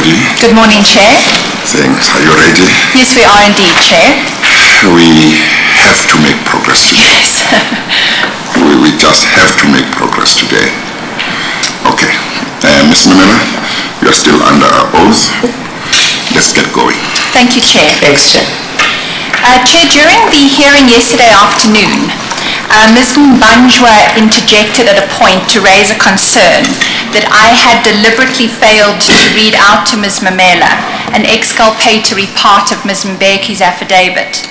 everybody. Good morning, Chair. Thanks. Are you ready? Yes, we are indeed, Chair. We have to make progress today. Yes. we just have to make progress today. Okay. Ms. Mamela, you are still under oath. Let's get going. Thank you, Chair. Thanks, Chair. Chair, during the hearing yesterday afternoon, Ms. Mbanjwa interjected at a point to raise a concern that I had deliberately failed to read out to Ms. Mamela an exculpatory part of Ms. Mbeki's affidavit.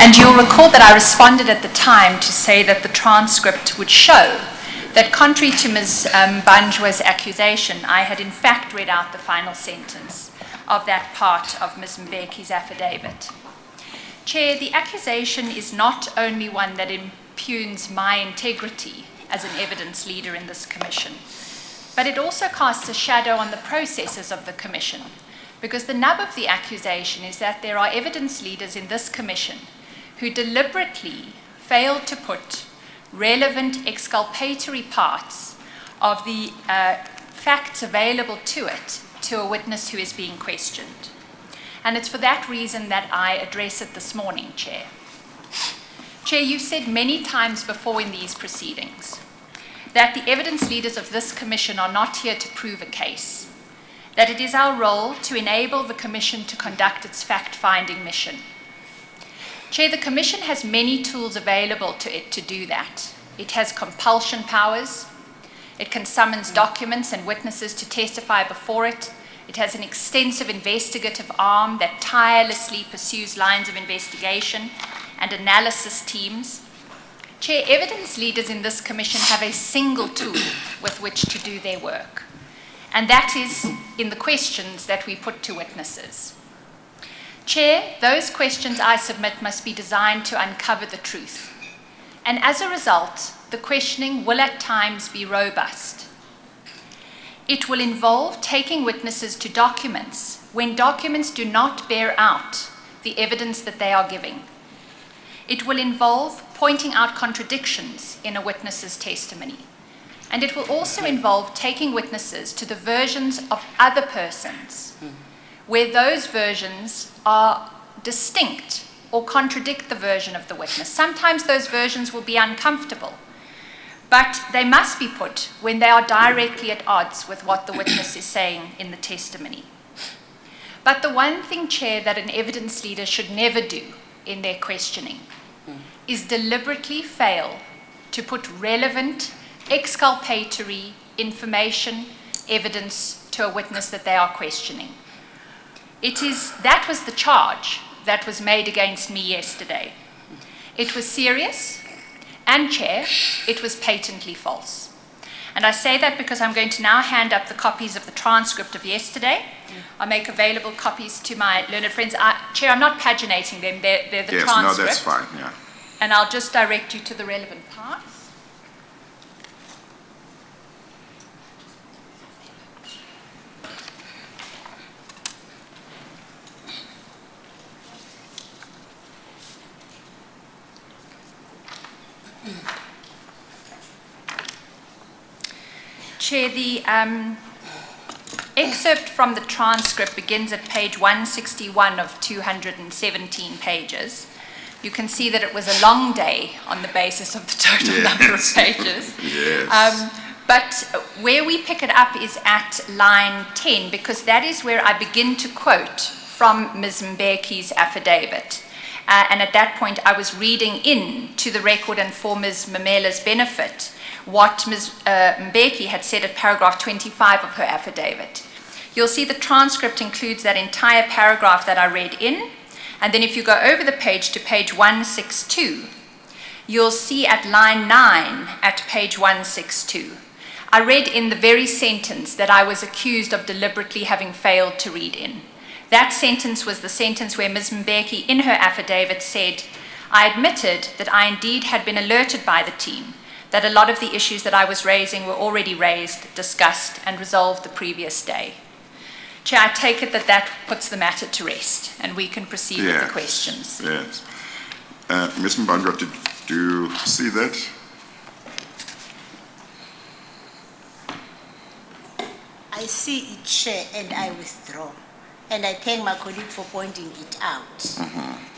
And you'll recall that I responded at the time to say that the transcript would show that contrary to Ms. Mbanjwa's accusation, I had in fact read out the final sentence of that part of Ms. Mbeki's affidavit. Chair, the accusation is not only one that impugns my integrity as an evidence leader in this commission, but it also casts a shadow on the processes of the commission, because the nub of the accusation is that there are evidence leaders in this commission who deliberately failed to put relevant exculpatory parts of the facts available to it to a witness who is being questioned. And it's for that reason that I address it this morning, Chair. Chair, you've said many times before in these proceedings that the evidence leaders of this commission are not here to prove a case, that it is our role to enable the commission to conduct its fact-finding mission. Chair, the commission has many tools available to it to do that. It has compulsion powers. It can summons documents and witnesses to testify before it. It has an extensive investigative arm that tirelessly pursues lines of investigation and analysis teams. Chair, evidence leaders in this commission have a single tool with which to do their work, and that is in the questions that we put to witnesses. Chair, those questions I submit must be designed to uncover the truth, and as a result, the questioning will at times be robust. It will involve taking witnesses to documents when documents do not bear out the evidence that they are giving. It will involve pointing out contradictions in a witness's testimony. And it will also involve taking witnesses to the versions of other persons where those versions are distinct or contradict the version of the witness. Sometimes those versions will be uncomfortable, but they must be put when they are directly at odds with what the witness is saying in the testimony. But the one thing, Chair, that an evidence leader should never do in their questioning is deliberately fail to put relevant, exculpatory information, evidence to a witness that they are questioning. That was the charge that was made against me yesterday. It was serious, and Chair, it was patently false. And I say that because I'm going to now hand up the copies of the transcript of yesterday. I'll make available copies to my learned friends. Chair, I'm not paginating them, they're the yes, transcript. No, that's fine, yeah. And I'll just direct you to the relevant parts. Chair, the excerpt from the transcript begins at page 161 of 217 pages. You can see that it was a long day on the basis of the total number of pages. Yes. But where we pick it up is at line 10, because that is where I begin to quote from Ms. Mbeki's affidavit. And at that point, I was reading in to the record and for Ms. Mamela's benefit what Ms. Mbeki had said at paragraph 25 of her affidavit. You'll see the transcript includes that entire paragraph that I read in. And then if you go over the page to page 162, you'll see at line 9 at page 162, I read in the very sentence that I was accused of deliberately having failed to read in. That sentence was the sentence where Ms. Mbeki in her affidavit said, I admitted that I indeed had been alerted by the team that a lot of the issues that I was raising were already raised, discussed, and resolved the previous day. Chair, I take it that that puts the matter to rest, and we can proceed with the questions. Yes. Ms. Mbanjwa, did you see that? I see it, Chair, and I withdraw. And I thank my colleague for pointing it out.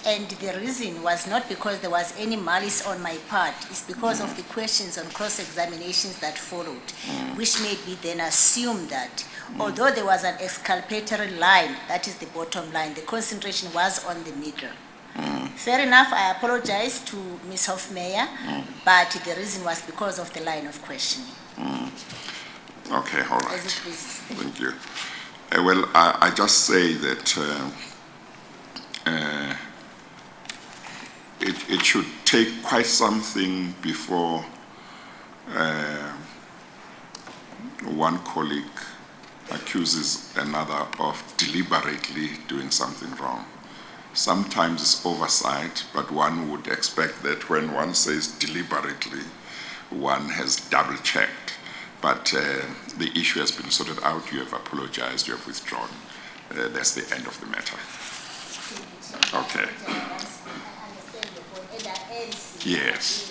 And the reason was not because there was any malice on my part, it's because of the questions on cross-examinations that followed, which made me then assume that although there was an exculpatory line, that is the bottom line, the concentration was on the middle. Fair enough, I apologize to Ms. Hofmeyer, but the reason was because of the line of questioning. Okay, all right. As it pleases. Thank you. Well, I just say that it should take quite something before one colleague accuses another of deliberately doing something wrong. Sometimes it's oversight, but one would expect that when one says deliberately, one has double-checked. But the issue has been sorted out, you have apologized, you have withdrawn. That's the end of the matter. Okay. Yes.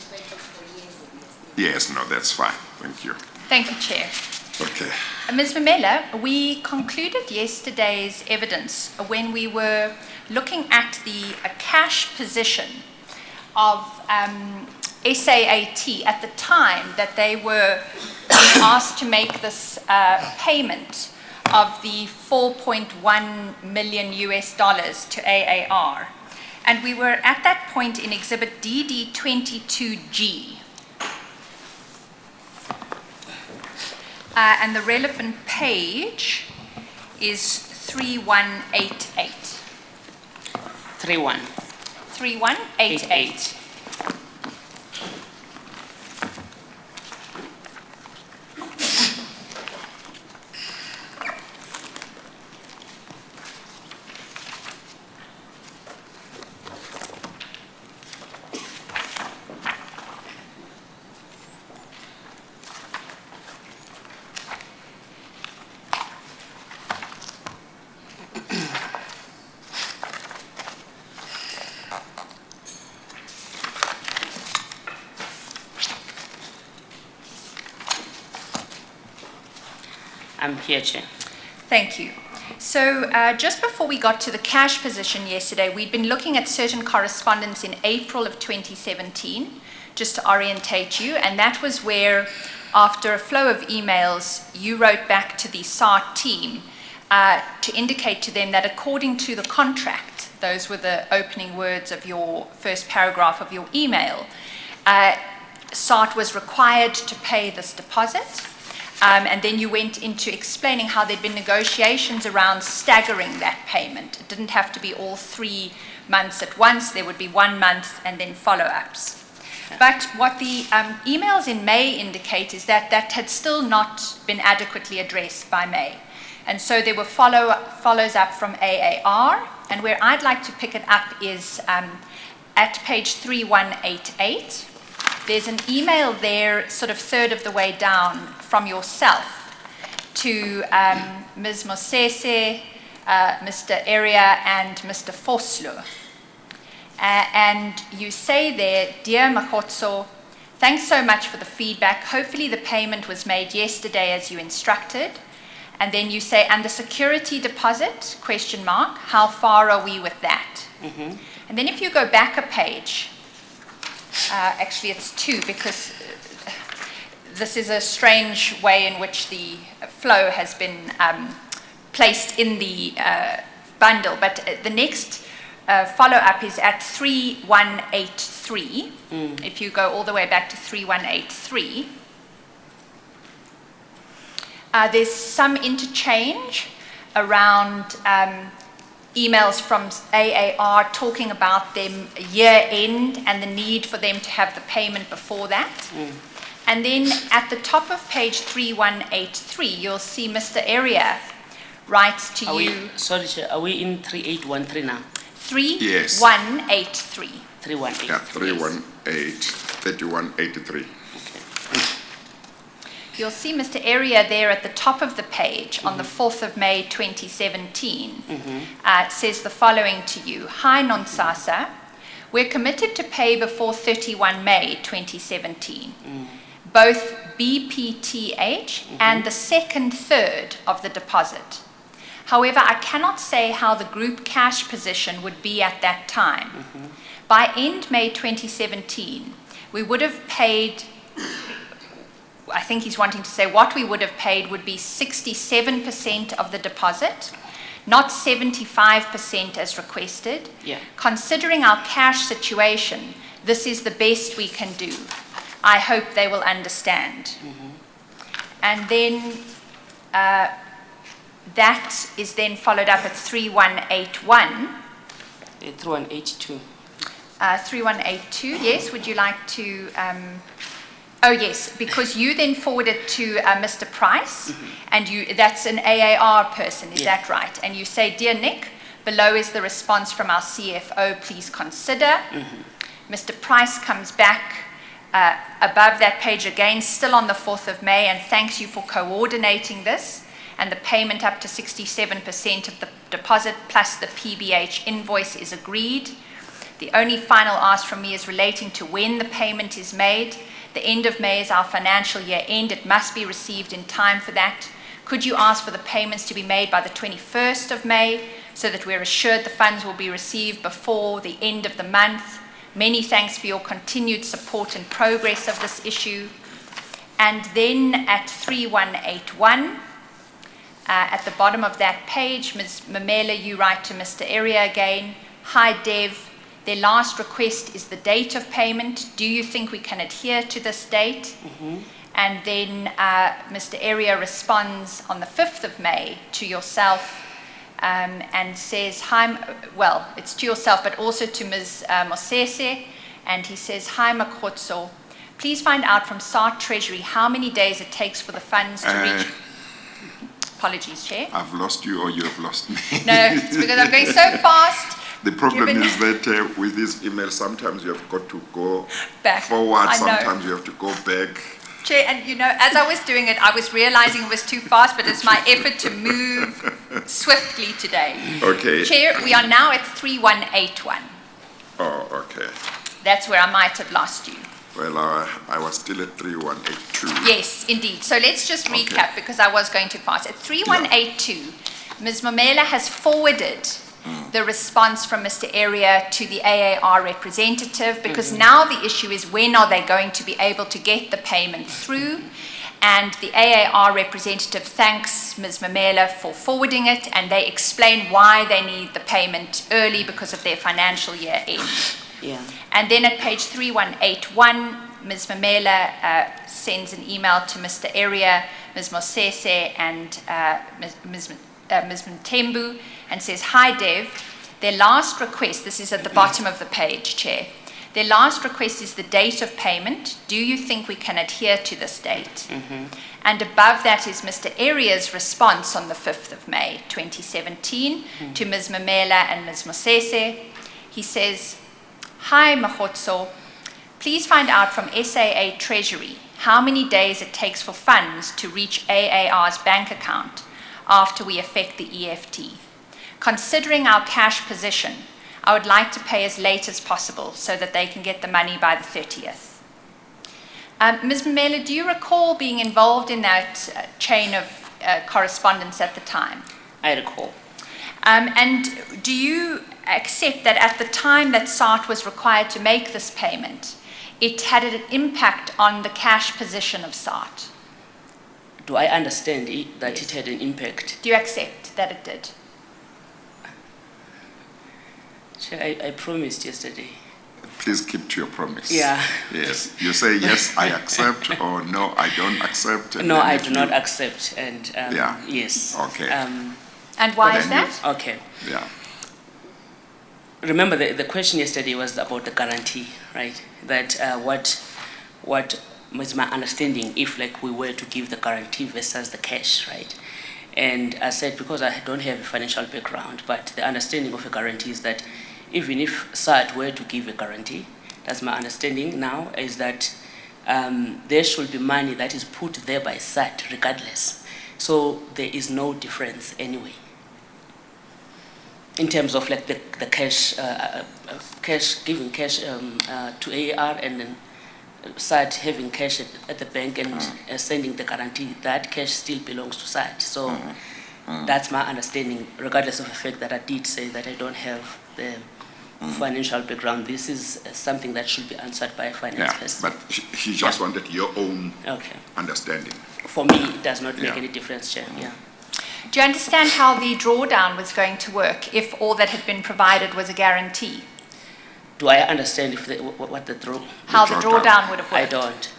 Yes, no, that's fine. Thank you. Thank you, Chair. Okay. Ms. Mamela, we concluded yesterday's evidence when we were looking at the cash position of SAAT at the time that they were being asked to make this payment of the $4.1 million to AAR. And we were at that point in Exhibit DD22G. And the relevant page is 3188. 3188. I'm here, Chair. Thank you. So just before we got to the cash position yesterday, we'd been looking at certain correspondence in April of 2017, just to orientate you, and that was where, after a flow of emails, you wrote back to the SART team to indicate to them that according to the contract, those were the opening words of your first paragraph of your email, SART was required to pay this deposit. And then you went into explaining how there'd been negotiations around staggering that payment. It didn't have to be all 3 months at once. There would be 1 month and then follow-ups. But what the emails in May indicate is that that had still not been adequately addressed by May. And so there were follows up from AAR. And where I'd like to pick it up is at page 3188. There's an email there, sort of third of the way down from yourself to Ms. Mosese, Mr. Area, and Mr. Foslo. And you say there, "Dear Makotso, thanks so much for the feedback. Hopefully the payment was made yesterday as you instructed." And then you say, "And the security deposit, ? How far are we with that?" And then if you go back a page, actually it's 2, because this is a strange way in which the flow has been placed in the bundle. But the next follow-up is at 3183. If you go all the way back to 3183, there's some interchange around emails from AAR talking about them year end and the need for them to have the payment before that. And then at the top of page 3183, you'll see Mr. Area writes to you. Sorry, Chair, are we in 3813 now? 3183. 318. Yeah, 318, 3183. You'll see Mr. Area there at the top of the page on the 4th of May 2017. It says the following to you. "Hi Nonsasa, we're committed to pay before 31 May 2017. Both BPTH and the second third of the deposit. However, I cannot say how the group cash position would be at that time. By end May 2017, we would have paid, I think he's wanting to say what we would have paid would be 67% of the deposit, not 75% as requested. Yeah. Considering our cash situation, this is the best we can do. I hope they will understand. And then that is then followed up at 3181. 3182. 3182, yes, would you like to, oh yes, because you then forwarded to Mr. Price, and that's an AAR person, is that right? And you say, "Dear Nick, below is the response from our CFO, please consider." Mr. Price comes back above that page again, still on the 4th of May, and thanks you for coordinating this, and the payment up to 67% of the deposit plus the PBH invoice is agreed. The only final ask from me is relating to when the payment is made. The end of May is our financial year end. It must be received in time for that. Could you ask for the payments to be made by the 21st of May so that we're assured the funds will be received before the end of the month? Many thanks for your continued support and progress of this issue. And then at 3181, at the bottom of that page, Ms. Mamela, you write to Mr. Area again. "Hi, Dev. Their last request is the date of payment. Do you think we can adhere to this date?" And then Mr. Area responds on the 5th of May to yourself and says, "Hi," well, it's to yourself, but also to Ms. Mosese, and he says, "Hi, Makhotso. Please find out from SART Treasury how many days it takes for the funds to reach..." Apologies, Chair. I've lost you or you have lost me. No, it's because I'm going so fast. The problem is that with these emails, sometimes you have got to go Back. forward, I know. sometimes you have to go back. Chair, and you know, as I was doing it, I was realizing it was too fast, but it's my effort to move swiftly today. Okay. Chair, we are now at 3181. Oh, okay. That's where I might have lost you. Well, I was still at 3182. Yes, indeed. So let's just Okay. recap because I was going too fast. At 3182, Ms. Mamela has forwarded the response from Mr. Area to the AAR representative, because now the issue is when are they going to be able to get the payment through, and the AAR representative thanks Ms. Mamela for forwarding it, and they explain why they need the payment early because of their financial year end. Yeah. And then at page 3181, Ms. Mamela sends an email to Mr. Area, Ms. Mosese, and Ms. Mtembu, and says, "Hi, Dev. Their last request," this is at the bottom of the page, Chair, "their last request is the date of payment. Do you think we can adhere to this date?" And above that is Mr. Area's response on the 5th of May, 2017, to Ms. Mamela and Ms. Mosese. He says, "Hi, Makhotso. Please find out from SAA Treasury how many days it takes for funds to reach AAR's bank account after we effect the EFT. Considering our cash position, I would like to pay as late as possible so that they can get the money by the 30th. Ms. Mamela, do you recall being involved in that chain of correspondence at the time? I recall. And do you accept that at the time that SART was required to make this payment, it had an impact on the cash position of SART? Do I understand that it had an impact? Do you accept that it did? Chair, I promised yesterday. Please keep to your promise. Yeah. Yes. You say, yes, I accept, or no, I don't accept. and No, then I if do you- not accept. And Yeah. yes. Okay. And why But is then that? Okay. Yeah. Remember, the question yesterday was about the guarantee, right? That what was my understanding if like we were to give the guarantee versus the cash, right? And I said, because I don't have a financial background, but the understanding of a guarantee is that even if SART were to give a guarantee, that's my understanding now, is that there should be money that is put there by SART regardless. So there is no difference anyway. In terms of like the cash, giving cash to AAR and then SAT having cash at the bank and sending the guarantee, that cash still belongs to SAT. So that's my understanding, regardless of the fact that I did say that I don't have the financial background. This is something that should be answered by a finance Yeah, person. but he just wanted your own Okay. understanding. For me, it does not make Yeah. any difference, Chair. Yeah. Do you understand how the drawdown was going to work if all that had been provided was a guarantee? Do I understand if what the draw? How the drawdown. drawdown would have I worked? don't.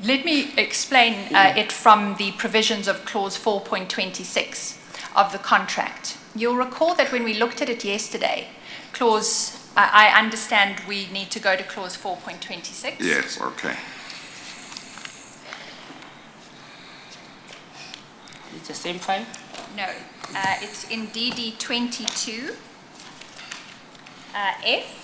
Let me explain it from the provisions of clause 4.26 of the contract. You'll recall that when we looked at it yesterday, I understand we need to go to clause 4.26. Yes, okay. It's the same file? No, it's in DD 22 F.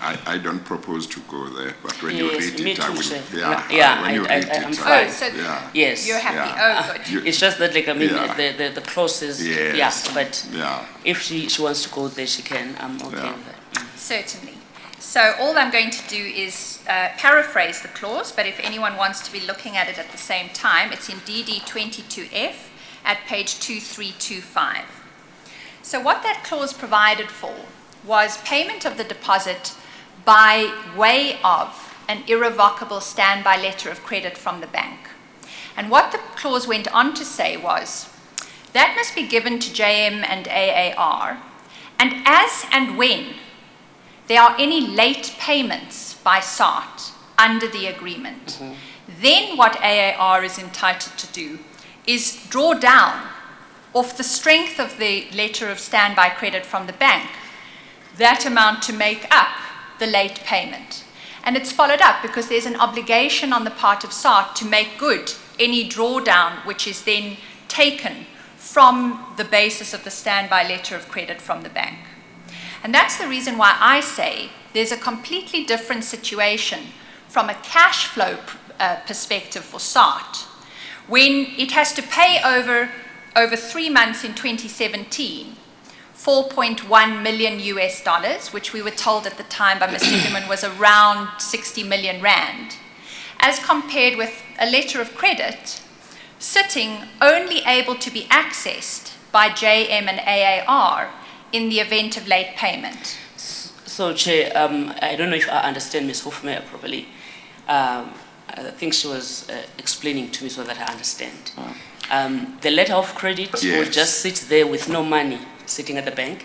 I don't propose to go there, but when you Yes, read me it, I too, will. sir. Yeah, when you read I'm it, fine. Oh, so yeah. Yes. you're happy. Yeah. Oh, good. You- It's just that, like, I mean, Yeah. the clauses, Yes. yeah, but Yeah. if she wants to go there, she can. I'm okay Yeah. with that. Certainly. So all I'm going to do is paraphrase the clause, but if anyone wants to be looking at it at the same time, it's in DD 22F at page 2325. So what that clause provided for was payment of the deposit by way of an irrevocable standby letter of credit from the bank. And what the clause went on to say was, that must be given to JM and AAR, and as and when there are any late payments by SART under the agreement, then what AAR is entitled to do is draw down off the strength of the letter of standby credit from the bank that amount to make up the late payment. And it's followed up because there's an obligation on the part of SART to make good any drawdown which is then taken from the basis of the standby letter of credit from the bank. And that's the reason why I say there's a completely different situation from a cash flow perspective for SART, when it has to pay over 3 months in 2017, $4.1 million US, which we were told at the time by Mr. Human was around 60 million rand, as compared with a letter of credit sitting only able to be accessed by JM and AAR in the event of late payment. So, Chair, I don't know if I understand Ms. Hofmeyer properly. I think she was explaining to me so that I understand. The letter of credit will Yes. just sit there with no money sitting at the bank?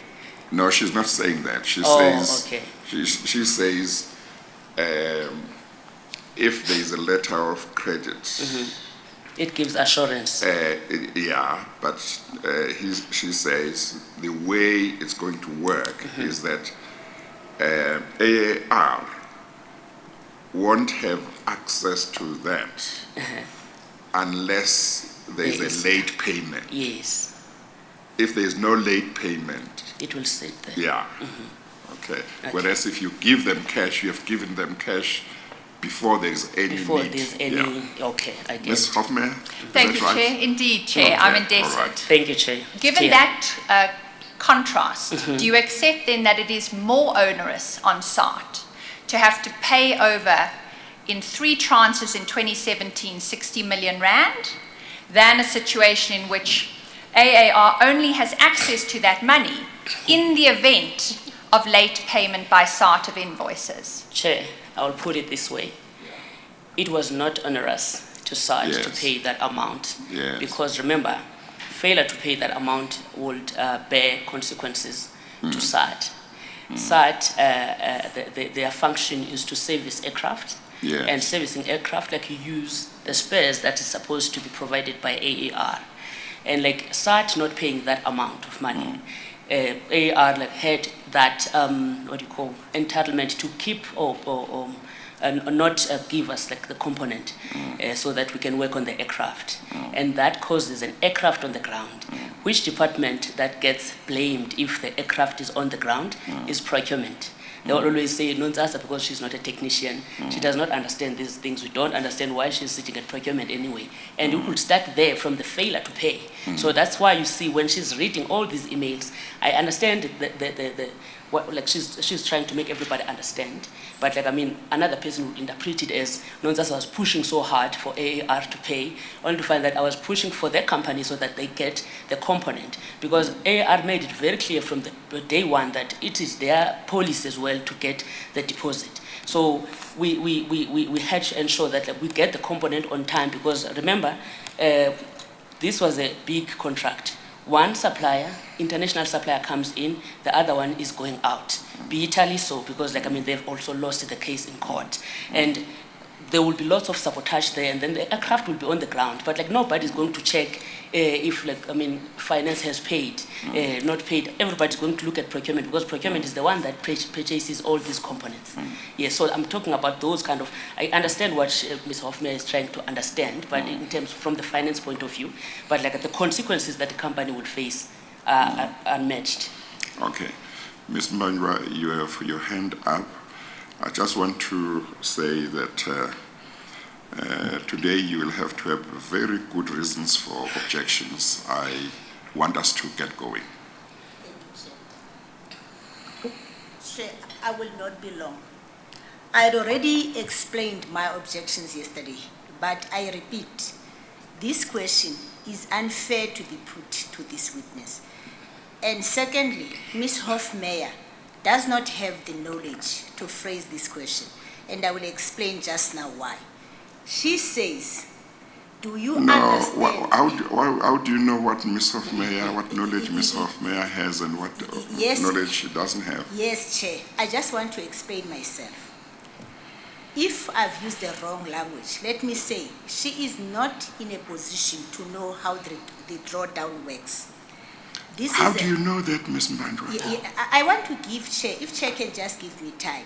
No, she's not saying that. She Oh, says, okay. she says, if there is a letter of credit, It gives assurance. yeah, but she says the way it's going to work is that AAR won't have access to that unless there's Yes. a late payment. Yes, If there's no late payment, it will sit there. yeah, okay. Whereas if you give them cash, you have given them cash before there's any Before need. there's any, Yeah. okay, I get Ms. it. Hoffman? Thank you, Chair. Indeed, Chair, I'm Okay, indebted. all right. Thank you, Chair. Given Clear. that contrast, do you accept then that it is more onerous on SART to have to pay over in 3 tranches in 2017 60 million rand than a situation in which AAR only has access to that money in the event of late payment by SART of invoices? Chair, I will put it this way. It was not onerous to SART to Yes. pay that amount. Yes. Because remember, failure to pay that amount would bear consequences to SART. SART, their function is to service aircraft. Yes. And servicing aircraft, like, you use the spares that is supposed to be provided by AAR. And like SART not paying that amount of money, AAR like had that entitlement to keep or not give us like the component so that we can work on the aircraft. And that causes an aircraft on the ground. Which department that gets blamed if the aircraft is on the ground is procurement. They will always say, Nonzasa, because she's not a technician. She does not understand these things. We don't understand why she's sitting at procurement anyway. And we will start there from the failure to pay. So that's why you see when she's reading all these emails, I understand the she's trying to make everybody understand. But like, I mean, another person would interpret it as Nonzas was pushing so hard for AAR to pay, only to find that I was pushing for their company so that they get the component. Because AAR made it very clear from the day one that it is their policy as well to get the deposit. So we had to ensure that like, we get the component on time, because remember, this was a big contract. One supplier, international supplier, comes in, the other one is going out. Bitterly so, because like, I mean, they've also lost the case in court. And there will be lots of sabotage there, and then the aircraft will be on the ground. But like, nobody's going to check if like, I mean, finance has paid, not paid. Everybody's going to look at procurement, because procurement is the one that purchases all these components. Yes, so I'm talking about those kind of, I understand what Ms. Hoffmeyer is trying to understand, but in terms from the finance point of view, but like the consequences that the company would face are unmatched. Okay. Ms. Mbanjwa, you have your hand up. I just want to say that today you will have to have very good reasons for objections. I want us to get going. Chair, I will not be long. I had already explained my objections yesterday, but I repeat, this question is unfair to be put to this witness. And secondly, Ms. Hoffmeyer does not have the knowledge to phrase this question, and I will explain just now why. She says, do you understand? How do you know what Ms. Hoffmeyer, what knowledge Ms. Hoffmeyer has and what knowledge she doesn't have? Yes, Chair. I just want to explain myself. If I've used the wrong language, let me say, she is not in a position to know how the drawdown works. How do you know that, Ms. Mbanjwa? I want to give Chair, if Chair can just give me time.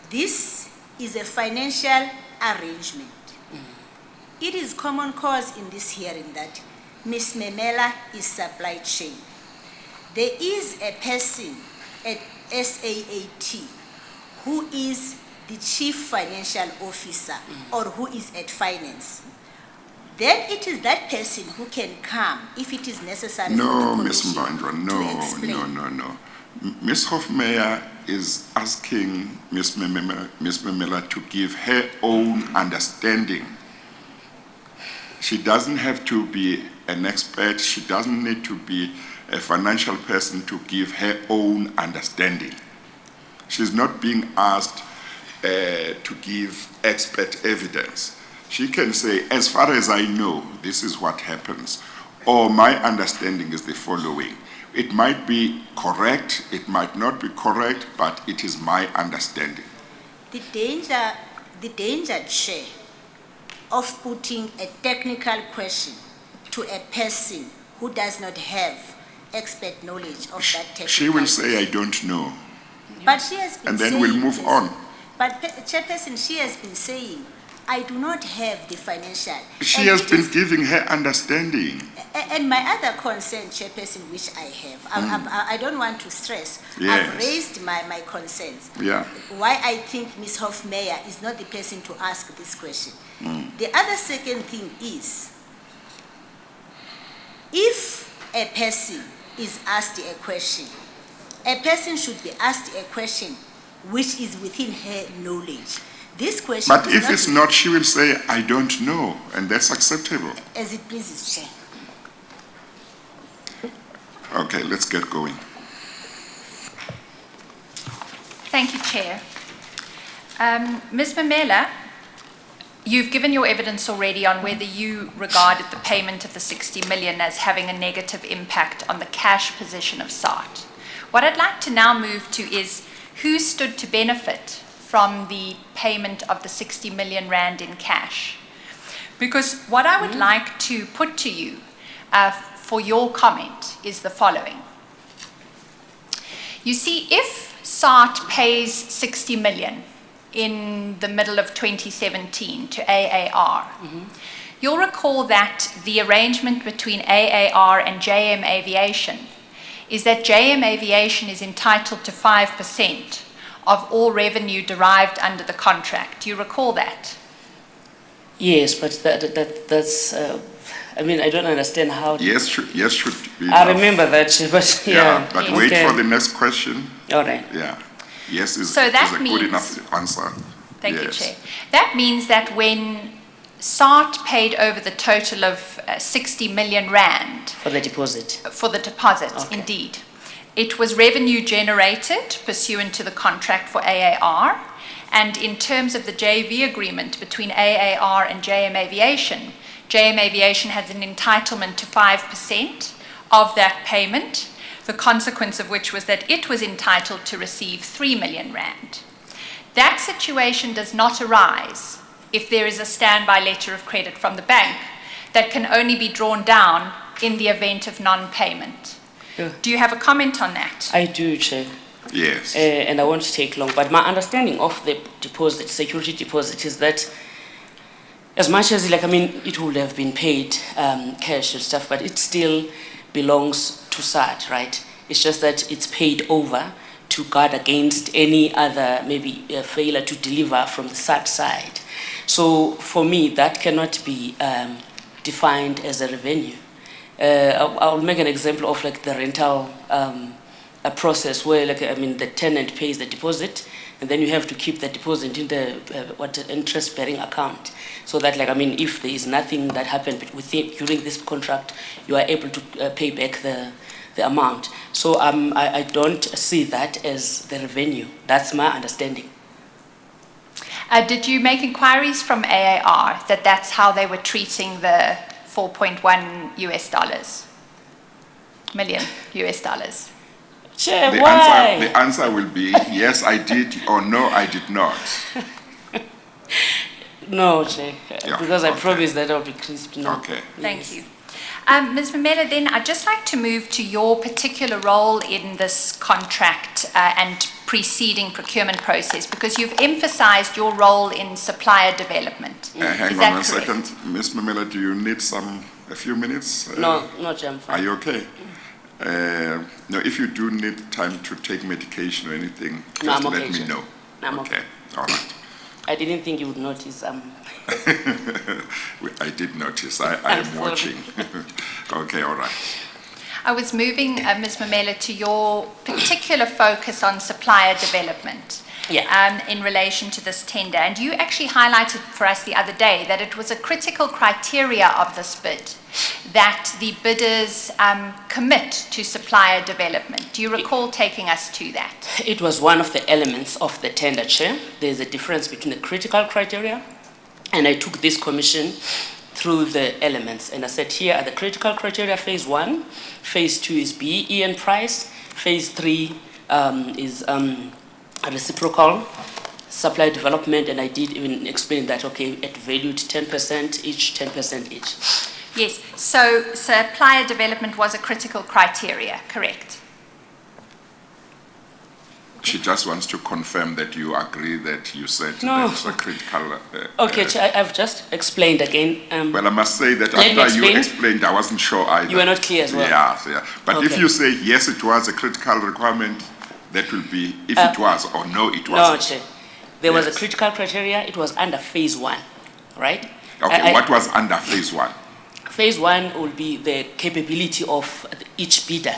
This is a financial arrangement. It is common cause in this hearing that Ms. Memela is supply chain. There is a person at SAAT who is the chief financial officer or who is at finance. Then it is that person who can come if it is necessary. No, Ms. Mbanjwa, no. Ms. Hoffmeyer is asking Ms. Memela to give her own understanding. She doesn't have to be an expert. She doesn't need to be a financial person to give her own understanding. She's not being asked to give expert evidence. She can say, as far as I know, this is what happens, or my understanding is the following. It might be correct, it might not be correct, but it is my understanding. The danger, Chair, of putting a technical question to a person who does not have expert knowledge of that technical She will say, I don't know. But she has been and then saying we'll move this. on. But Chairperson, she has been saying, I do not have the financial. She has been giving her understanding. And my other concern, Chairperson, which I have, I don't want to stress. Yes. I've raised my concerns. Yeah. Why I think Ms. Hoffmeyer is not the person to ask this question. The other second thing is, if a person is asked a question, a person should be asked a question which is within her knowledge. This question But if it's not, she will say, I don't know, and that's acceptable. As it pleases, Chair. Okay, let's get going. Thank you, Chair. Ms. Memela, you've given your evidence already on whether you regarded the payment of the 60 million as having a negative impact on the cash position of SART. What I'd like to now move to is who stood to benefit from the payment of the 60 million rand in cash. Because what I would like to put to you for your comment is the following. You see, if SART pays 60 million in the middle of 2017 to AAR, you'll recall that the arrangement between AAR and Jm Aviation is that Jm Aviation is entitled to 5% of all revenue derived under the contract. Do you recall that? Yes, but that's I mean, I don't understand how. Yes should be I enough. remember that, but yeah. Yeah, but wait okay. for the next question. All right. Yeah. Yes is So that is a good means- enough answer. Thank you, Yes. Chair. That means that when SART paid over the total of 60 million rand For the deposit. for the deposit, Okay. indeed, it was revenue generated pursuant to the contract for AAR, and in terms of the JV agreement between AAR and JM Aviation, JM Aviation has an entitlement to 5% of that payment, the consequence of which was that it was entitled to receive 3 million rand. That situation does not arise if there is a standby letter of credit from the bank that can only be drawn down in the event of non-payment. Yeah. Do you have a comment on that? I do, Chair. Yes. And I won't take long, but my understanding of the deposit, security deposit, is that as much as, like, I mean, it would have been paid cash and stuff, but it still belongs to SAT, right? It's just that it's paid over to guard against any other, maybe failure to deliver from the SAT side. So for me, that cannot be defined as a revenue. I'll make an example of like the rental a process where, like, I mean, the tenant pays the deposit, and then you have to keep the deposit in the interest-bearing account, so that, like, I mean, if there is nothing that happened within during this contract, you are able to pay back the amount. So I don't see that as the revenue. That's my understanding. Did you make inquiries from AAR that that's how they were treating the 4.1 million US dollars? Chair, The why? answer will be yes, I did, or no, I did not. No, Chair, Yeah, because I okay. promised that I'll be crisp. No. Okay. Thank you. Ms. Mamela, then I'd just like to move to your particular role in this contract and preceding procurement process, because you've emphasized your role in supplier development. Hang Is on that a correct? second. Ms. Mamela, do you need a few minutes? No, Chair, I'm Are fine. you okay? No, if you do need time to take medication or anything, No, just I'm okay, let me Chair. know. I'm okay. All right. I didn't think you would notice. I did notice. I I'm am sorry. watching. Okay, all right. I was moving, Ms. Mamela, to your particular focus on supplier development. Yeah. In relation to this tender. And you actually highlighted for us the other day that it was a critical criteria of this bid that the bidders commit to supplier development. Do you recall taking us to that? It was one of the elements of the tender, Chair. There's a difference between the critical criteria, and I took this commission through the elements, and I said, here are the critical criteria. Phase 1, phase 2 is BEE and price, phase 3 is reciprocal supply development, and I did even explain that, okay, it valued 10% each, 10% each. Yes, so supplier development was a critical criteria, correct? She just wants to confirm that you agree that you said No. that's a critical. Okay, Chair, I've just explained again. Well, I must say that Let me after you explain. explained, I wasn't sure either. You were not clear as well. Yeah. But if Okay. you say yes, it was a critical requirement, that will be if it was, or no, it No, wasn't. Chair. There was a Yes. critical criteria. It was under phase 1, right? Okay, what was under phase 1? Phase 1 will be the capability of each bidder.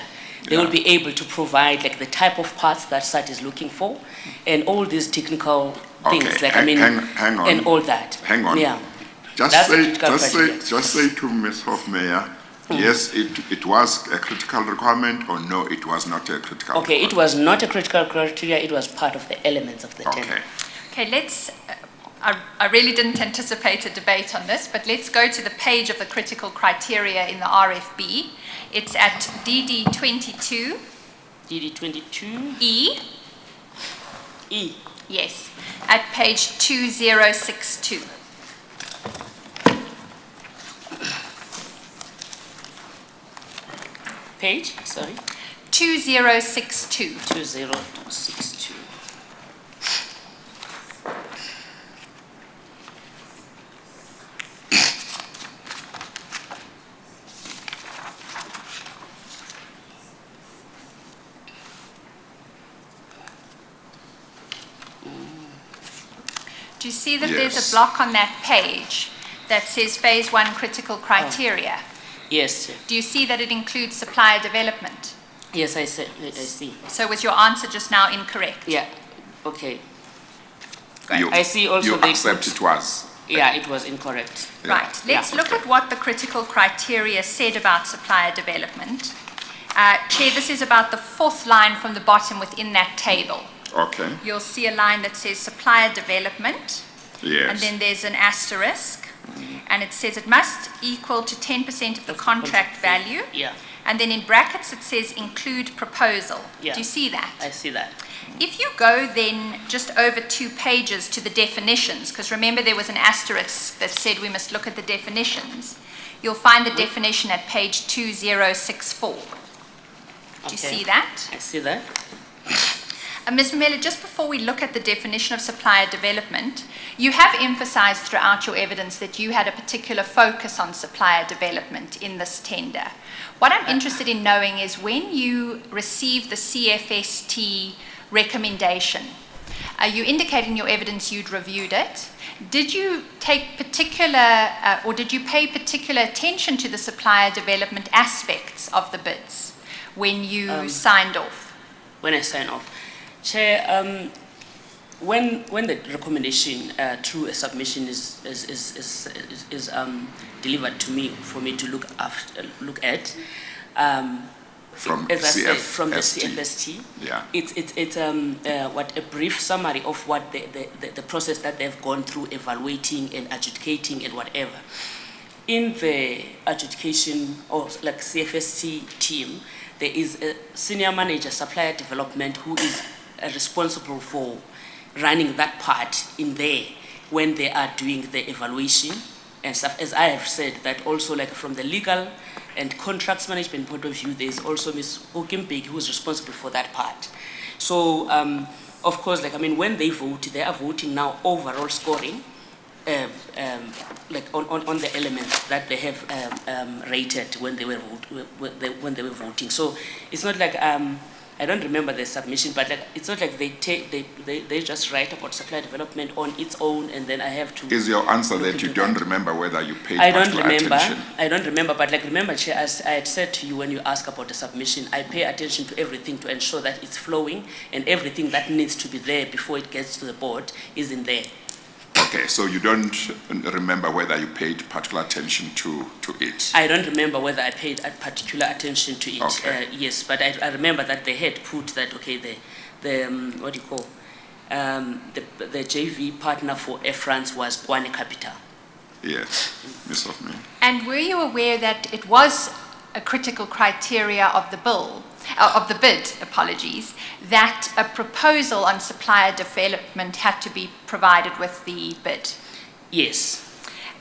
They will be able to provide, like, the type of parts that SAT is looking for, and all these technical things, Okay, like, I mean, hang on. and all that. Hang on. Yeah. Just That's the say, critical criteria. just say to Ms. Hofmeyer, yes, it was a critical requirement, or no, it was not a critical Okay, it requirement. was not a critical criteria. It was part of the elements of the tender. Okay. Okay, let's, I really didn't anticipate a debate on this, but let's go to the page of the critical criteria in the RFB. It's at DD 22 DD22 E, E. yes, at page 2062. Page, sorry, 2062. 2062. Do you see that there's Yes. a block on that page that says Phase 1 critical criteria. Yes, Chair. Do you see that it includes supplier development? Yes, I see. So was your answer just now incorrect? Yeah, okay. I see also You they accept put- it was. Yeah, it was incorrect. Yeah. Right. Let's Yeah. look at what the critical criteria said about supplier development. Chair, this is about the fourth line from the bottom within that table. Okay, You'll see a line that says supplier development, yes. and then there's an asterisk, and it says it must equal to 10% of the contract value, Yeah, and then in brackets it says include proposal. Yeah. Do you see that? I see that. If you go then just over 2 pages to the definitions, because remember there was an asterisk that said we must look at the definitions, you'll find the definition at page 2064. Do you Okay. see that? I see that. Ms. Mamela, just before we look at the definition of supplier development, you have emphasized throughout your evidence that you had a particular focus on supplier development in this tender. What I'm interested in knowing is when you received the CFST recommendation, you indicate in your evidence you'd reviewed it. Did you take particular, or did you pay particular attention to the supplier development aspects of the bids when you signed off? When I sign off. Chair, when the recommendation through a submission is delivered to me for me to look at, From as I said, CFST. from the CFST, Yeah. it's what a brief summary of what the process that they've gone through, evaluating and adjudicating and whatever. In the adjudication or like CFST team, there is a senior manager, supplier development, who is responsible for running that part in there when they are doing the evaluation and stuff. As I have said, that also like from the legal and contracts management point of view, there's also Ms. Okimpig who is responsible for that part. So, of course, like, I mean, when they vote, they are voting now overall scoring, like on the elements that they have rated when they were voting. So it's not like I don't remember the submission, but like it's not like they just write about supplier development on its own, and then I have to. Is your answer look that you into don't that. remember whether you paid I don't particular remember. attention? I don't remember, but like remember, Chair, as I had said to you when you ask about the submission, I pay attention to everything to ensure that it's flowing and everything that needs to be there before it gets to the board is in there. Okay, so you don't remember whether you paid particular attention to it? I don't remember whether I paid a particular attention to it. Okay. Yes, but I remember that they had put that, okay, the what do you call, the JV partner for Air France was Guane Capital. Yes, Ms. Hoffman. And were you aware that it was a critical criteria of the bill, of the bid, apologies, that a proposal on supplier development had to be provided with the bid? Yes.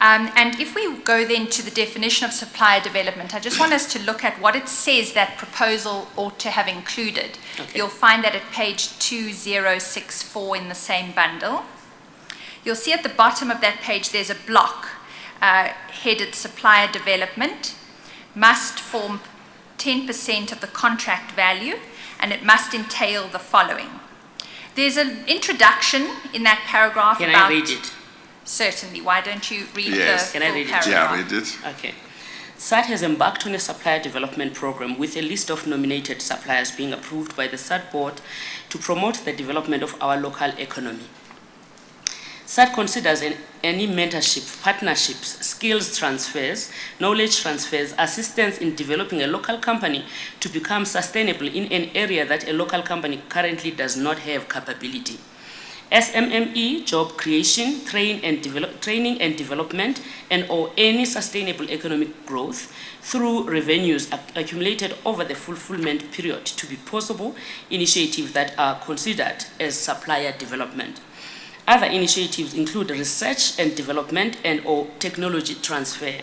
And if we go then to the definition of supplier development, I just want us to look at what it says that proposal ought to have included. Okay. You'll find that at page 2064 in the same bundle. You'll see at the bottom of that page there's a block headed supplier development, must form 10% of the contract value, and it must entail the following. There's an introduction in that paragraph Can about... I read it? Certainly. Why don't you read Yes. the Can I full read it? paragraph? Yeah, read it. Okay. SAT has embarked on a supplier development program with a list of nominated suppliers being approved by the SAT board to promote the development of our local economy. SAT considers any mentorship, partnerships, skills transfers, knowledge transfers, assistance in developing a local company to become sustainable in an area that a local company currently does not have capability. SMME, job creation, training and development, and or any sustainable economic growth through revenues accumulated over the fulfillment period to be possible initiatives that are considered as supplier development. Other initiatives include research and development and or technology transfer.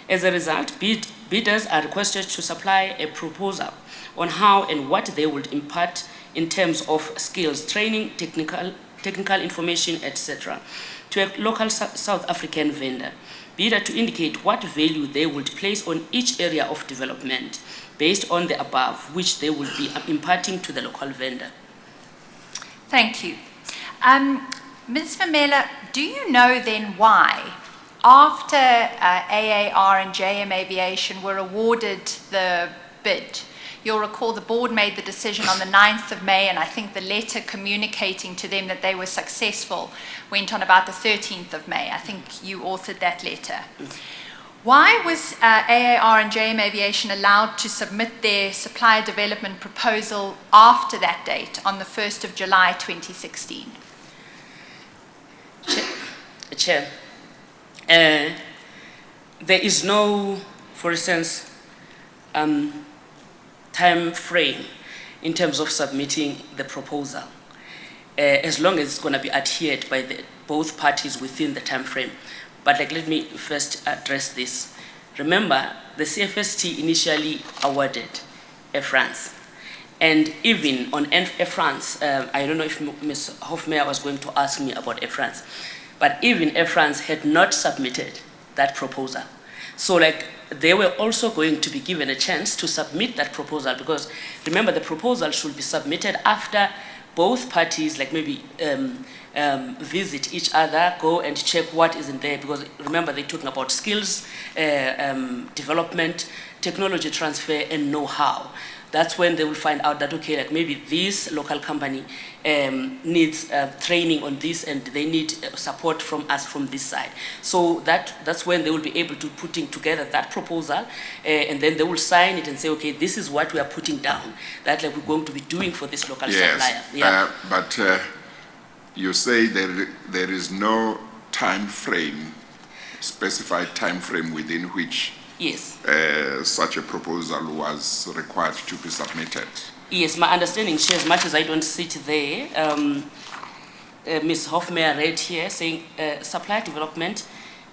As a result, bidders are requested to supply a proposal on how and what they would impart in terms of skills, training, technical information, etc., to a local South African vendor. Bidder to indicate what value they would place on each area of development based on the above, which they will be imparting to the local vendor. Thank you. Ms. Mamela, do you know then why, after AAR and JM Aviation were awarded the bid, you'll recall the board made the decision on the 9th of May, and I think the letter communicating to them that they were successful went on about the 13th of May. I think you authored that letter. Why was AAR and JM Aviation allowed to submit their supplier development proposal after that date, on the 1st of July 2016? Chair, there is no, for instance, time frame in terms of submitting the proposal, as long as it's going to be adhered by both parties within the time frame. But let me first address this. Remember, the CFST initially awarded Air France. And even on Air France, I don't know if Ms. Hofmeyer was going to ask me about Air France, but even Air France had not submitted that proposal. So they were also going to be given a chance to submit that proposal, because remember, the proposal should be submitted after both parties maybe visit each other, go and check what is in there, because remember, they're talking about skills, development, technology transfer, and know-how. That's when they will find out that, okay, maybe this local company needs training on this, and they need support from us from this side. So that's when they will be able to putting together that proposal, and then they will sign it and say, okay, this is what we are putting down, that we're going to be doing for this local supplier. Yeah. But you say there is no time frame, specified time frame within which Yes. Such a proposal was required to be submitted. Yes, my understanding, Chair, as much as I don't sit there, Ms. Hofmeyer read here saying supplier development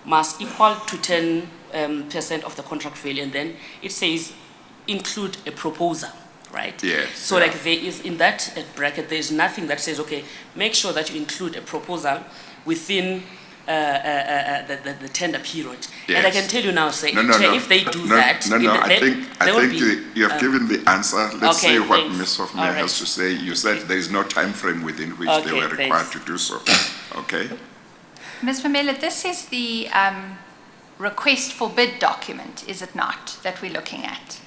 must equal to 10% of the contract value, and then it says include a proposal, right? Yes. So there is, in that bracket, there is nothing that says, okay, make sure that you include a proposal within the tender period. Yes. And I can tell you now, say, no, if they do that, I think you have given the answer. Let's okay, see what thanks. Ms. Hofmeyer has to say. You said there is no time frame within which they were required to do so. Okay. Ms. Mamela, this is the request for bid document, is it not, that we're looking at?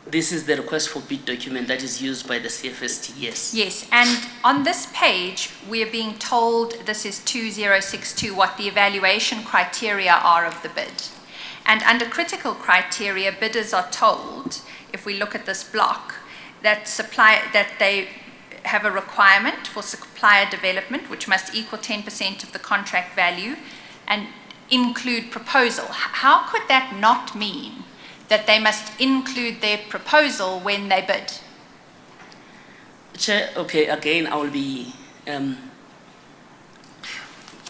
This is the request for bid document that is used by the CFST, yes. Yes, and on this page, we are being told, this is 2062, what the evaluation criteria are of the bid. And under critical criteria, bidders are told, if we look at this block, that they have a requirement for supplier development, which must equal 10% of the contract value and include proposal. How could that not mean that they must include their proposal when they bid? Chair, okay, again, I will be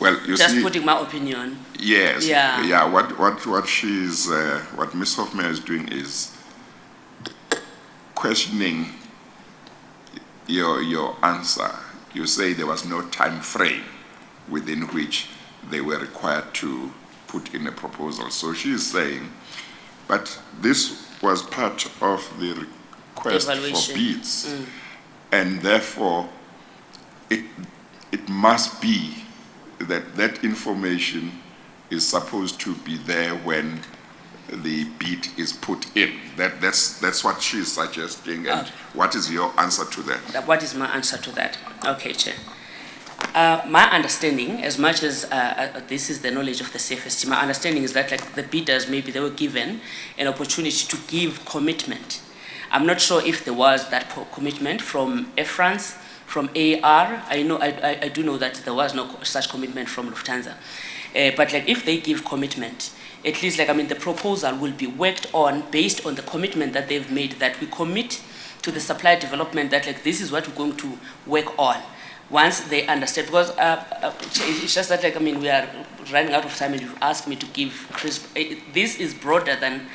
well, you just see, putting my opinion. Yes. Yeah. What she's what Ms. Hofmeyer is doing is questioning your answer. You say there was no time frame within which they were required to put in a proposal. So she is saying, but this was part of the request for bids, and therefore it must be that information is supposed to be there when the bid is put in. That's what she is suggesting. And what is your answer to that? What is my answer to that? Okay, Chair. My understanding, as much as this is the knowledge of the CFST, my understanding is that the bidders, maybe they were given an opportunity to give commitment. I'm not sure if there was that commitment from Air France, from AR. I do know that there was no such commitment from Lufthansa. But if they give commitment, at least the proposal will be worked on based on the commitment that they've made, that we commit to the supply development, that this is what we're going to work on. Once they understand, because it's just that we are running out of time, and you've asked me to give crisp. This is broader than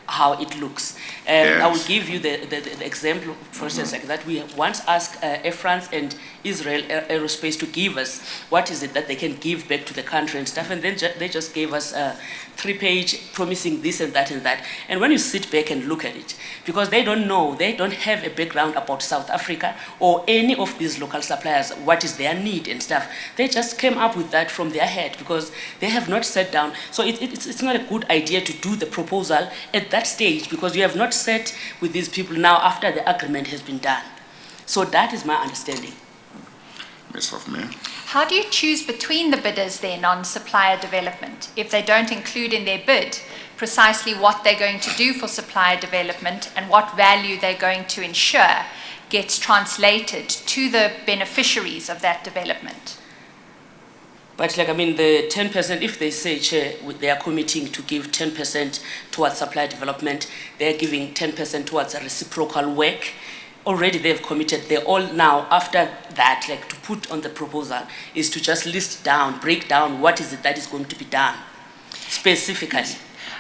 how it looks. I will give you the example, for instance, like that we once asked Air France and Israel Aerospace to give us what is it that they can give back to the country and stuff, and then they just gave us a 3-page promising this and that and that. And when you sit back and look at it, because they don't know, they don't have a background about South Africa or any of these local suppliers, what is their need and stuff. They just came up with that from their head because they have not sat down. So it's not a good idea to do the proposal at that stage because you have not sat with these people now after the agreement has been done. So that is my understanding. Ms. Hoffman? How do you choose between the bidders then on supplier development if they don't include in their bid precisely what they're going to do for supplier development and what value they're going to ensure gets translated to the beneficiaries of that development? But like, I mean, the 10%, if they say, Chair, they are committing to give 10% towards supply development, they're giving 10% towards a reciprocal work. Already they've committed. They're all now, after that, like to put on the proposal, is to just list down, break down what is it that is going to be done specifically.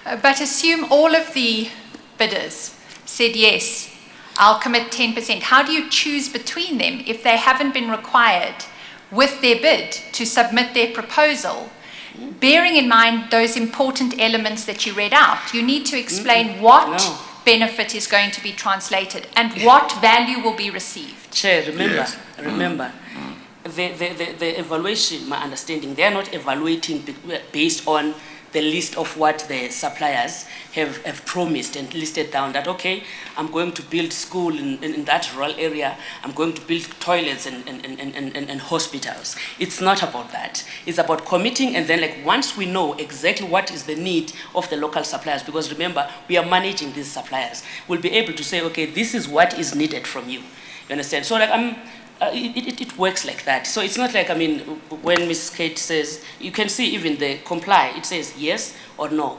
But assume all of the bidders said, yes, I'll commit 10%. How do you choose between them if they haven't been required with their bid to submit their proposal, bearing in mind those important elements that you read out? You need to explain what benefit is going to be translated and what value will be received. Chair, remember, the evaluation, my understanding, they are not evaluating based on the list of what the suppliers have promised and listed down that, okay, I'm going to build school in that rural area, I'm going to build toilets and hospitals. It's not about that. It's about committing, and then like once we know exactly what is the need of the local suppliers, because remember, we are managing these suppliers, we'll be able to say, okay, this is what is needed from you. You understand? So like it works like that. So it's not like, I mean, when Ms. Kate says, you can see even the comply, it says yes or no,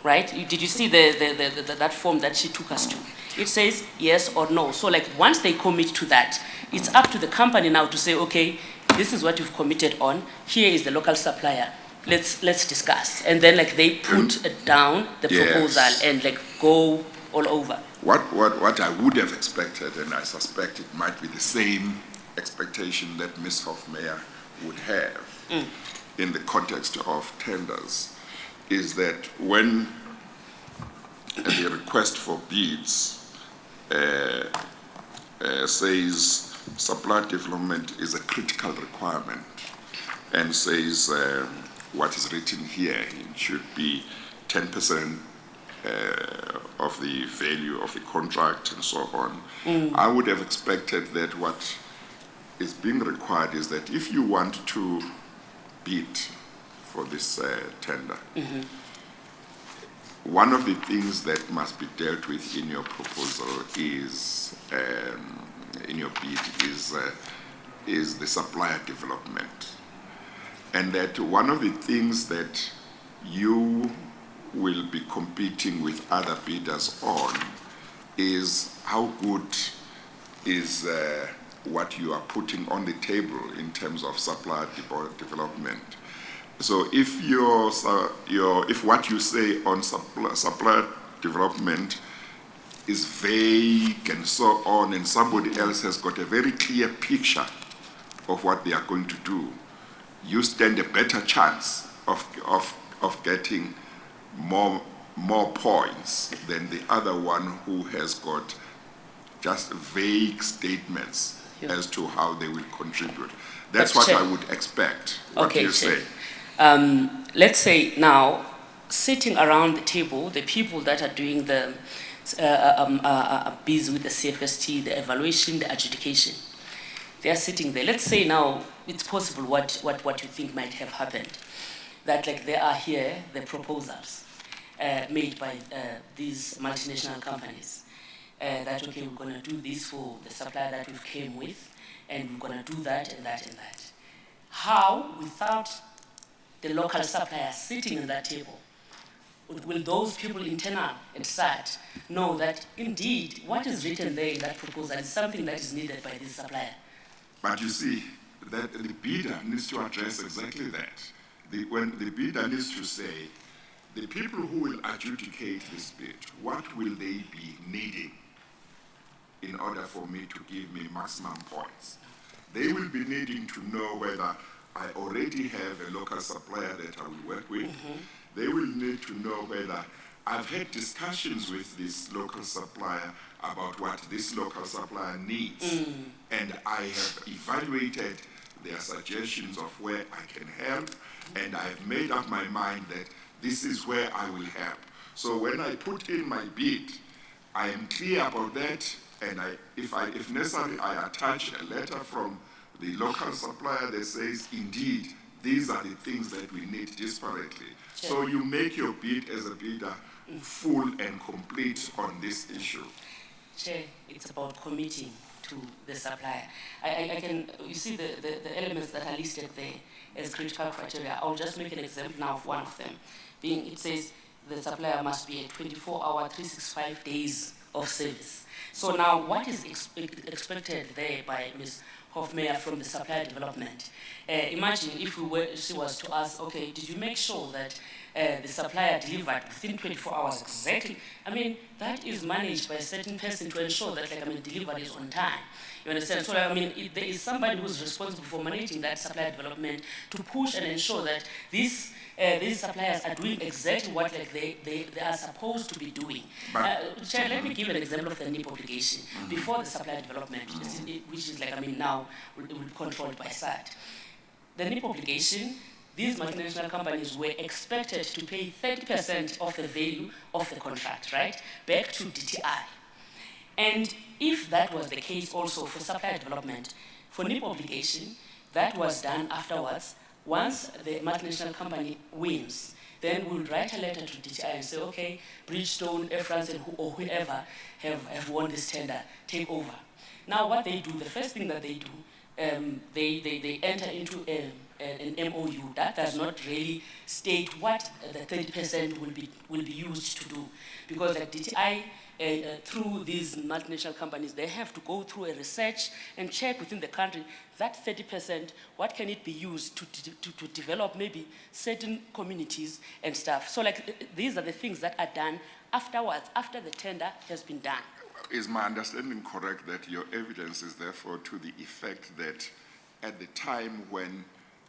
right? Did you see that form that she took us to? It says yes or no. So like once they commit to that, it's up to the company now to say, okay, this is what you've committed on, here is the local supplier, let's discuss. And then like they put down the proposal and like go all over. What I would have expected, and I suspect it might be the same expectation that Ms. Hofmeyer would have in the context of tenders, is that when the request for bids says supply development is a critical requirement and says what is written here, it should be 10% of the value of the contract and so on. I would have expected that what is being required is that if you want to bid for this tender, one of the things that must be dealt with in your proposal is, in your bid, is the supplier development. And that one of the things that you will be competing with other bidders on is how good is what you are putting on the table in terms of supplier development. So if if what you say on supplier development is vague and so on, and somebody else has got a very clear picture of what they are going to do, you stand a better chance of getting more points than the other one who has got just vague statements as to how they will contribute. That's what I would expect. What do you say? Let's say now, sitting around the table, the people that are doing the busy with the CFST, the evaluation, the adjudication, they are sitting there. Let's say now it's possible what you think might have happened, that like there are here the proposals made by these multinational companies that, okay, we're going to do this for the supplier that we came with, and we're going to do that and that and that. How, without the local supplier sitting at that table, will those people internal at SAT know that indeed what is written there in that proposal is something that is needed by this supplier? But you see, that the bidder needs to address exactly that. When the bidder needs to say, the people who will adjudicate this bid, what will they be needing in order for me to give me maximum points? They will be needing to know whether I already have a local supplier that I will work with. They will need to know whether I've had discussions with this local supplier about what this local supplier needs, and I have evaluated their suggestions of where I can help, and I've made up my mind that this is where I will help. So when I put in my bid, I am clear about that, and if necessary, I attach a letter from the local supplier that says, indeed, these are the things that we need desperately. So you make your bid as a bidder full and complete on this issue. Chair, it's about committing to the supplier. I can, you see the elements that are listed there as critical criteria. I'll just make an example now of one of them. Being, it says the supplier must be a 24-hour, 365 days of service. So now what is expected there by Ms. Hofmeyer from the supplier development? Imagine if she was to ask, okay, did you make sure that the supplier delivered within 24 hours exactly? I mean, that is managed by a certain person to ensure that, delivery is on time. You understand? So, there is somebody who's responsible for managing that supplier development to push and ensure that these suppliers are doing exactly what they are supposed to be doing. Chair, let me give an example of the NIP obligation before the supplier development, which is now will be controlled by SAT. The NIP obligation, these multinational companies were expected to pay 30% of the value of the contract, right, back to DTI. And if that was the case also for supplier development, for NIP obligation, that was done afterwards. Once the multinational company wins, then we'll write a letter to DTI and say, okay, Bridgestone, Air France, or whoever have won this tender, take over. Now what they do, the first thing that they do, they enter into an MOU that does not really state what the 30% will be used to do, because like DTI, through these multinational companies, they have to go through a research and check within the country that 30%, what can it be used to develop maybe certain communities and stuff. So these are the things that are done afterwards, after the tender has been done. Is my understanding correct that your evidence is therefore to the effect that at the time when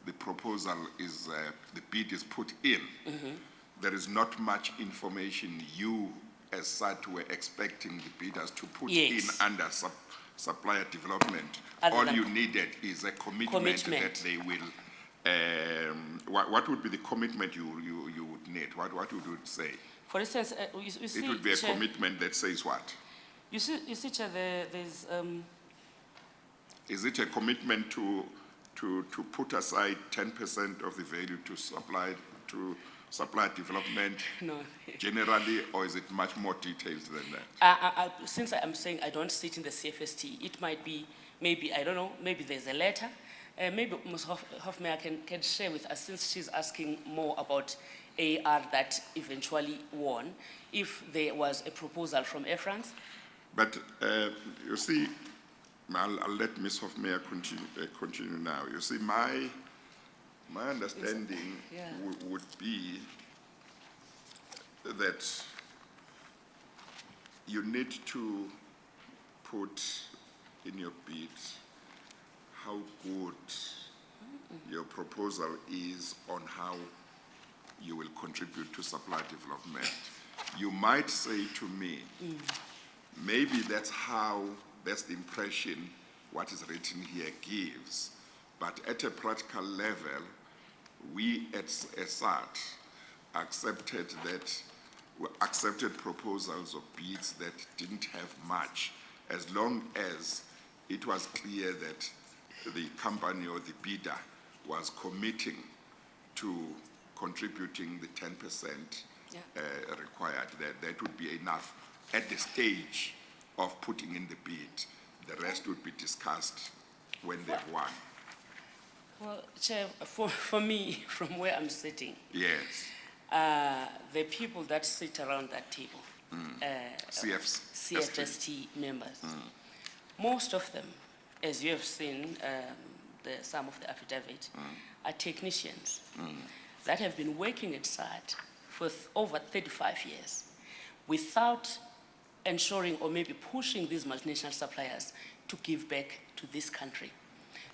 the proposal is, the bid is put in, there is not much information you as SAT were expecting the bidders to put in under supplier development? All you needed is a commitment that they will, what would be the commitment you would need? What would you say? For instance, you see, it would be a commitment that says what? You see, Chair, there's... Is it a commitment to put aside 10% of the value to supply development? No. Generally, or is it much more detailed than that? Since I'm saying I don't sit in the CFST, it might be, maybe, I don't know, maybe there's a letter. Maybe Ms. Hofmeyer can share with us, since she's asking more about AR that eventually won, if there was a proposal from Air France. But you see, I'll let Ms. Hofmeyer continue now. You see, my understanding would be that you need to put in your bid how good your proposal is on how you will contribute to supply development. You might say to me, maybe that's the impression what is written here gives, but at a practical level, we at SAT accepted proposals or bids that didn't have much, as long as it was clear that the company or the bidder was committing to contributing the 10% required. That would be enough at the stage of putting in the bid. The rest would be discussed when they've won. Well, Chair, for me, from where I'm sitting, yes, the people that sit around that table, CFST members, most of them, as you have seen, some of the affidavit, are technicians that have been working at SAT for over 35 years without ensuring or maybe pushing these multinational suppliers to give back to this country.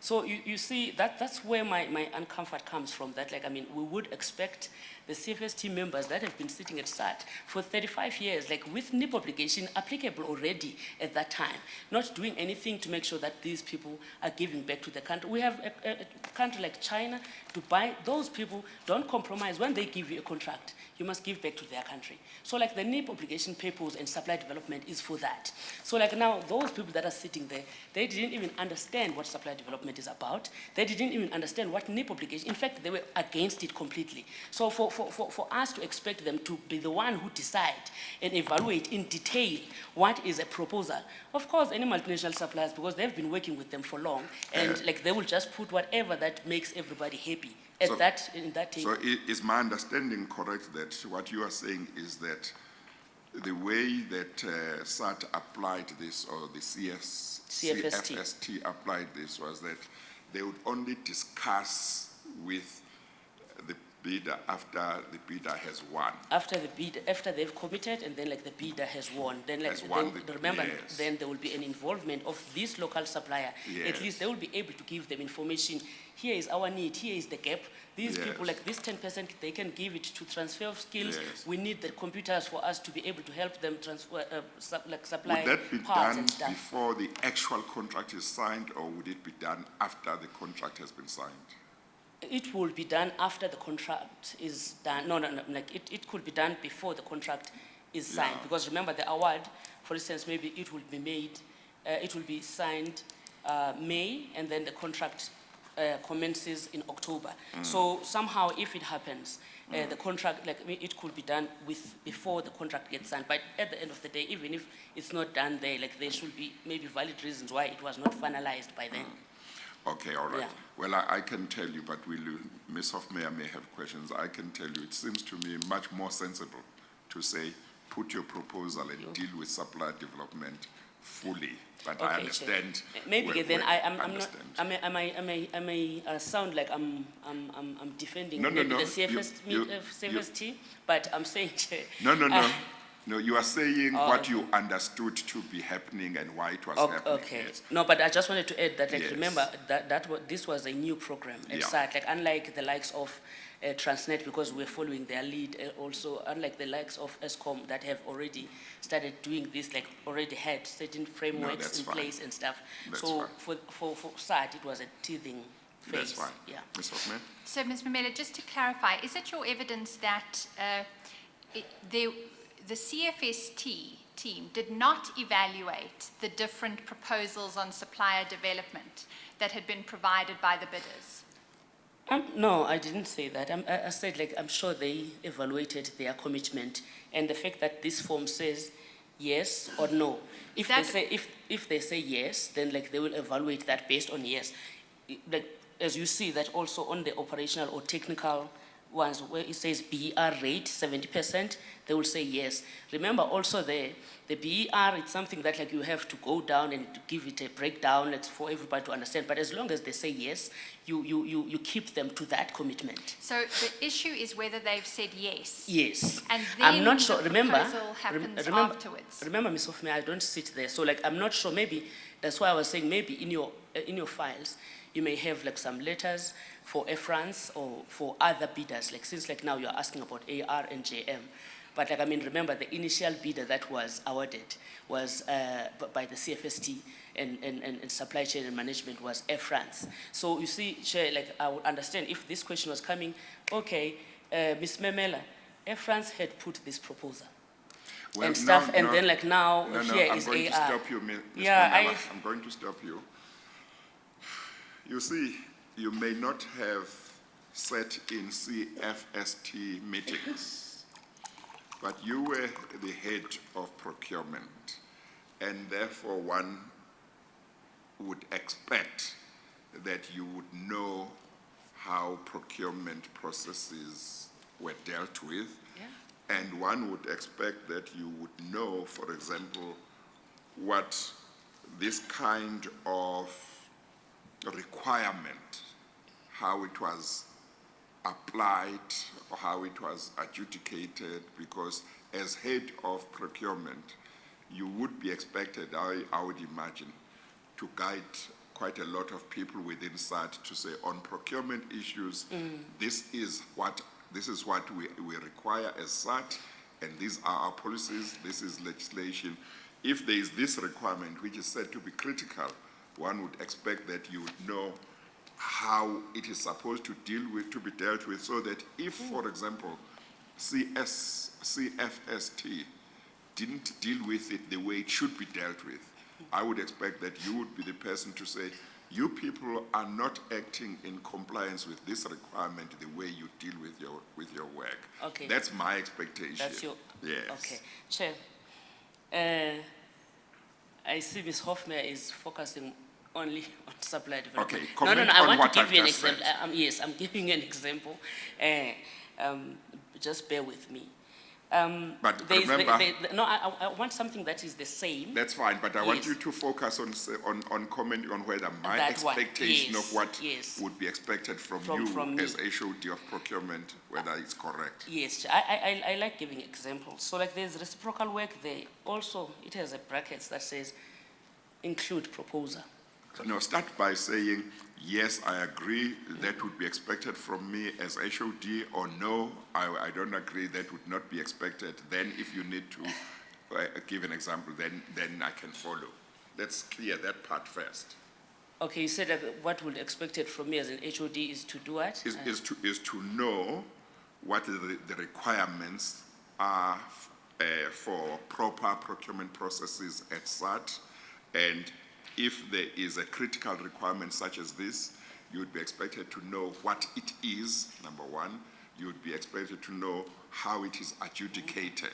So you see, that's where my uncomfort comes from, that like, I mean, we would expect the CFST members that have been sitting at SAT for 35 years, like with NIP obligation applicable already at that time, not doing anything to make sure that these people are giving back to the country. We have a country like China, Dubai, those people don't compromise. When they give you a contract, you must give back to their country. So like the NIP obligation papers and supply development is for that. So like now, those people that are sitting there, they didn't even understand what supply development is about. They didn't even understand what NIP obligation, in fact, they were against it completely. So for us to expect them to be the one who decide and evaluate in detail what is a proposal, of course, any multinational suppliers, because they've been working with them for long, and like they will just put whatever that makes everybody happy at in that table. So is my understanding correct that what you are saying is that the way that SAT applied this, or the CFST applied this, was that they would only discuss with the bidder after the bidder has won? After they've committed, and then like the bidder has won, then like remember, yes. Then there will be an involvement of this local supplier. Yes. At least they will be able to give them information. Here is our need, here is the gap. These Yes. people, like this 10%, they can give it to transfer of skills. Yes. We need the computers for us to be able to help them transfer, supply Would that be parts done and stuff. before the actual contract is signed, or would it be done after the contract has been signed? It will be done after the contract is done. No, like it could be done before the contract is signed. Yeah. Because remember, the award, for instance, maybe it will be made, it will be signed May, and then the contract commences in October. So somehow, if it happens, the contract, like it could be done before the contract gets signed. But at the end of the day, even if it's not done there, like there should be maybe valid reasons why it was not finalized by then. Okay, all right. Yeah. Well, I can tell you, but Ms. Hofmeyer may have questions. I can tell you, it seems to me much more sensible to say, put your proposal and deal with supply development fully. But I Okay, understand. Maybe then I'm not. understand. I may sound like I'm defending No, no, maybe no. the CFST, but I'm saying. No. No, you are saying Oh, what okay. you understood to be happening and why it was happening. Okay. Yes. No, but I just wanted to add that, like, Yes. remember this was a new program at Yeah. SAT, like unlike the likes of Transnet, because we're following their lead, also unlike the likes of ESCOM that have already started doing this, like already had certain frameworks that's in fine. place and stuff. That's So fine. for SAT, it was a teething phase. That's fine. Yeah. Ms. Hofmeyer? So, Ms. Mamela, just to clarify, is it your evidence that the CFST team did not evaluate the different proposals on supplier development that had been provided by the bidders? No, I didn't say that. I said, like, I'm sure they evaluated their commitment, and the fact that this form says yes or no. If they say yes, then like they will evaluate that based on yes. Like, as you see that also on the operational or technical ones where it says BER rate 70%, they will say yes. Remember also the BER, it's something that like you have to go down and to give it a breakdown, like, for everybody to understand. But as long as they say yes, you keep them to that commitment. So the issue is whether they've said yes. Yes. And I'm then not sure. the Remember, proposal happens remember, afterwards. Remember, Ms. Hofmeyer, I don't sit there, so like I'm not sure. Maybe that's why I was saying maybe in your files you may have like some letters for Air France or for other bidders. Like since like now you're asking about AR and JM. But like, I mean, remember the initial bidder that was awarded was by the CFST and supply chain and management was Air France. So you see, Chair, like I would understand if this question was coming, okay, Ms. Mamela, Air France had put this proposal. Well, And stuff, no, and no. then like now No, here I'm is going to AR. stop you, Ms. Yeah, Mamela. I'm going to stop you. You see, you may not have sat in CFST meetings, but you were the head of procurement, and therefore one would expect that you would know how procurement processes were dealt with. Yeah. And one would expect that you would know, for example, what this kind of requirement, how it was applied or how it was adjudicated, because as head of procurement, you would be expected, I would imagine, to guide quite a lot of people within SAT to say on procurement issues, this is what we require as SAT, and these are our policies, this is legislation. If there is this requirement, which is said to be critical, one would expect that you would know how it is supposed to be dealt with, so that if, for example, CFST didn't deal with it the way it should be dealt with, I would expect that you would be the person to say, you people are not acting in compliance with this requirement the way you deal with your work. Okay. That's my expectation. That's your... Yes. Okay. Chair, I see Ms. Hofmeyer is focusing only on supply development. Okay, No, comment I on want what to give I've you an just example. said. Yes, I'm giving you an example. Just bear with me. But There is remember, no, I want something that is the same. that's fine, but I want Yes. you to focus on commenting on whether my That one, expectation yes, of what yes. would be expected from From you as me. HOD of procurement, whether it's correct. Yes, I like giving examples. So like there's reciprocal work there. Also, it has a bracket that says include proposer. No, start by saying, yes, I agree, that would be expected from me as HOD, or no, I don't agree, that would not be expected. Then if you need to give an example, then I can follow. Let's clear that part first. Okay, you said that what would be expected from me as an HOD is to do what? Is to know what the requirements are for proper procurement processes at SAT, and if there is a critical requirement such as this, you would be expected to know what it is, number one. You would be expected to know how it is adjudicated.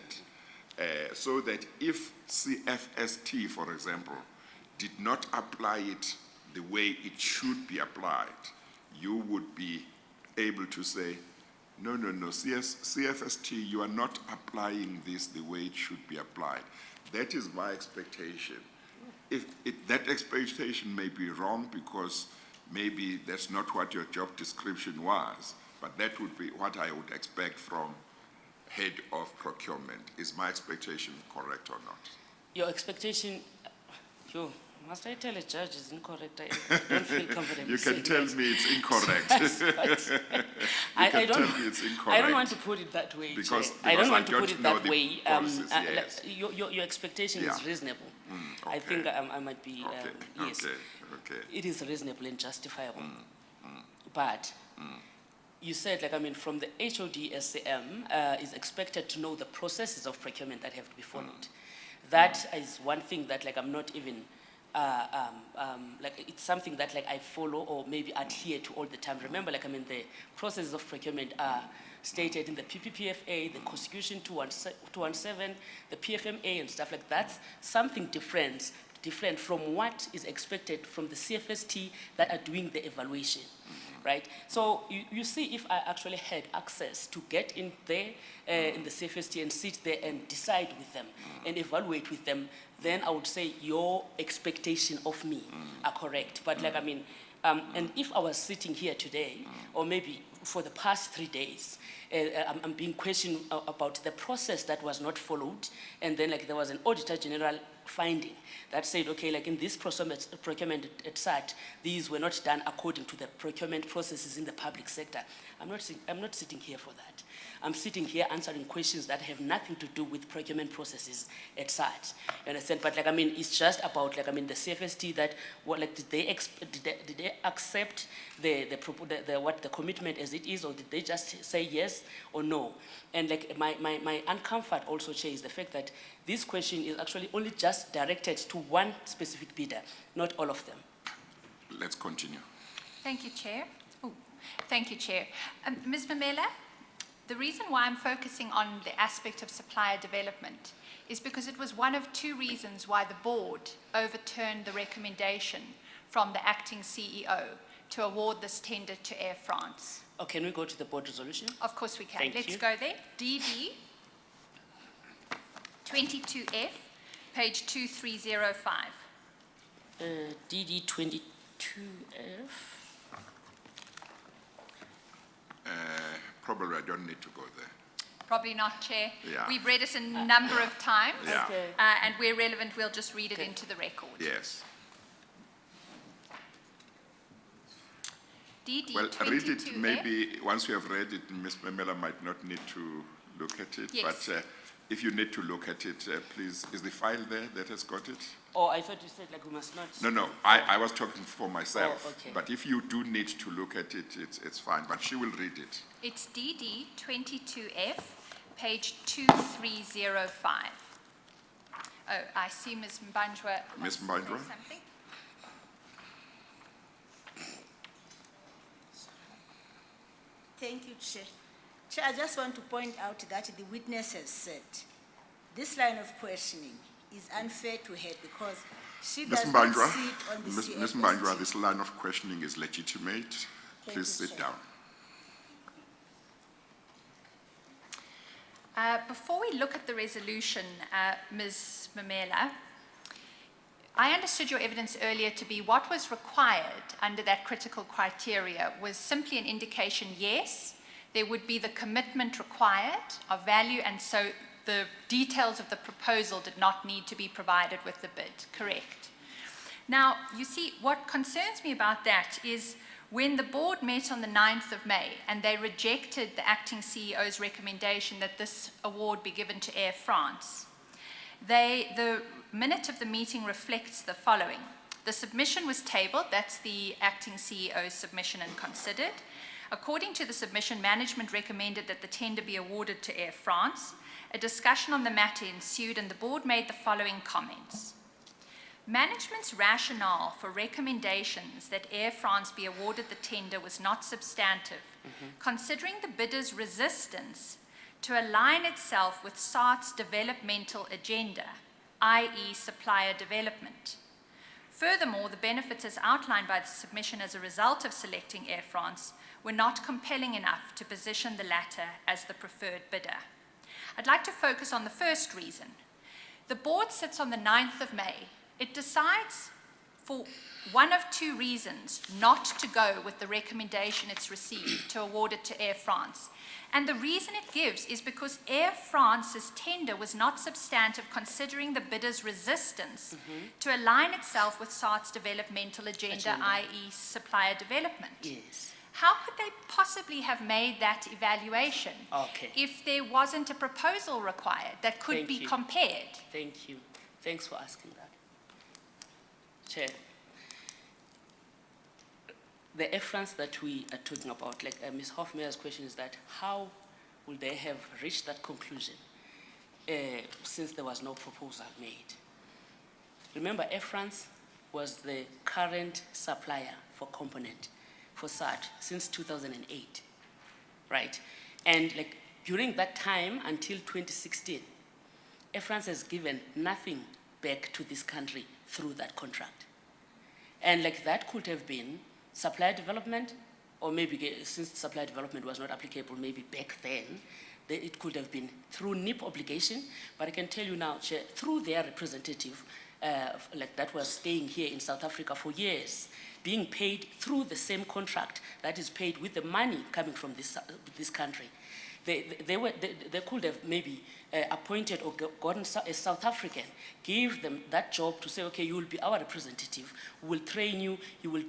So that if CFST, for example, did not apply it the way it should be applied, you would be able to say, no, CFST, you are not applying this the way it should be applied. That is my expectation. That expectation may be wrong, because maybe that's not what your job description was, but that would be what I would expect from head of procurement. Is my expectation correct or not? Your expectation, must I tell a judge is incorrect? I don't feel comfortable You can saying tell that. me it's incorrect. I tell me it's incorrect. I don't want to put it that way, Because- Chair. I don't because want I to put don't it know that the way. policies, yes. Your expectation is Yeah. reasonable. I okay. think I might be, Okay, yes. okay. It is reasonable and justifiable. But you said, from the HOD SCM is expected to know the processes of procurement that have to be followed. That is one thing that I'm not even, it's something that I follow or maybe adhere to all the time. Remember, the processes of procurement are stated in the PPPFA, the Constitution 217, the PFMA and stuff like that. Something different from what is expected from the CFST that are doing the evaluation, right? So you see, if I actually had access to get in there in the CFST and sit there and decide with them and evaluate with them, then I would say your expectation of me are correct. But and if I was sitting here today, or maybe for the past 3 days, I'm being questioned about the process that was not followed, and then there was an Auditor General finding that said, okay, in this procurement at SAT, these were not done according to the procurement processes in the public sector. I'm not sitting here for that. I'm sitting here answering questions that have nothing to do with procurement processes at SAT. You understand? But it's just about the CFST that did they accept the commitment as it is, or did they just say yes or no? And my uncomfort also, Chair, is the fact that this question is actually only just directed to one specific bidder, not all of them. Let's continue. Thank you, Chair. Thank you, Chair. Ms. Mamela, the reason why I'm focusing on the aspect of supplier development is because it was one of 2 reasons why the board overturned the recommendation from the acting CEO to award this tender to Air France. Oh, can we go to the board resolution? Of course we can. Thank Let's you. go there. DD 22F, page 2305. DD 22F. Probably I don't need to go there. Probably not, Chair. Yeah. We've read it a number of times. Yeah. Okay. And where relevant, we'll just read it Okay. into the record. Yes. DD Well, read it, 22F. maybe once you have read it, Ms. Memela might not need to look at it. Yes. But if you need to look at it, please, is the file there that has got it? Oh, I thought you said like we must not. No, I was talking for myself. Oh, okay. But if you do need to look at it, it's fine, but she will read it. It's DD 22F, page 2305. Oh, I see Ms. Mbanjwa. wants to say Mbanjwa? something. Thank you, Chair. Chair, I just want to point out that the witness has said this line of questioning is unfair to her because she Ms. does not Mbanjwa, sit on the Ms. CFST. Mbanjwa, this line of questioning is legitimate. Please you, sit Chair. down. Before we look at the resolution, Ms. Mamela, I understood your evidence earlier to be what was required under that critical criteria was simply an indication, yes, there would be the commitment required of value, and so the details of the proposal did not need to be provided with the bid, correct? Now, you see, what concerns me about that is when the board met on the 9th of May and they rejected the acting CEO's recommendation that this award be given to Air France, the minute of the meeting reflects the following. The submission was tabled, that's the acting CEO's submission, and considered. According to the submission, management recommended that the tender be awarded to Air France. A discussion on the matter ensued and the board made the following comments. Management's rationale for recommendations that Air France be awarded the tender was not substantive, considering the bidder's resistance to align itself with SART's developmental agenda, i.e. supplier development. Furthermore, the benefits as outlined by the submission as a result of selecting Air France were not compelling enough to position the latter as the preferred bidder. I'd like to focus on the first reason. The board sits on the 9th of May. It decides for one of two reasons not to go with the recommendation it's received to award it to Air France. And the reason it gives is because Air France's tender was not substantive considering the bidder's resistance to align itself with SART's developmental agenda, i.e. supplier development. Yes. How could they possibly have made that evaluation if there wasn't a proposal required that could Thank be you. compared? Thank you. Thanks for asking that. Chair, the Air France that we are talking about, like Ms. Hoffmeyer's question is that how will they have reached that conclusion since there was no proposal made? Remember, Air France was the current supplier for component for SAT since 2008, right? And like during that time until 2016, Air France has given nothing back to this country through that contract. And like that could have been supply development, or maybe since supply development was not applicable, maybe back then, it could have been through NIP obligation. But I can tell you now, Chair, through their representative, like that was staying here in South Africa for years, being paid through the same contract that is paid with the money coming from this country. They could have maybe appointed or gotten a South African, gave them that job to say, okay, you will be our representative, we will train you, you will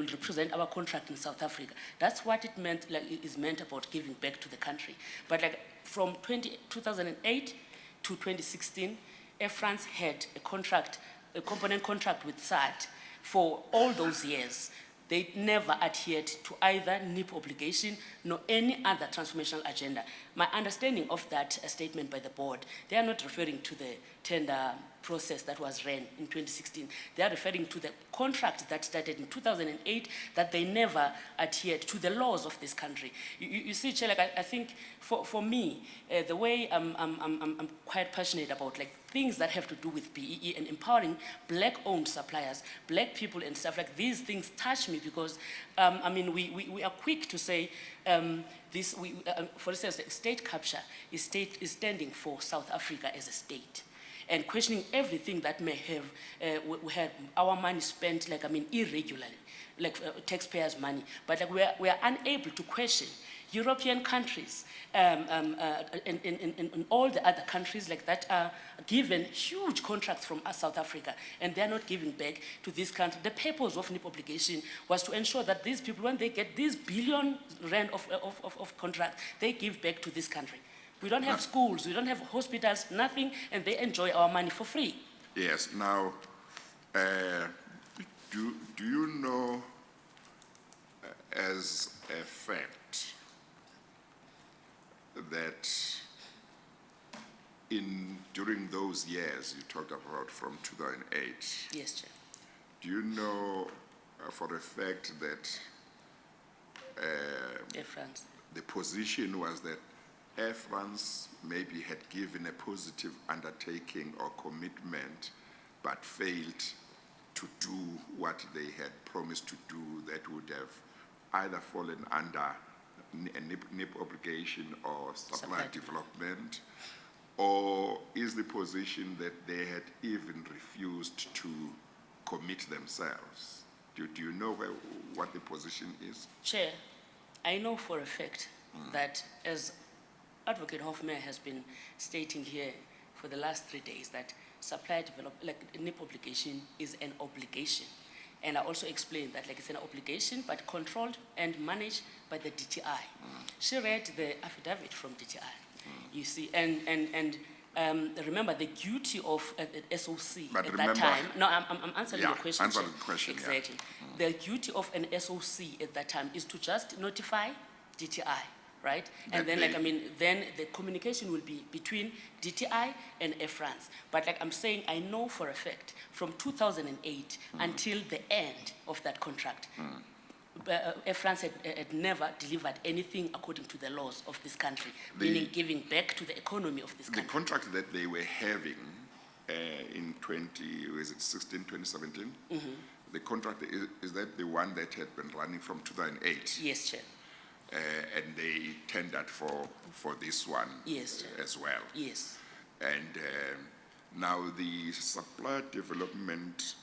represent our contract in South Africa. That's what it meant, like it is meant about giving back to the country. But like from 2008 to 2016, Air France had a contract, a component contract with SAT for all those years. They never adhered to either NIP obligation nor any other transformational agenda. My understanding of that statement by the board, they are not referring to the tender process that was ran in 2016. They are referring to the contract that started in 2008 that they never adhered to the laws of this country. You see, Chair, like I think for me, the way I'm quite passionate about like things that have to do with BEE and empowering black-owned suppliers, black people and stuff like these things touch me because, I mean, we are quick to say for instance, state capture is standing for South Africa as a state, and questioning everything that may have we had our money spent, like, I mean, irregularly, like taxpayers' money, but like we are unable to question European countries, and all the other countries like that are given huge contracts from us, South Africa, and they're not giving back to this country. The purpose of NIP obligation was to ensure that these people, when they get this billion rand of contract, they give back to this country. We don't have schools, we don't have hospitals, nothing, and they enjoy our money for free. Yes, now, do you know as a fact that during those years you talked about from 2008, Yes, Chair. do you know for a fact that Air France. the position was that Air France maybe had given a positive undertaking or commitment but failed to do what they had promised to do, that would have either fallen under a NIP obligation or supply development, or is the position that they had even refused to commit themselves? Do you know what the position is? Chair, I know for a fact that, as Advocate Hoffman has been stating here for the last 3 days, that supply development, like NIP obligation, is an obligation. And I also explained that it's an obligation, but controlled and managed by the DTI. She read the affidavit from DTI, you see, and remember the duty of SOC But at remember, that time. No, I'm answering your question. answer Chair. the question, yeah. Exactly. The duty of an SOC at that time is to just notify DTI, right? And then, then the communication will be between DTI and Air France. But I'm saying, I know for a fact, from 2008 until the end of that contract, Air France had never delivered anything according to the laws of this country, meaning giving back to the economy of this country. The contract that they were having in 2017? The contract, is that the one that had been running from 2008? Yes, Chair. And they tendered for this one, Yes, Chair. as well. Yes. And now the supply development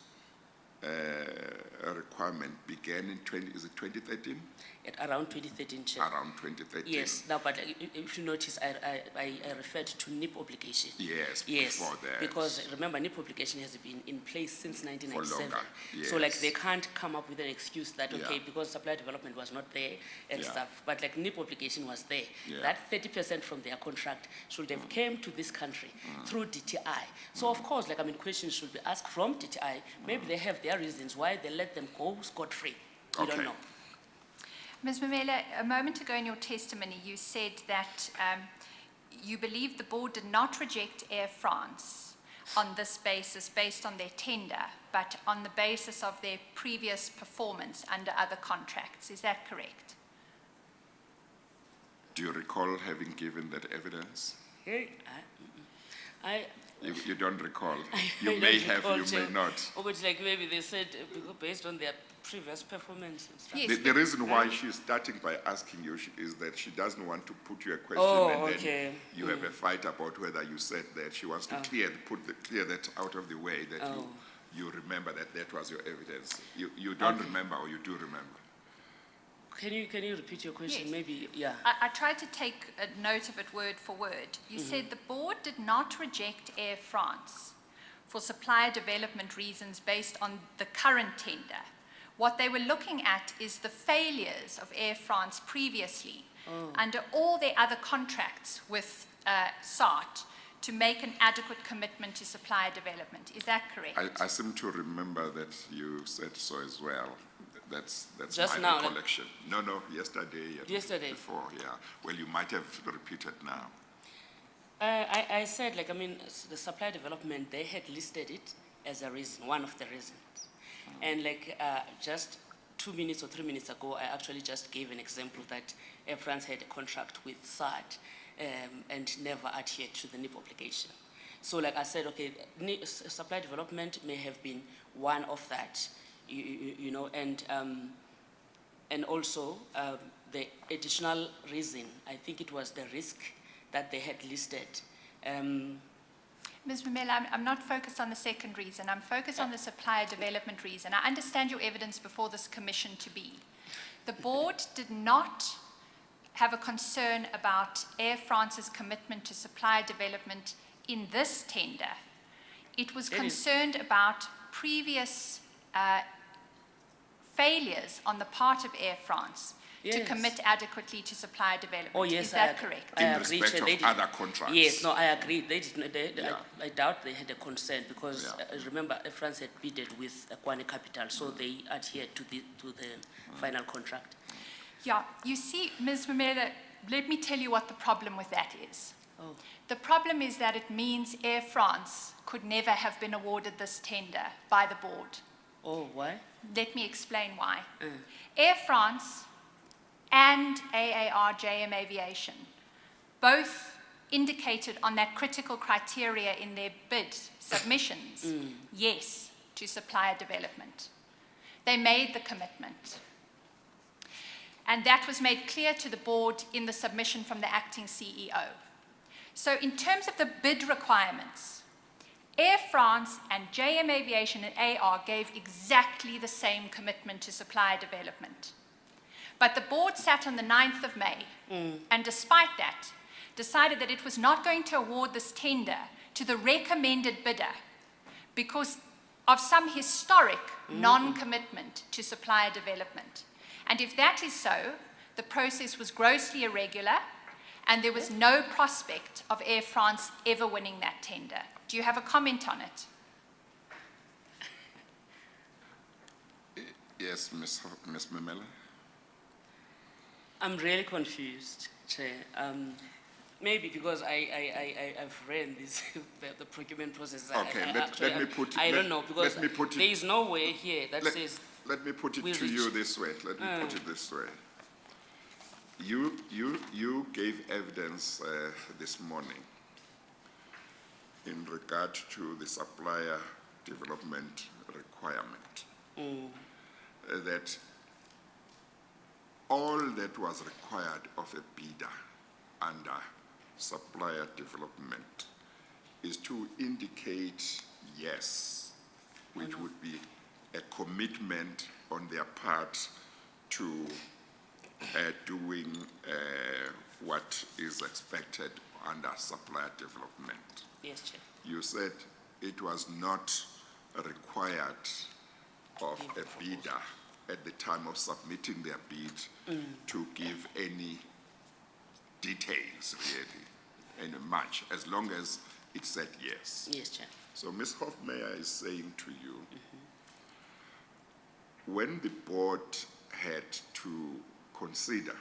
requirement began in 2013? At around 2013, Chair. Around 2013? Yes. Now, but if you notice, I referred to NIP obligation. Yes, Yes, before that. because remember, NIP obligation has been in place since 1997. For longer, So yes. they can't come up with an excuse that, okay, Yeah. because supply development was not there and Yeah. stuff. But NIP obligation was there. Yeah. That 30% from their contract should have came to this country through DTI. So of course, questions should be asked from DTI. Maybe they have their reasons why they let them go scot-free. We don't Okay. know. Ms. Mamela, a moment ago in your testimony, you said that you believe the board did not reject Air France on this basis, based on their tender, but on the basis of their previous performance under other contracts. Is that correct? Do you recall having given that evidence? Hey, You don't recall. I You may don't have, recall, you may Chair. not. Or it's maybe they said based on their previous performance and stuff. Yes. The reason why she's starting by asking you is that she doesn't want to put you a question Oh, and then okay. you have a fight about whether you said that. She wants to clear that out of the way, that you remember that was your evidence. You don't remember, or you do remember? Can you repeat your question? Yes. Maybe, yeah. I tried to take a note of it word for word. You said the board did not reject Air France for supplier development reasons based on the current tender. What they were looking at is the failures of Air France previously under all their other contracts with SART to make an adequate commitment to supplier development. Is that correct? I seem to remember that you said so as well. That's Just my now, like- recollection. No, yesterday. and Yesterday. Before, yeah. Well, you might have repeated now. I said, the supply development, they had listed it as a reason, one of the reasons. And just 2 minutes or 3 minutes ago, I actually just gave an example that Air France had a contract with SART and never adhered to the NIP obligation. So I said, okay, supply development may have been one of that, you know, and also the additional reason, I think it was the risk that they had listed. Ms. Mamela, I'm not focused on the second reason. I'm focused on the supplier development reason. I understand your evidence before this commission to be. The board did not have a concern about Air France's commitment to supplier development in this tender. It was concerned about previous failures on the part of Air France to Yes. commit adequately to supplier development. Oh, yes, Is that correct? In agree, respect Chair, of they did- other contracts. Yes, no, I agree. They did not, Yeah. I doubt they had a concern because Yeah. remember, France had bidded with Kwane Capital, so they adhered to the final contract. Yeah, you see, Ms. Mamela, let me tell you what the problem with that is. Oh, The problem is that it means Air France could never have been awarded this tender by the board. oh, why? Let me explain why. Air France and AAR Jm Aviation both indicated on that critical criteria in their bid submissions, yes to supplier development. They made the commitment. And that was made clear to the board in the submission from the acting CEO. So in terms of the bid requirements, Air France and Jm Aviation and AR gave exactly the same commitment to supplier development. But the board sat on the 9th of May, and despite that, decided that it was not going to award this tender to the recommended bidder because of some historic non-commitment to supplier development. And if that is so, the process was grossly irregular, and there was no prospect of Air France ever winning that tender. Do you have a comment on it? Yes, Ms. Mamela? I'm really confused, Chair. Maybe because I've ran this the procurement process. Okay, let me put it. I don't know because let me put it. there is no way here that says Let me put it we to you reach- this way. Let me put it this way. You gave evidence this morning in regard to the supplier development requirement that all that was required of a bidder under supplier development is to indicate yes, which would be a commitment on their part to doing what is expected under supplier development. yes, Chair. You said it was not required of a bidder at the time of submitting their bid to give any details really, and much, as long as it said yes. Yes, Chair. So Ms. Hofmeyer is saying to you, when the board had to consider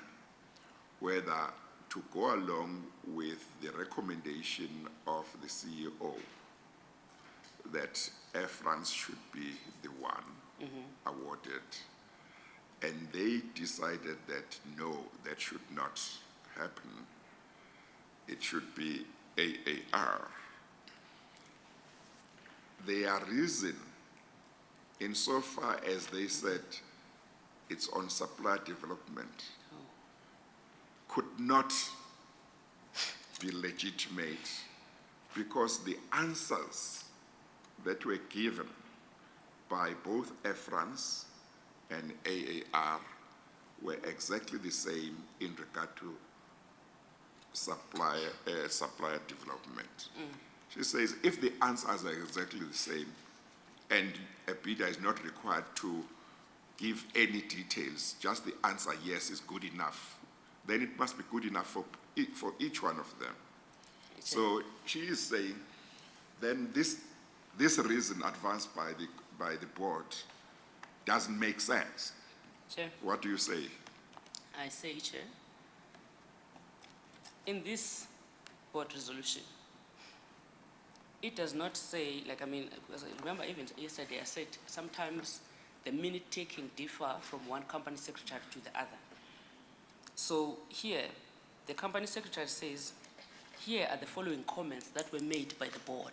whether to go along with the recommendation of the CEO that Air France should be the one awarded, and they decided that no, that should not happen, it should be AAR. Their reason, insofar as they said it's on supply development, could not be legitimate because the answers that were given by both Air France and AAR were exactly the same in regard to supplier development. She says if the answers are exactly the same and a bidder is not required to give any details, just the answer yes is good enough, then it must be good enough for each one of them. So she is saying then this reason advanced by the board doesn't make sense. Chair. What do you say? I say, Chair, in this board resolution, it does not say, because I remember even yesterday I said sometimes the minute taking differ from one company secretary to the other. So here, the company secretary says, here are the following comments that were made by the board.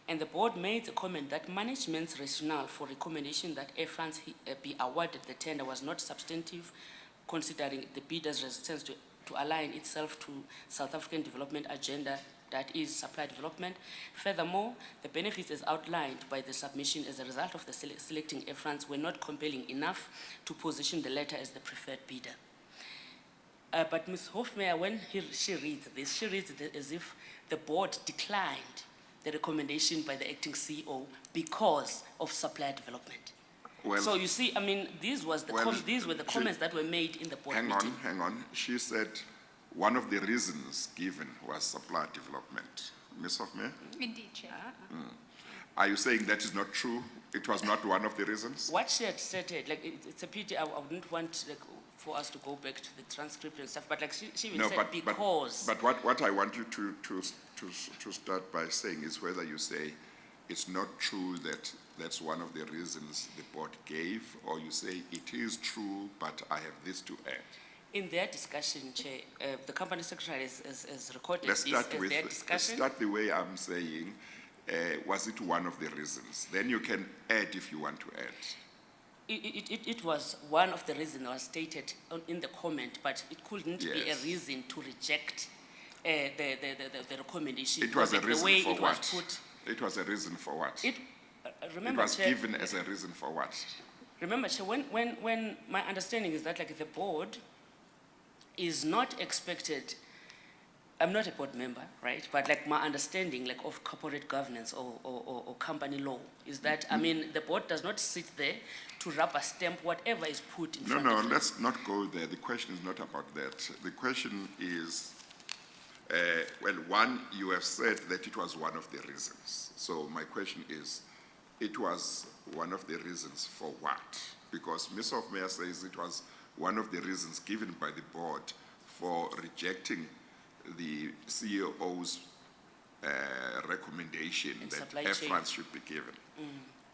And the board made the comment that management's rationale for recommendation that Air France be awarded the tender was not substantive, considering the bidder's resistance to align itself to South African development agenda, that is supply development. Furthermore, the benefits as outlined by the submission as a result of the selecting Air France were not compelling enough to position the latter as the preferred bidder. But Ms. Hofmeyer, when she reads this, she reads it as if the board declined the recommendation by the acting CEO because of supplier development. Well, So you see, I mean, these were the comments that were made in the board meeting. hang on. She said one of the reasons given was supply development. Ms. Hofmeyer, Indeed, Chair. are you saying that is not true? It was not one of the reasons? What she had stated, like, it's a pity, I wouldn't want, like, for us to go back to the transcript and stuff, but like, she even said because. But what I want you to start by saying is whether you say it's not true that that's one of the reasons the board gave, or you say it is true, but I have this to add. In their discussion, Chair, the company secretary has recorded Let's this start as with, their let's discussion. start the way I'm saying, was it one of the reasons? Then you can add if you want to add. It was one of the reasons was stated in the comment, but it couldn't be a Yes. reason to reject the recommendation. It was a because, like, reason the way for it what? was put, It was a reason for what? it, It remember, was Chair, given as a reason for what? remember, Chair, when my understanding is that, like, the board is not expected, I'm not a board member, right? But like my understanding, like, of corporate governance or company law is that, I mean, the board does not sit there to rubber stamp whatever is put in No, front no, of them. let's not go there. The question is not about that. The question is, well, one, you have said that it was one of the reasons. So my question is, it was one of the reasons for what? Because Ms. Hofmeyer says it was one of the reasons given by the board for rejecting the CEO's recommendation In that supply Air chain. France should be given.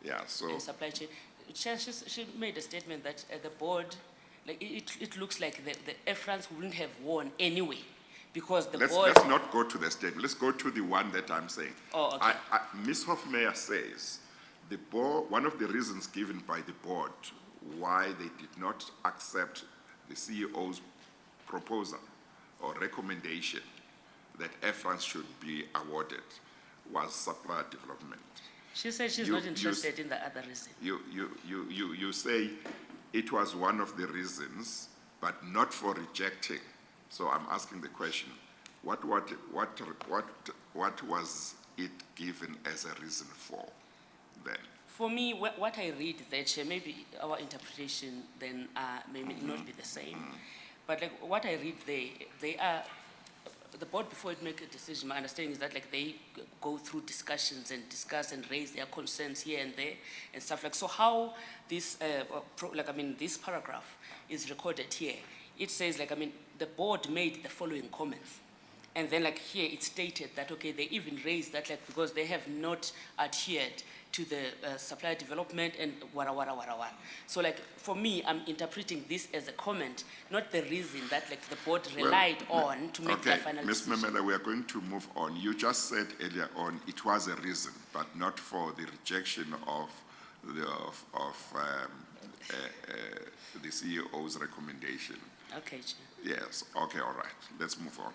Yeah, so, In supply chain. She made a statement that the board, like, it looks like the Air France wouldn't have won anyway because the board. let's not go to the statement. Let's go to the one that I'm saying. Oh, okay. Ms. Hofmeyer says the board, one of the reasons given by the board why they did not accept the CEO's proposal or recommendation that Air France should be awarded was supplier development. She said she's You- not you- interested in the other reason. You say it was one of the reasons, but not for rejecting. So I'm asking the question, what was it given as a reason for then? For me, what I read there, Chair, maybe our interpretation then may not be the same. But like what I read there, they are, the board before it make a decision, my understanding is that like they go through discussions and discuss and raise their concerns here and there and stuff like, so how this, this paragraph is recorded here, it says like, I mean, the board made the following comments. And then like here it stated that, okay, they even raised that like because they have not adhered to the supplier development and wara. So like for me, I'm interpreting this as a comment, not the reason that like the board relied on to make their final Ms. decision. Memela, we are going to move on. You just said earlier on it was a reason, but not for the rejection of the CEO's recommendation. Okay, Chair. Yes, okay, all right. Let's move on.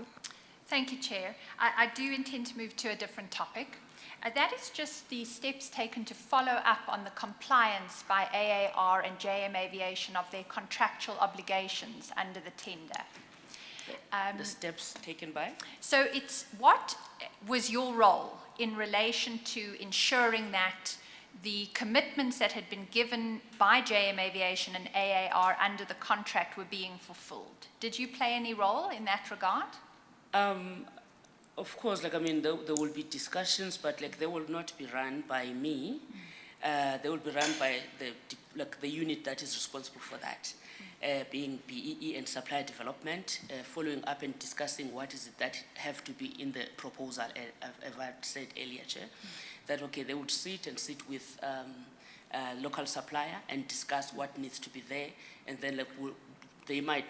Thank you, Chair. I do intend to move to a different topic. That is just the steps taken to follow up on the compliance by AAR and Jm Aviation of their contractual obligations under the tender. The steps taken by? So it's what was your role in relation to ensuring that the commitments that had been given by Jm Aviation and AAR under the contract were being fulfilled? Did you play any role in that regard? Of course, like, I mean, there will be discussions, but like they will not be run by me. They will be run by the unit that is responsible for that, being BEE and supplier development, following up and discussing what is it that have to be in the proposal, as I said earlier, Chair, that, okay, they would sit with local supplier and discuss what needs to be there, and then like they might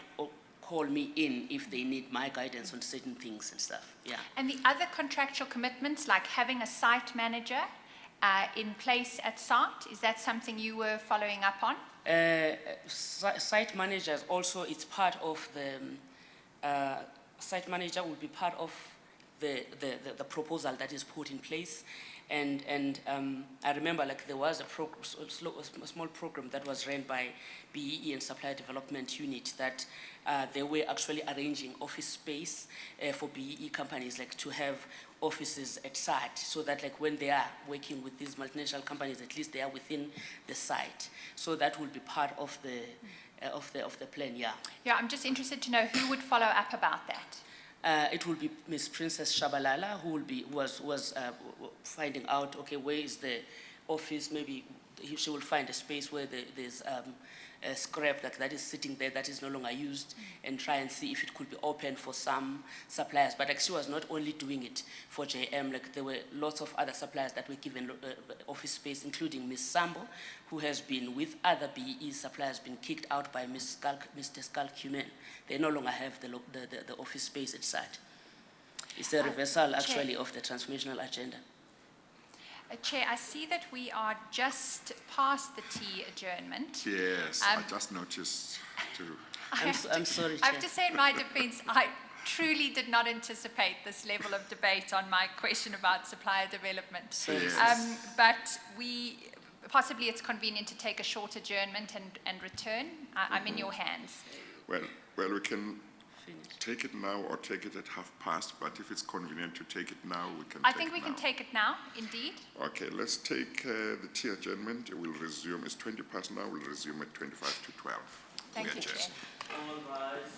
call me in if they need my guidance on certain things and stuff, yeah. And the other contractual commitments, like having a site manager in place at site, is that something you were following up on? Site managers also, it's part of the, site manager will be part of the proposal that is put in place. And I remember like there was a small program that was run by BEE and Supplier Development Unit that they were actually arranging office space for BEE companies like to have offices at site so that like when they are working with these multinational companies, at least they are within the site. So that will be part of the plan, yeah. Yeah, I'm just interested to know who would follow up about that. It will be Ms. Princess Shabalala who was finding out, okay, where is the office? Maybe she will find a space where there's a scrap that is sitting there that is no longer used, and try and see if it could be open for some suppliers. But like she was not only doing it for JM, like there were lots of other suppliers that were given office space, including Ms. Sambo, who has been with other BE suppliers, been kicked out by Mr. Skull Cuman. They no longer have the office space at site. It's a reversal actually of the transformational agenda. Chair, I see that we are just past the tea adjournment. Yes, I just noticed too. I'm sorry, I have Chair. to say in my defense, I truly did not anticipate this level of debate on my question about supplier development. Yes. But possibly it's convenient to take a short adjournment and return. I'm in your hands. Well, we can take it now or take it at past, but if it's convenient to take it now, we can I think we can take it now, indeed. Okay, let's take the tea adjournment. We'll resume, it's 20 past now, we'll resume at 25 to 12. Thank We you, adjourn. Chair. All rise.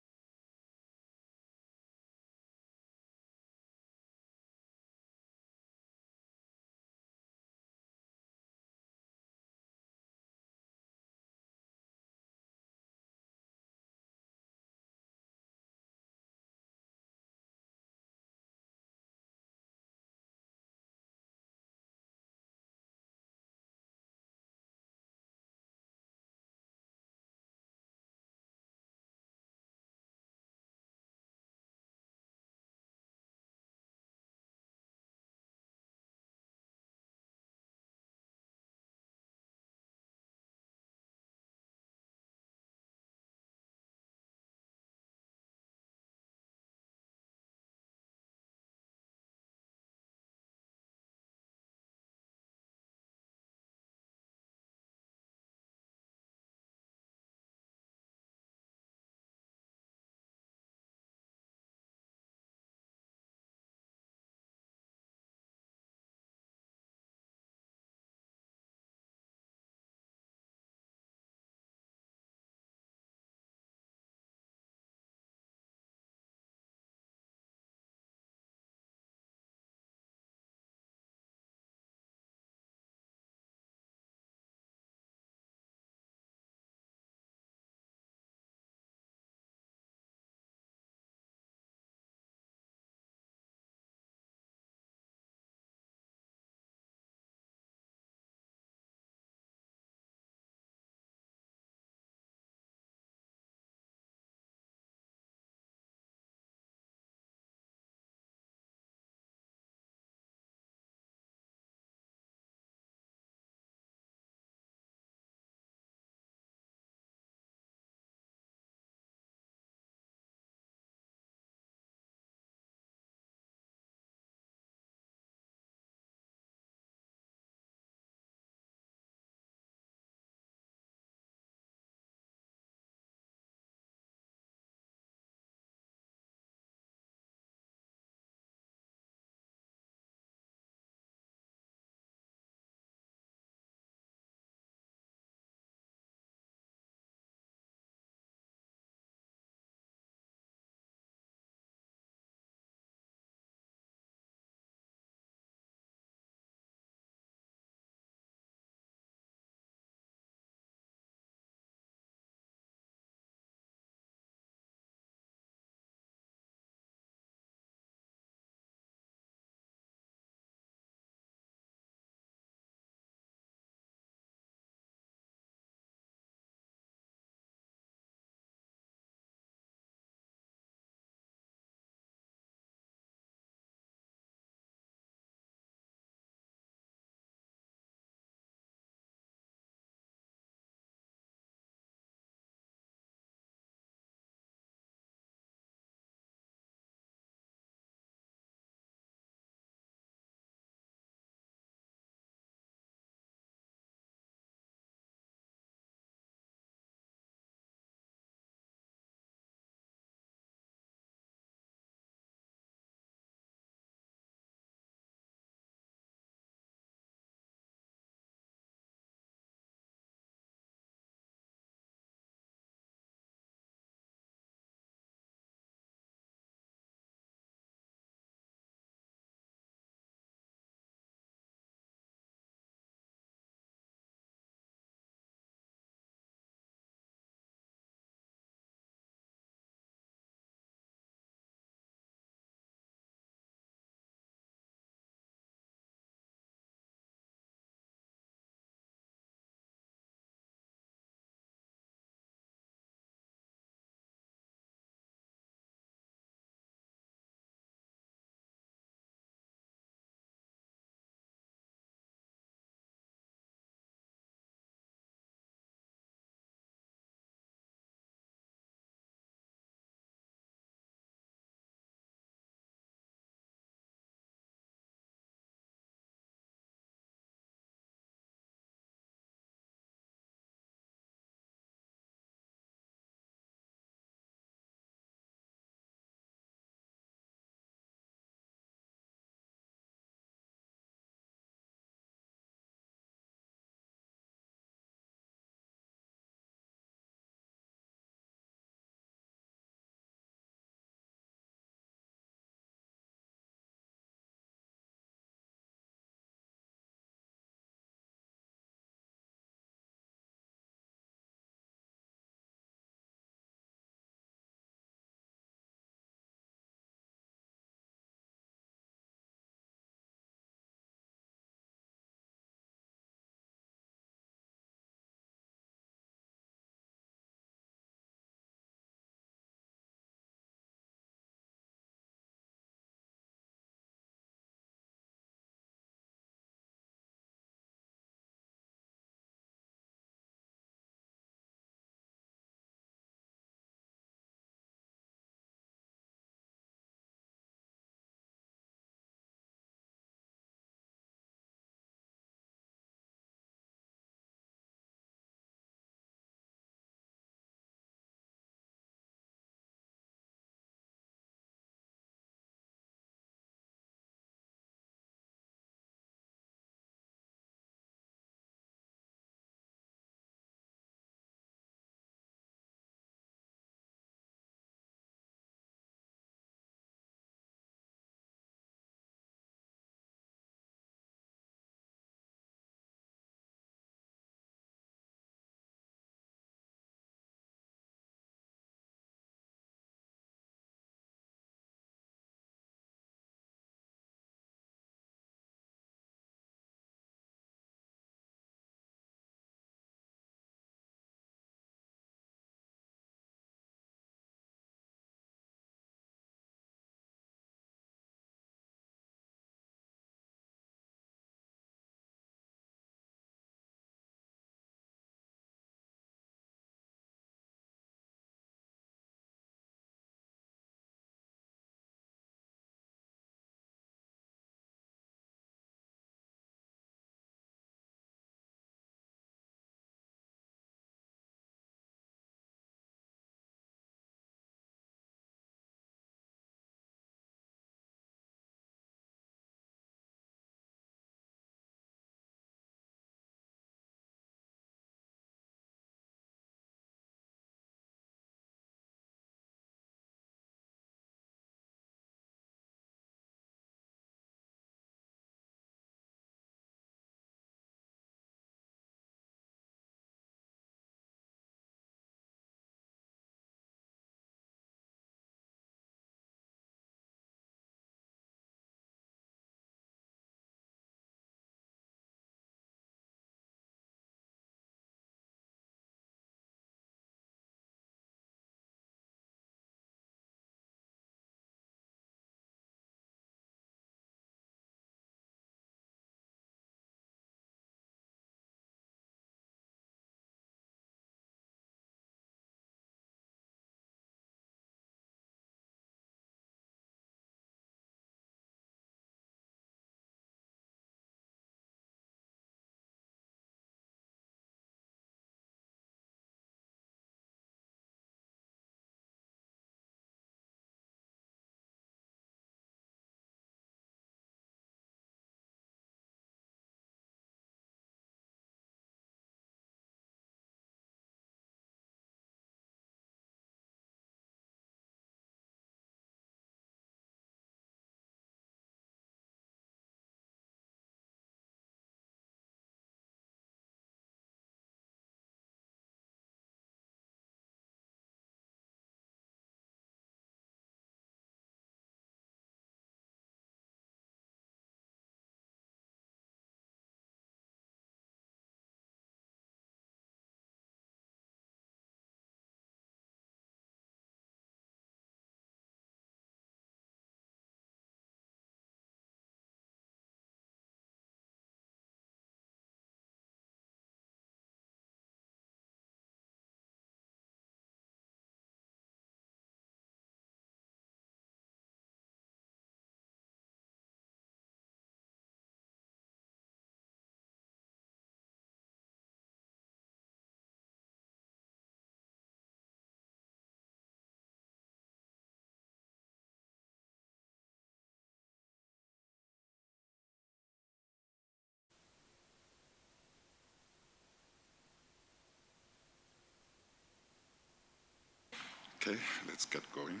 Okay, let's get going.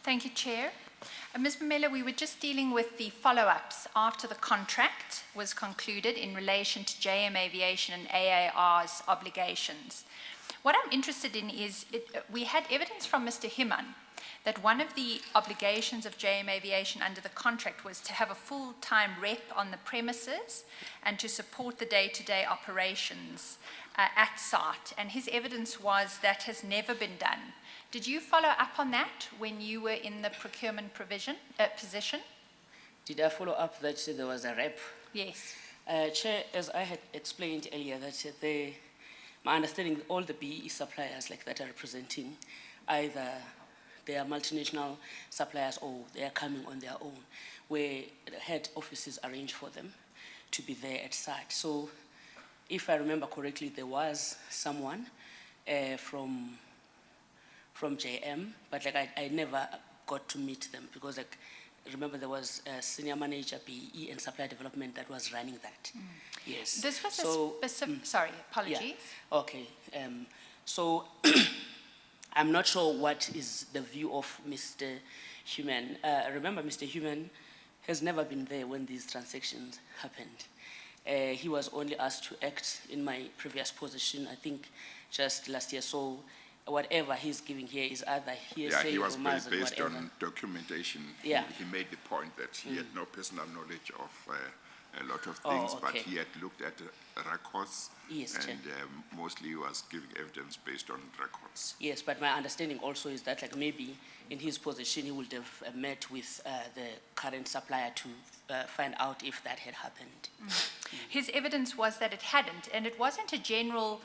Thank you, Chair. Ms. Mamela, we were just dealing with the follow-ups after the contract was concluded in relation to Jm Aviation and AAR's obligations. What I'm interested in is, we had evidence from Mr. Himan that one of the obligations of Jm Aviation under the contract was to have a full-time rep on the premises and to support the day-to-day operations at site. And his evidence was that has never been done. Did you follow up on that when you were in the procurement position? Did I follow up that there was a rep? Yes. Chair, as I had explained earlier, that my understanding, all the BEE suppliers like that are representing either they are multinational suppliers or they are coming on their own, where the head offices arrange for them to be there at site. So if I remember correctly, there was someone from JM, but like I never got to meet them because like remember there was a senior manager BE and supply development that was running that. Yes. This was So, a specific, sorry, apologies. yeah. Okay. So I'm not sure what is the view of Mr. Human. Remember, Mr. Human has never been there when these transactions happened. He was only asked to act in my previous position, I think just last year. So whatever he's giving here is either hearsay He was or mass and based whatever. on documentation. Yeah. He made the point that he had no personal knowledge of a lot of Oh, things, but okay. he had looked at records. Yes, Chair. And mostly he was giving evidence based on records. Yes, but my understanding also is that like maybe in his position he would have met with the current supplier to find out if that had happened. His evidence was that it hadn't, and it wasn't a general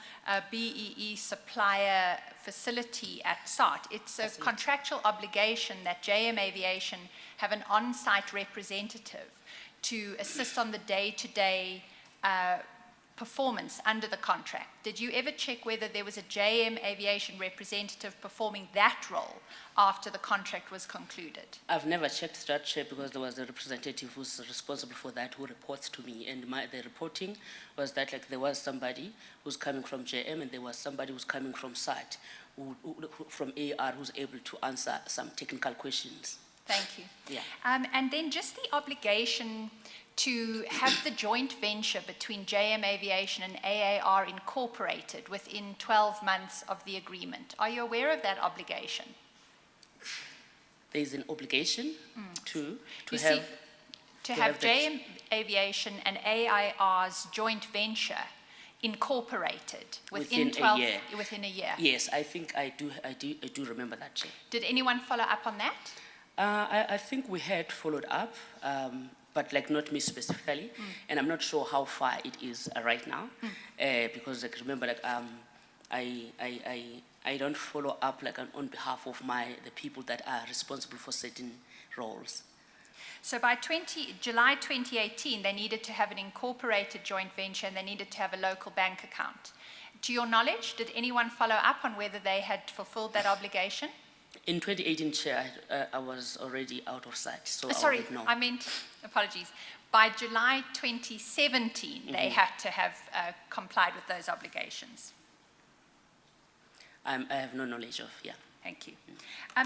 BEE supplier facility at site. It's a contractual obligation that JM Aviation have an on-site representative to assist on the day-to-day performance under the contract. Did you ever check whether there was a JM Aviation representative performing that role after the contract was concluded? I've never checked that, Chair, because there was a representative who's responsible for that who reports to me, and the reporting was that like there was somebody who's coming from JM and there was somebody who's coming from site, from AR, who's able to answer some technical questions. Thank you. Yeah. And then just the obligation to have the joint venture between JM Aviation and AAR incorporated within 12 months of the agreement. Are you aware of that obligation? There's an obligation to You have... see, to have the- JM Aviation and AAR's joint venture incorporated Within a 12 year. within a year. Yes, I think I do remember that, Chair. Did anyone follow up on that? I think we had followed up, but like not me specifically, and I'm not sure how far it is right now, because like remember like I don't follow up like on behalf of the people that are responsible for certain roles. So by July 2018, they needed to have an incorporated joint venture and they needed to have a local bank account. To your knowledge, did anyone follow up on whether they had fulfilled that obligation? In 2018, Chair, I was already out of sight, so Sorry, I would know. I meant, apologies. By July 2017, they had to have complied with those obligations. I have no knowledge of, yeah. Thank you.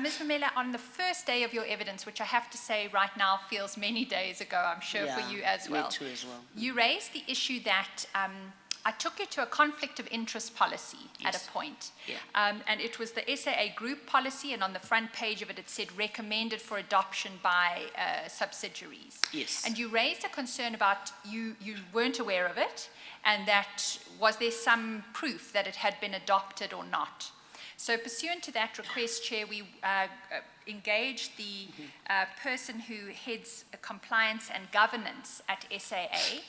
Ms. Mamela, on the first day of your evidence, which I have to say right now feels many days ago, I'm sure Yeah, for you as well. Me too as well. You raised the issue that I took you to a conflict of interest policy at Yes. a point. Yeah. And it was the SAA group policy, and on the front page of it, it said recommended for adoption by subsidiaries. Yes. And you raised a concern about you weren't aware of it, and that was there some proof that it had been adopted or not. So pursuant to that request, Chair, we engaged the person who heads compliance and governance at SAA.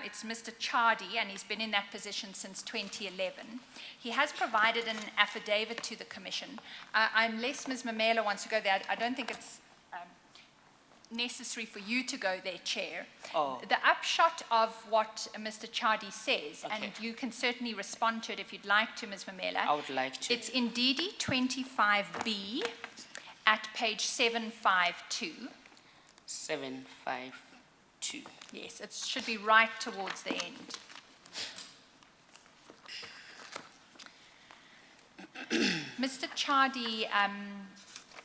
It's Mr. Chardy, and he's been in that position since 2011. He has provided an affidavit to the Commission. Unless Ms. Mamela wants to go there, I don't think it's necessary for you to go there, Chair. Oh. The upshot of what Mr. Chardy says, Okay. and you can certainly respond to it if you'd like to, Ms. Mamela. I would like to. It's in DD 25B at page 752. 752. Yes, it should be right towards the end. Mr. Chadi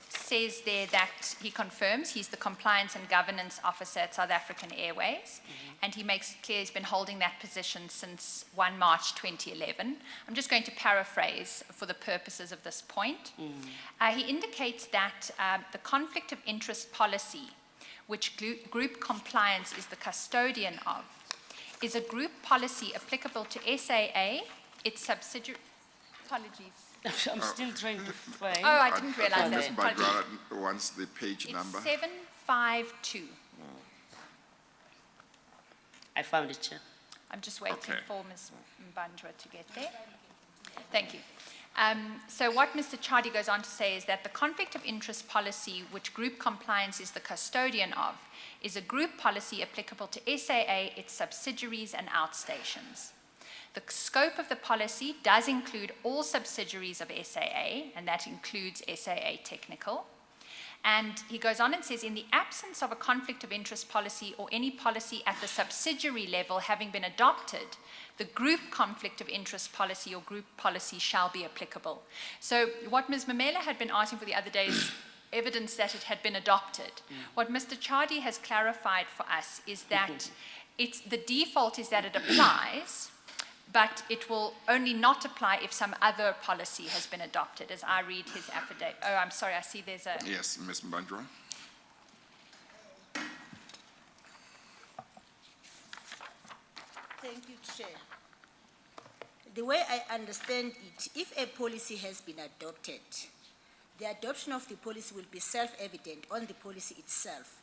says there that he confirms he's the Compliance and Governance Officer at South African Airways, and he makes it clear he's been holding that position since 1 March 2011. I'm just going to paraphrase for the purposes of this point. He indicates that the conflict of interest policy, which group compliance is the custodian of, is a group policy applicable to SAA, its subsidiary. Apologies. I'm still trying to find. Oh, I didn't realize Ms. that. Apologies. Badra wants the page It's number. 752. I found it, Chair. I'm just waiting Okay. for Ms. Mbanjwa to get there. Thank you. So what Mr. Chadi goes on to say is that the conflict of interest policy, which group compliance is the custodian of, is a group policy applicable to SAA, its subsidiaries and outstations. The scope of the policy does include all subsidiaries of SAA, and that includes SAA Technical. And he goes on and says, in the absence of a conflict of interest policy or any policy at the subsidiary level having been adopted, the group conflict of interest policy or group policy shall be applicable. So what Ms. Mamela had been asking for the other day is evidence that it had been adopted. What Mr. Chadi has clarified for us is that the default is that it applies, but it will only not apply if some other policy has been adopted, as I read his affidavit. Oh, I'm sorry, I see there's a... Yes, Ms. Mbandwa. Thank you, Chair. The way I understand it, if a policy has been adopted, the adoption of the policy will be self-evident on the policy itself,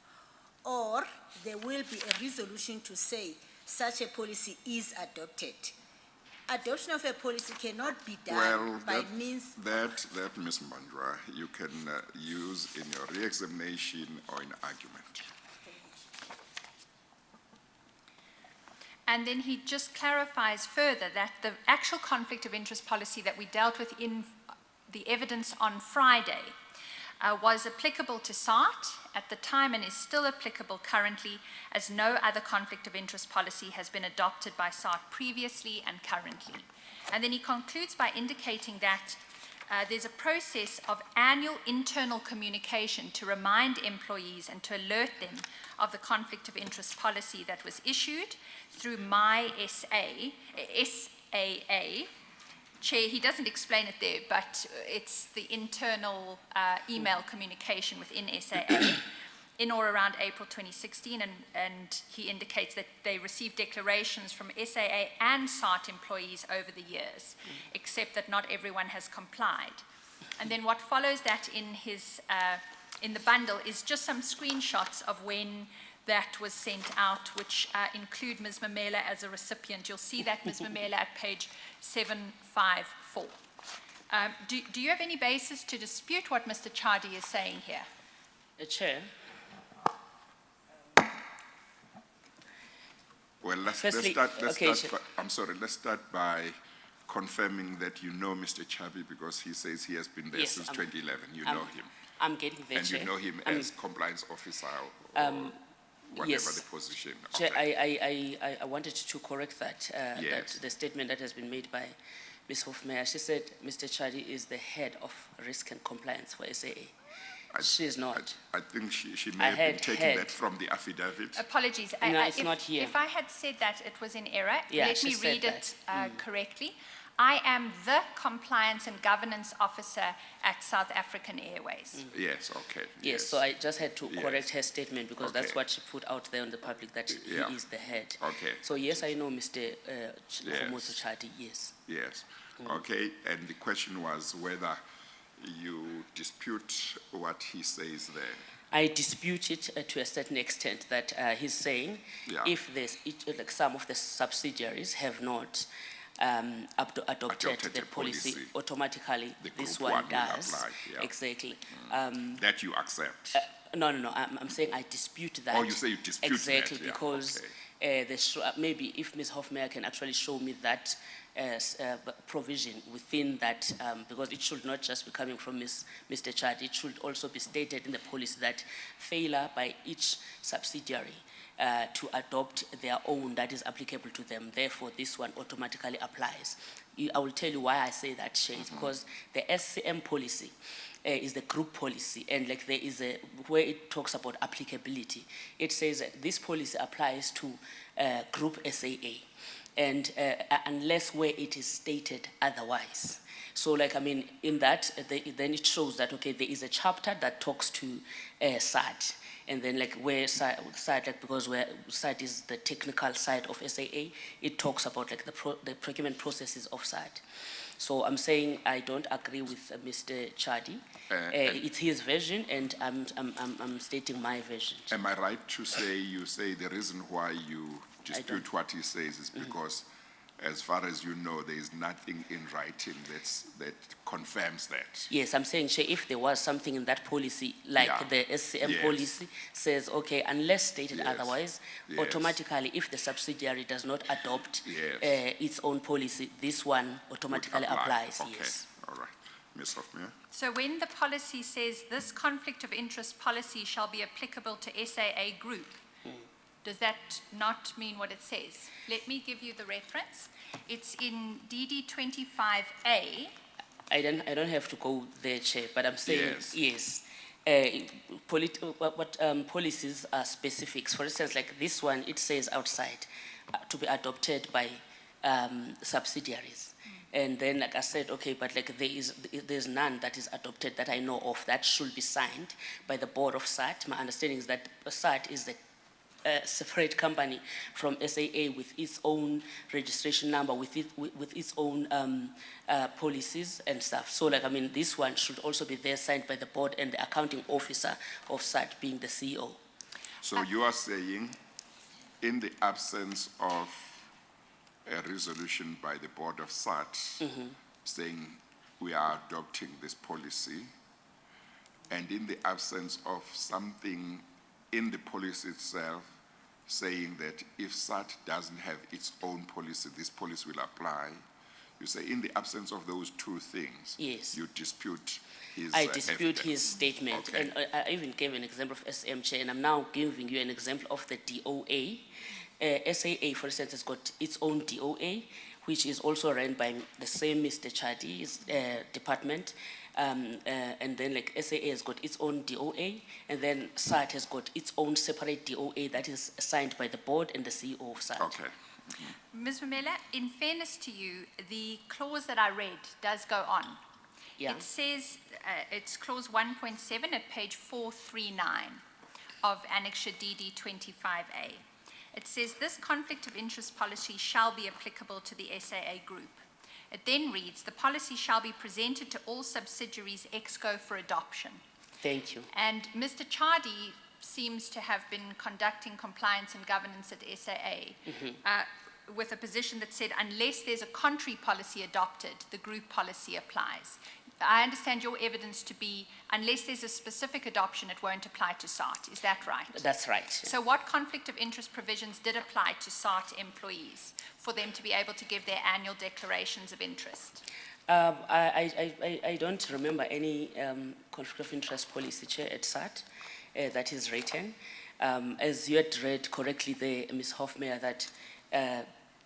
or there will be a resolution to say such a policy is adopted. Adoption of a policy cannot be done by means... That, Ms. Mbandwa, you can use in your re-examination or in argument. And then he just clarifies further that the actual conflict of interest policy that we dealt with in the evidence on Friday was applicable to SART at the time and is still applicable currently, as no other conflict of interest policy has been adopted by SART previously and currently. And then he concludes by indicating that there's a process of annual internal communication to remind employees and to alert them of the conflict of interest policy that was issued through SAA. Chair, he doesn't explain it there, but it's the internal email communication within SAA in or around April 2016, and he indicates that they received declarations from SAA and SART employees over the years, except that not everyone has complied. And then what follows that in the bundle is just some screenshots of when that was sent out, which include Ms. Mamela as a recipient. You'll see that, Ms. Mamela, at page 754. Do you have any basis to dispute what Mr. Chadi is saying here? Chair. Well, let's start by confirming that you know Mr. Chabi, because he says he has been there since 2011. You know him. I'm getting there, and Chair. You know him as compliance officer or whatever the position. Chair, okay. I wanted to correct that, Yes. that the statement that has been made by Ms. Hofmeyer. She said Mr. Chadi is the head of risk and compliance for SAA. She is not. I think she may have been taking that from the affidavit. Apologies. No, it's not here. If I had said that, it was in error. Yeah, Let me she said read it that. correctly. I am the Compliance and Governance Officer at South African Airways. Yes, okay. Yes, so I just had to Yes. correct her statement because that's Okay. what she put out there on the public, that Yeah. he is the head. Okay. So yes, I know Mr. Yes. Chadi, yes. Yes. Okay, and the question was whether you dispute what he says there. I dispute it to a certain extent, that he's saying Yeah. if like some of the subsidiaries have not adopted the policy, automatically The this group one will does. apply, yeah. Exactly. That you accept. No, I'm saying I dispute that. Oh, you say you dispute exactly, that, yeah, because okay. maybe if Ms. Hofmeyer can actually show me that provision within that, because it should not just be coming from Mr. Chad, it should also be stated in the policy that failure by each subsidiary to adopt their own that is applicable to them. Therefore, this one automatically applies. I will tell you why I say that, Shay, is because the SCM policy is the group policy, and like there is where it talks about applicability. It says that this policy applies to group SAA, and unless where it is stated otherwise. So like, I mean, in that, then it shows that, okay, there is a chapter that talks to SAD. And then like where SAD, like because where SAD is the technical side of SAA, it talks about like the procurement processes of SAD. So I'm saying I don't agree with Mr. Chadi. It's his version, and I'm stating my version. Am I right to say, you say the reason why you dispute what he says is because, as far as you know, there is nothing in writing that confirms that? Yes, I'm saying, Shay, if there was something in that policy, like the SCM policy says, okay, unless stated otherwise, automatically, if the subsidiary does not adopt its own policy, this one automatically applies. Okay. Yes. All right. Ms. Hofmeyer? So when the policy says this conflict of interest policy shall be applicable to SAA Group, does that not mean what it says? Let me give you the reference. It's in DD 25A. I don't have to go there, Chair, but I'm saying yes. Policies are specifics. For instance, like this one, it says outside to be adopted by subsidiaries. And then, like I said, okay, but like there's none that is adopted that I know of that should be signed by the board of SAT. My understanding is that SAT is the separate company from SAA with its own registration number, with its own policies and stuff. So like, I mean, this one should also be there signed by the board and the accounting officer of SAT being the CEO. So you are saying, in the absence of a resolution by the board of SAT saying we are adopting this policy, and in the absence of something in the policy itself saying that if SAT doesn't have its own policy, this policy will apply, you say in the absence of those two things, you dispute his I dispute evidence. his statement. Okay. And I even gave an example of SM Chair, and I'm now giving you an example of the DOA. SAA, for instance, has got its own DOA, which is also run by the same Mr. Chadi's department. And then like SAA has got its own DOA, and then SAT has got its own separate DOA that is signed by the board and the CEO of SAT. Okay. Ms. Mamela, in fairness to you, the clause that I read does go on. Yeah. It says, it's clause 1.7 at page 439 of Annexure DD 25A. It says, this conflict of interest policy shall be applicable to the SAA Group. It then reads, the policy shall be presented to all subsidiaries EXCO for adoption. Thank you. And Mr. Chadi seems to have been conducting compliance and governance at SAA with a position that said, unless there's a contrary policy adopted, the group policy applies. I understand your evidence to be, unless there's a specific adoption, it won't apply to SAT. Is that right? That's right. So what conflict of interest provisions did apply to SAT employees for them to be able to give their annual declarations of interest? I don't remember any conflict of interest policy, Chair, at SAT that is written. As you had read correctly there, Ms. Hofmeyer, that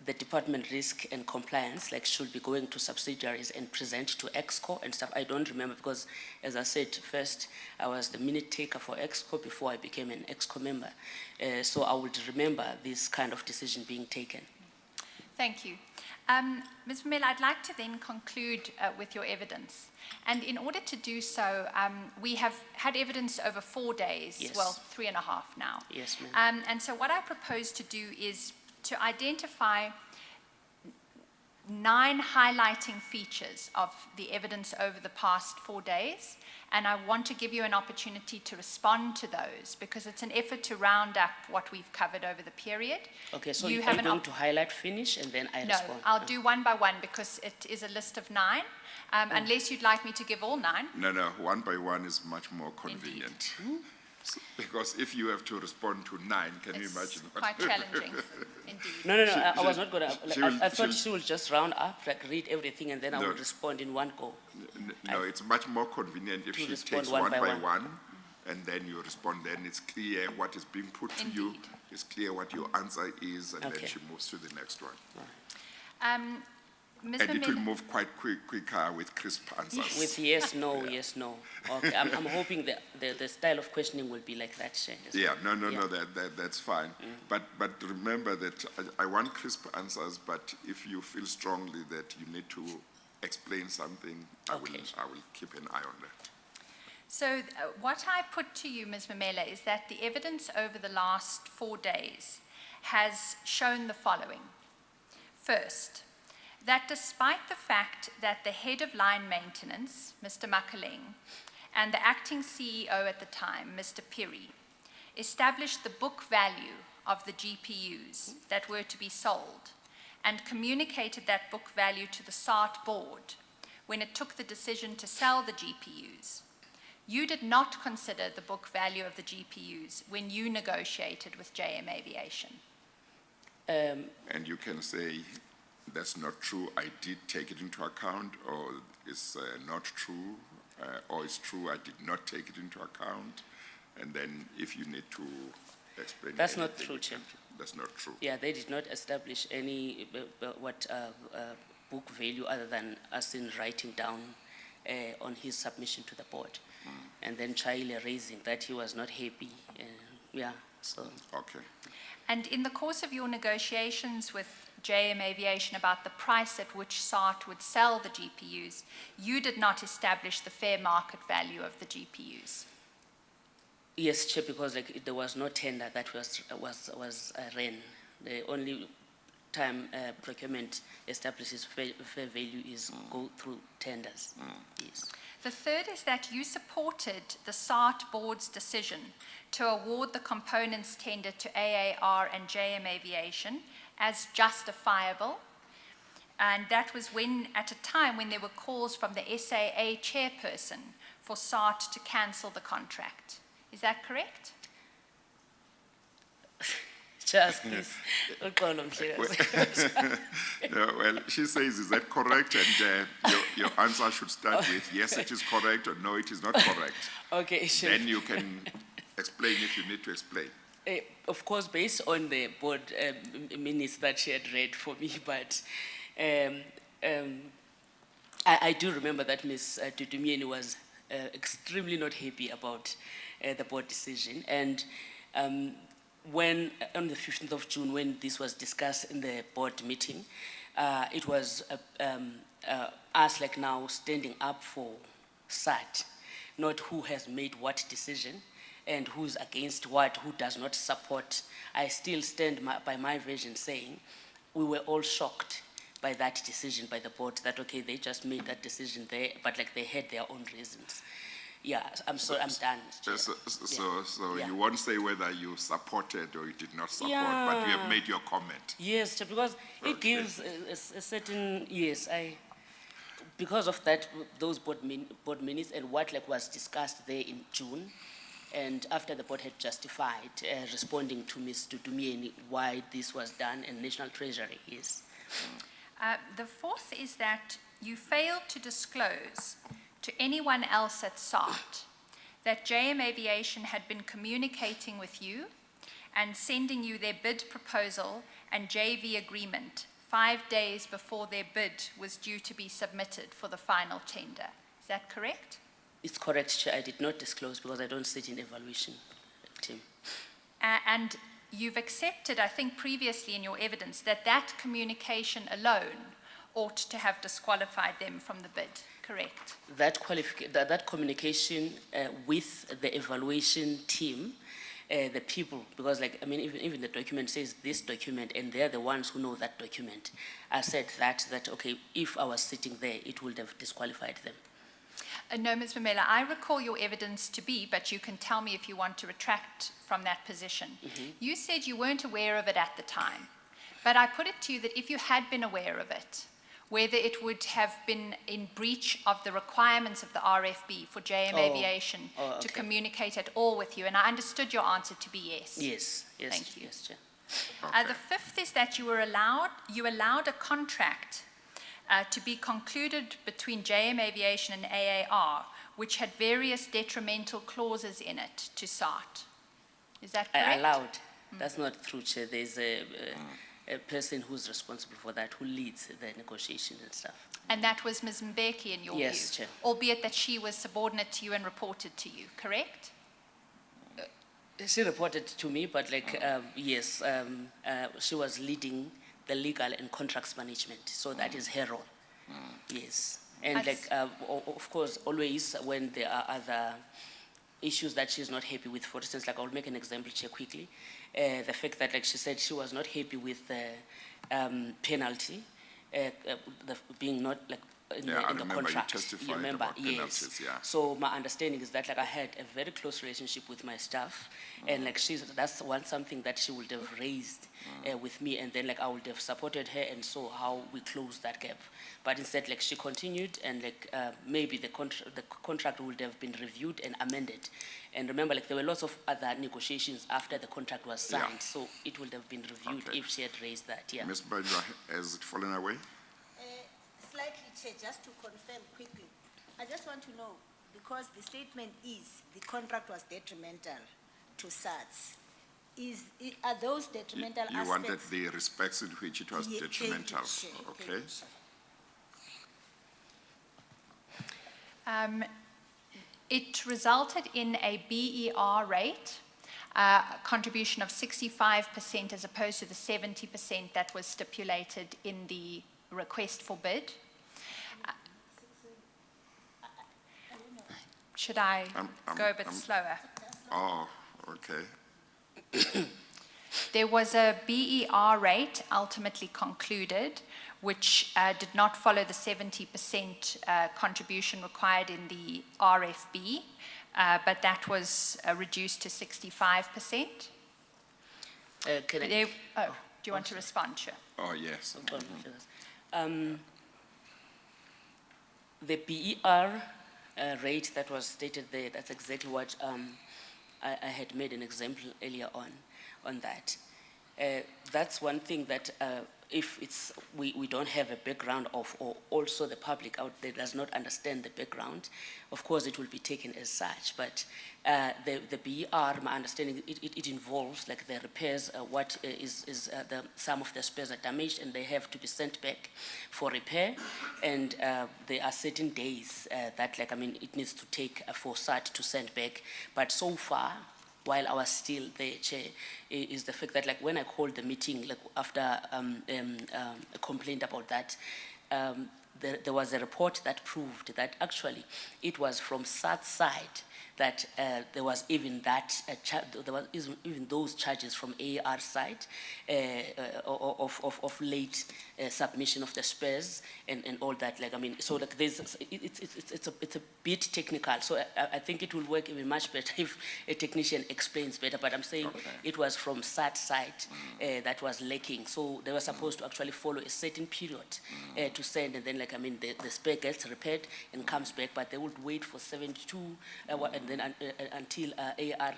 the department risk and compliance should be going to subsidiaries and present to EXCO and stuff. I don't remember because, as I said, first I was the minute taker for EXCO before I became an EXCO member. So I would remember this kind of decision being taken. Thank you. Ms. Mamela, I'd like to then conclude with your evidence. And in order to do so, we have had evidence over 4 days, Yes. well, 3.5 now. Yes, ma'am. And so what I propose to do is to identify 9 highlighting features of the evidence over the past 4 days, and I want to give you an opportunity to respond to those because it's an effort to round up what we've covered over the period. Okay, so you you're have going to highlight, finish, and then I respond? No, I'll do one by one because it is a list of 9, unless you'd like me to give all 9. No, one by one is much more convenient. Because if you have to respond to 9, can you imagine? It's quite challenging, indeed. No, I was not going she to, will- I thought she'll- she would just round up, like read everything, and then I No. would respond in one go. No, it's much more convenient if To she respond takes one one by by one. one, and then you respond, then it's clear what is being put to you, Indeed. it's clear what your answer is, and then Okay. she moves to the next one. Ms. And it will Mamela, move quite quicker with crisp answers. With yes, no, yes, no. Okay, I'm hoping that the style of questioning will be like that, Chair. Yeah, no, Yeah. that's fine. But remember that I want crisp answers, but if you feel strongly that you need to explain something, Okay. I will keep an eye on that. so what I put to you, Ms. Mamela, is that the evidence over the last 4 days has shown the following. First, that despite the fact that the head of line maintenance, Mr. Makaleng, and the acting CEO at the time, Mr. Piri, established the book value of the GPUs that were to be sold and communicated that book value to the SART board when it took the decision to sell the GPUs, you did not consider the book value of the GPUs when you negotiated with Jm Aviation. And you can say, that's not true, I did take it into account, or it's not true, or it's true, I did not take it into account. And then if you need to explain. That's not anything, true, you Chair. can- That's not true. Yeah, they did not establish any book value other than us in writing down on his submission to the board. And then Chile raising that he was not happy. Yeah, so. Okay. And in the course of your negotiations with Jm Aviation about the price at which SART would sell the GPUs, you did not establish the fair market value of the GPUs. Yes, Chair, because like there was no tender that was ran. The only time procurement establishes fair value is go through tenders. Yes. The third is that you supported the SART board's decision to award the components tender to AAR and Jm Aviation as justifiable. And that was at a time when there were calls from the SAA chairperson for SART to cancel the contract. Is that correct? Just please. No, well, she says, is that correct? And your answer should start with, yes, it is correct, or no, it is not correct. Okay, sure. Then you can explain if you need to explain. Of course, based on the board minutes that she had read for me, but I do remember that Ms. Tutumieni was extremely not happy about the board decision. And when, on the 15th of June, when this was discussed in the board meeting, it was us like now standing up for SAT, not who has made what decision and who's against what, who does not support. I still stand by my version saying we were all shocked by that decision by the board that, okay, they just made that decision there, but like they had their own reasons. Yeah, I'm done. Chair. So Yeah. you won't say whether you supported or you did not support, Yeah. but you have made your comment. Yes, Chair, because it Okay. gives a certain, yes, because of that, those board minutes and what like was discussed there in June, and after the board had justified responding to Ms. Tutumieni why this was done and National Treasury, yes. The fourth is that you failed to disclose to anyone else at SART that Jm Aviation had been communicating with you and sending you their bid proposal and JV agreement 5 days before their bid was due to be submitted for the final tender. Is that correct? It's correct, Chair. I did not disclose because I don't sit in evaluation team. And you've accepted, I think previously in your evidence, that that communication alone ought to have disqualified them from the bid, correct? That communication with the evaluation team, the people, because like, I mean, even the document says this document, and they're the ones who know that document. I said that okay, if I was sitting there, it would have disqualified them. No, Ms. Mamela, I recall your evidence to be, but you can tell me if you want to retract from that position. You said you weren't aware of it at the time, but I put it to you that if you had been aware of it, whether it would have been in breach of the requirements of the RFB for JM Aviation to okay. communicate at all with you, and I understood your answer to be yes. Yes, yes, Thank you. yes, Chair. Okay. The fifth is that you allowed a contract to be concluded between JM Aviation and AAR, which had various detrimental clauses in it to SART. Is that correct? I allowed. That's not true, Chair. There's a person who's responsible for that, who leads the negotiations and stuff. And that was Ms. Mbeki in your Yes, view? Chair. Albeit that she was subordinate to you and reported to you, correct? She reported to me, but yes, she was leading the legal and contracts management, so that is her role. Yes, and of course, always when there are other issues that she's not happy with, for instance, I'll make an example here quickly, the fact that she said she was not happy with the penalty, being not in the contract. You testified about penalties, yeah. So my understanding is that I had a very close relationship with my staff, and that's something that she would have raised with me, and then I would have supported her and saw how we close that gap. But instead, she continued, and maybe the contract would have been reviewed and amended. And remember, there were lots of other negotiations after the contract was signed, so it would have been reviewed if she had raised that. Yeah. Ms. Banjwa, has it fallen away? Slightly, Chair, just to confirm quickly. I just want to know, because the statement is the contract was detrimental to SARTs. Are those detrimental You aspects? wanted the respects in which it was Yeah, detrimental. thank you, Chair. Okay. Thank you, Chair. It resulted in a BER rate, contribution of 65% as opposed to the 70% that was stipulated in the request for bid. Should I go a bit slower? Oh, okay. There was a BER rate ultimately concluded, which did not follow the 70% contribution required in the RFB, but that was reduced to 65%. Can I? Do you want to respond? Sure. Oh, yes. The BER rate that was stated there, that's exactly what I had made an example earlier on that. That's one thing that if we don't have a background of, or also the public out there does not understand the background, of course it will be taken as such. But the BER, my understanding, it involves the repairs. What is some of the spares are damaged and they have to be sent back for repair, and there are certain days that it needs to take for SAT to send back. But so far, while I was still there, Chair, is the fact that when I called the meeting after a complaint about that, there was a report that proved that actually it was from SAT's side that there was even even those charges from AAR side of late submission of the spares and all that. So it's a bit technical. So I think it will work even much better if a technician explains better. But I'm saying it was from SAT side that was lacking. So they were supposed to actually follow a certain period to send, and then the spare gets repaired and comes back. But they would wait for 72 and then until AR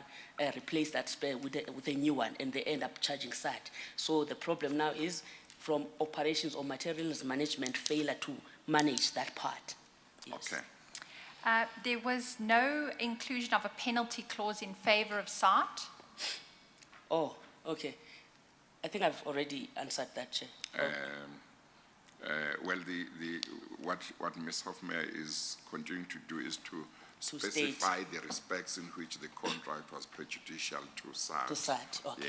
replace that spare with a new one, and they end up charging SAT. So the problem now is from operations or materials management failure to manage that part. Yes. Okay. There was no inclusion of a penalty clause in favor of SART. Oh, okay. I think I've already answered that, Chair. Well, what Ms. Hofmeyer is continuing to do is to specify the respects in which the contract was prejudicial to SAT. To SAT, okay.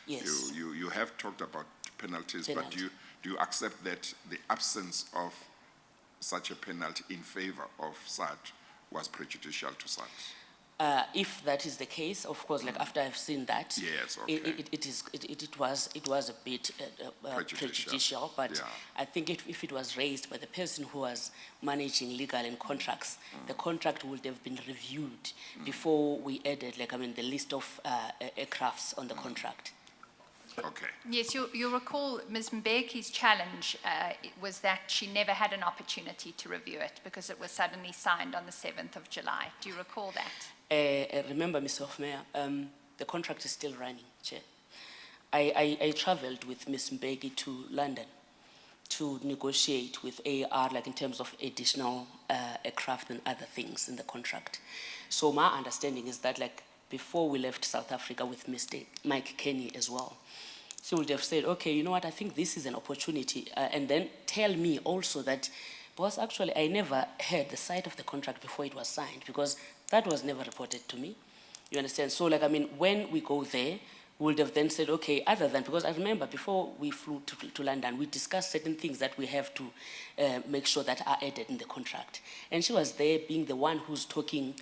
Yes. You have talked about penalties, but do you accept that the absence of such a penalty in favor of SAT was prejudicial to SAT? If that is the case, of course, after I've seen that, yes, okay. it was a bit prejudicial. But I think if it was raised by the person who was managing legal and contracts, the contract would have been reviewed before we added, the list of aircrafts on the contract. Okay. Yes, you'll recall Ms. Mbeki's challenge was that she never had an opportunity to review it because it was suddenly signed on the 7th of July. Do you recall that? Remember, Mr. Hofmeyer, the contract is still running, Chair. I traveled with Ms. Mbeki to London to negotiate with AAR, like in terms of additional aircraft and other things in the contract. So my understanding is that, like, before we left South Africa with Mr. Mike Kenny as well, she would have said, okay, you know what, I think this is an opportunity, and then tell me also that, boss, actually, I never heard the side of the contract before it was signed, because that was never reported to me. You understand? So, like, I mean, when we go there, we would have then said, okay, other than, because I remember before we flew to London, we discussed certain things that we have to make sure that are added in the contract. And she was there being the one who's talking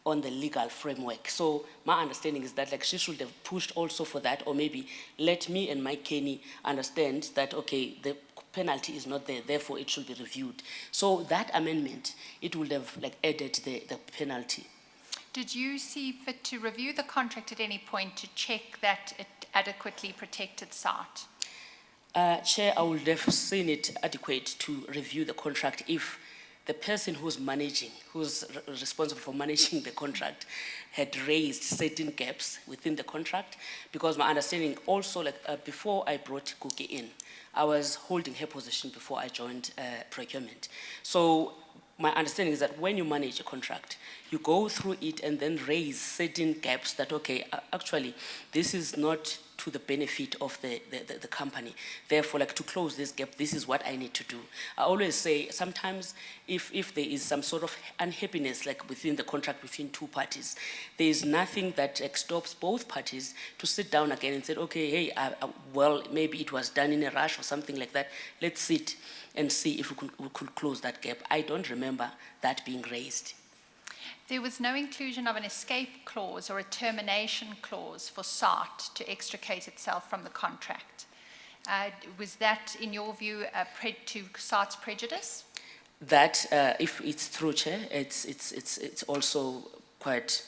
on the legal framework. So my understanding is that, like, she should have pushed also for that, or maybe let me and Mike Kenny understand that, okay, the penalty is not there, therefore it should be reviewed. So that amendment, it would have, like, added the penalty. Did you see fit to review the contract at any point to check that it adequately protected SART? Chair, I would have seen it adequate to review the contract if the person who's responsible for managing the contract had raised certain gaps within the contract, because my understanding also, like, before I brought Cookie in, I was holding her position before I joined procurement. So my understanding is that when you manage a contract, you go through it and then raise certain gaps that, okay, actually, this is not to the benefit of the company. Therefore, like, to close this gap, this is what I need to do. I always say, sometimes if there is some sort of unhappiness, like, within the contract between two parties, there is nothing that, like, stops both parties to sit down again and say, okay, hey, well, maybe it was done in a rush or something like that. Let's sit and see if we could close that gap. I don't remember that being raised. There was no inclusion of an escape clause or a termination clause for SART to extricate itself from the contract. Was that, in your view, to SART's prejudice? That, if it's true, Chair, it's also quite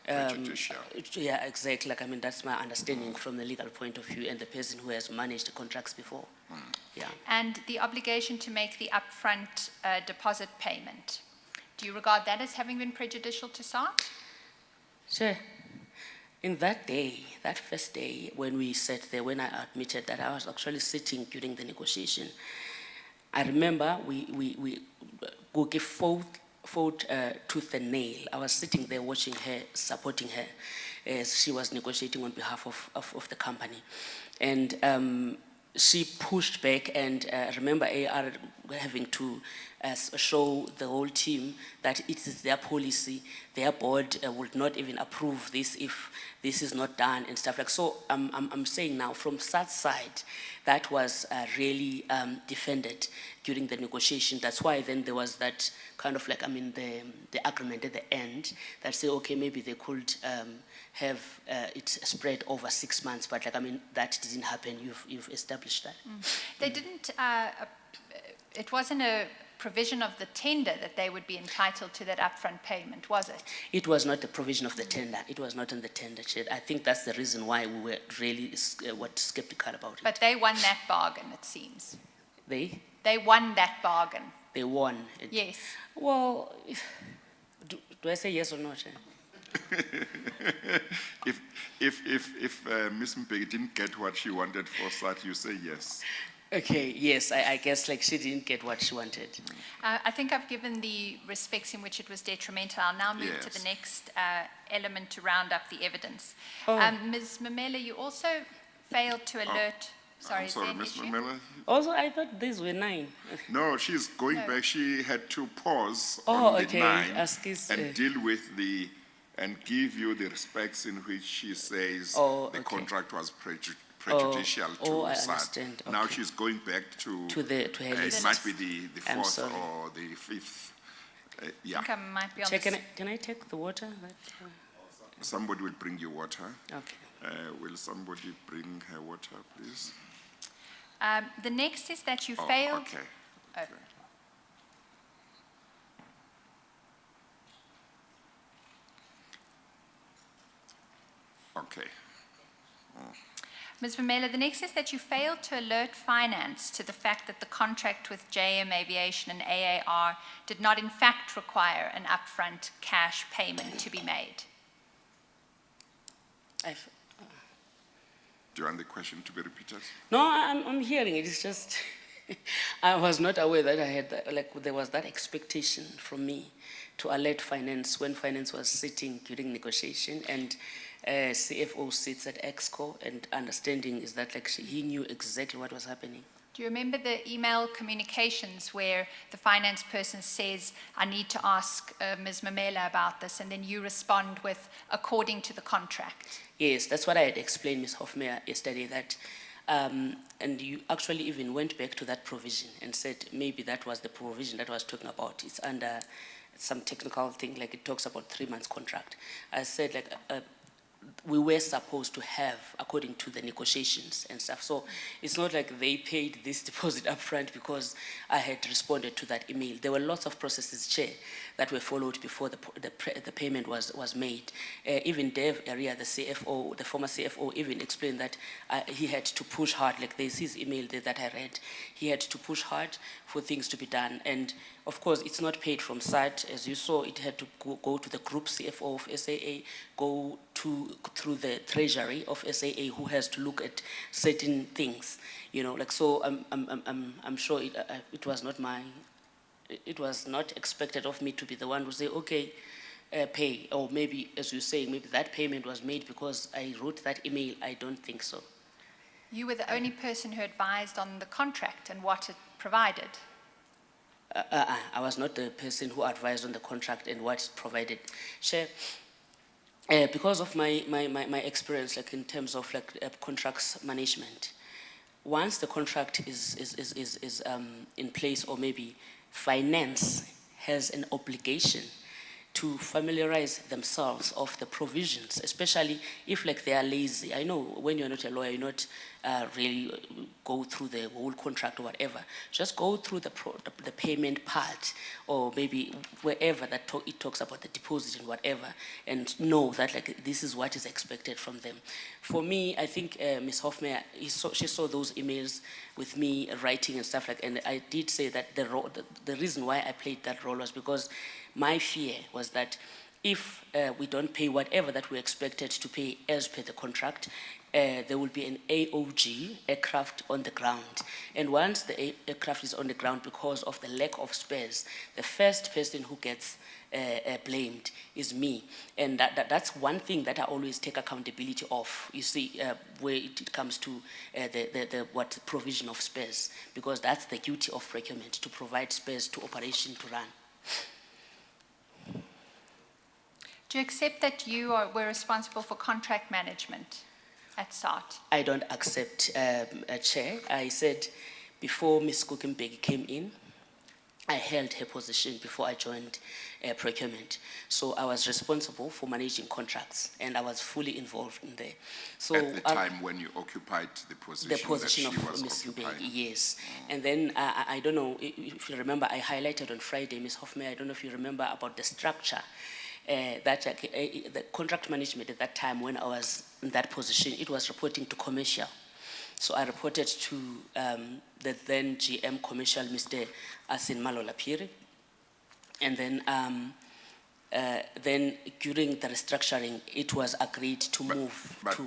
Prejudicial. Yeah, exactly. Like, I mean, that's my understanding from the legal point of view and the person who has managed the contracts before. Yeah. And the obligation to make the upfront deposit payment. Do you regard that as having been prejudicial to SART? Sure. In that day, that first day, when we sat there, when I admitted that I was actually sitting during the negotiation, I remember we fought tooth and nail. I was sitting there watching her, supporting her as she was negotiating on behalf of the company. And she pushed back, and remember AR having to show the whole team that it is their policy, their board would not even approve this if this is not done and stuff like. So I'm saying now, from SAT's side, that was really defended during the negotiation. That's why then there was that kind of, like, I mean, the agreement at the end that say, okay, maybe they could have it spread over 6 months, but, like, I mean, that didn't happen. You've established that. They didn't, it wasn't a provision of the tender that they would be entitled to that upfront payment, was it? It was not the provision of the tender. It was not in the tender, Chair. I think that's the reason why we were really skeptical about it. But they won that bargain, it seems. They won that bargain. They won. Yes. Well, do I say yes or no, Chair? If Ms. Mbeki didn't get what she wanted for SAT, you say yes. Okay, yes, I guess, like, she didn't get what she wanted. I think I've given the respects in which it was detrimental. I'll now move to Yes. the next element to round up the evidence. Oh. Ms. Mamela, you also failed to alert. Sorry, I'm is there sorry, an Ms. issue? Mamela. Also, I thought these were 9. No, she's going No. back. She had to pause Oh, on the okay. 9 Excuse- and deal with and give you the respects in which she says Oh, the okay. contract was prejudicial to I SAT. understand. Now Okay. she's going back to To her it list. might be the I'm 4th sorry. or the 5th. I Yeah, think I might be on Chair, this. can I take the water? somebody will bring you water. Okay. Will somebody bring her water, please? The next is that you Oh, failed. okay. Oh. Okay. Ms. Mamela, the next is that you failed to alert finance to the fact that the contract with JM Aviation and AAR did not in fact require an upfront cash payment to be made. Do you want the question to be repeated? No, I'm hearing it. It's just I was not aware that I had there was that expectation from me to alert finance when finance was sitting during negotiation, and CFO sits at Exco, and understanding is that he knew exactly what was happening. Do you remember the email communications where the finance person says, I need to ask Ms. Mamela about this, and then you respond with, according to the contract? Yes, that's what I had explained, Ms. Hofmeyer, yesterday, that, and you actually even went back to that provision and said maybe that was the provision that I was talking about. It's under some technical thing, it talks about 3 months contract. I said, we were supposed to have, according to the negotiations and stuff. So it's not like they paid this deposit upfront because I had responded to that email. There were lots of processes, Chair, that were followed before the payment was made. Even Dave Area, the CFO, the former CFO, even explained that he had to push hard, there's his email there that I read. He had to push hard for things to be done. And of course, it's not paid from site. As you saw, it had to go to the group CFO of SAA, go through the treasury of SAA, who has to look at certain things, so I'm sure it was not it was not expected of me to be the one who say, okay, pay, or maybe, as you say, maybe that payment was made because I wrote that email. I don't think so. You were the only person who advised on the contract and what it provided. I was not the person who advised on the contract and what it provided. Chair, because of my experience, in terms of contracts management, once the contract is in place, or maybe finance has an obligation to familiarize themselves of the provisions, especially if they are lazy. I know when you're not a lawyer, you're not really go through the whole contract or whatever. Just go through the payment part, or maybe wherever it talks about the deposit and whatever, and know that this is what is expected from them. For me, I think Ms. Hofmeyer, she saw those emails with me writing and stuff and I did say that the reason why I played that role was because my fear was that if we don't pay whatever that we expected to pay as per the contract, there will be an AOG, aircraft on the ground. And once the aircraft is on the ground because of the lack of spares, the first person who gets blamed is me. And that's one thing that I always take accountability of, you see, where it comes to the provision of spares, because that's the duty of procurement, to provide spares to operation to run. Do you accept that you were responsible for contract management at SART? I don't accept, Chair. I said before Ms. Kukenberg came in, I held her position before I joined procurement. So I was responsible for managing contracts, and I was fully involved in there. So at the time when you occupied the position that she was Ms. occupying. Yes. And then I don't know if you remember, I highlighted on Friday, Ms. Hofmeyer, I don't know if you remember about the structure. The contract management at that time, when I was in that position, it was reporting to commercial. So I reported to the then GM commercial, Mr. Asin Malolapiri. And then during the restructuring, it was agreed to move to...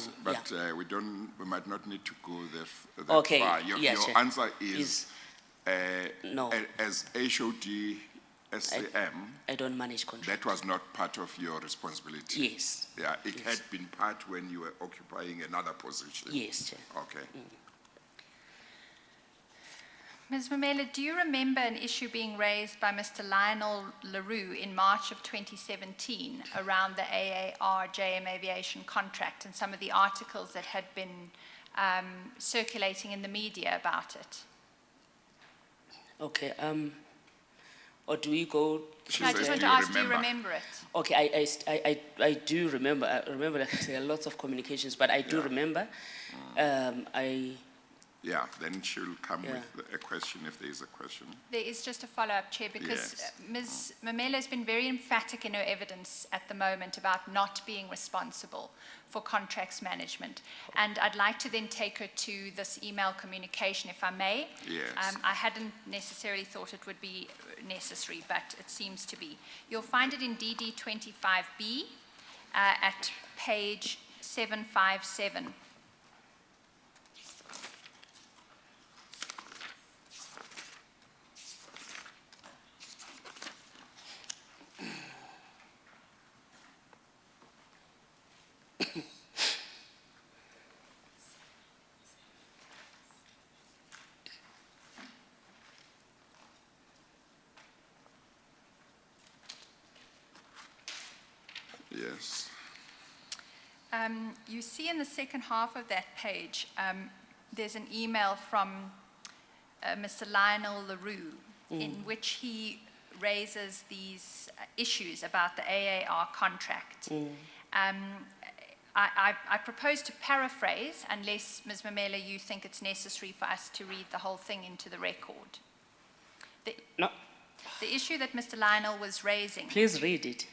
we might not need to go that okay. far. Your answer is no. As HOD SAM, I don't manage contracts. That was not part of your responsibility? Yes. Yeah, it had been part when you were occupying another position? Yes, Chair. Okay. Ms. Mamela, do you remember an issue being raised by Mr. Lionel LaRue in March of 2017 around the AAR JM Aviation contract and some of the articles that had been circulating in the media about it? Okay. Or do we go? I just want to ask, do you remember it? Okay, I do remember. I remember there are lots of communications, but I do remember. Yeah, then she'll come Yeah. with a question if there is a question. There is just a follow-up, Chair, because Yes. Ms. Mamela has been very emphatic in her evidence at the moment about not being responsible for contracts management. And I'd like to then take her to this email communication, if I may. Yes. I hadn't necessarily thought it would be necessary, but it seems to be. You'll find it in DD 25B at page 757. Yes. You see in the second half of that page, there's an email from Mr. Lionel LaRue in which he raises these issues about the AAR contract. I propose to paraphrase, unless, Ms. Mamela, you think it's necessary for us to read the whole thing into the record. No, The issue that Mr. Lionel was raising... please read it.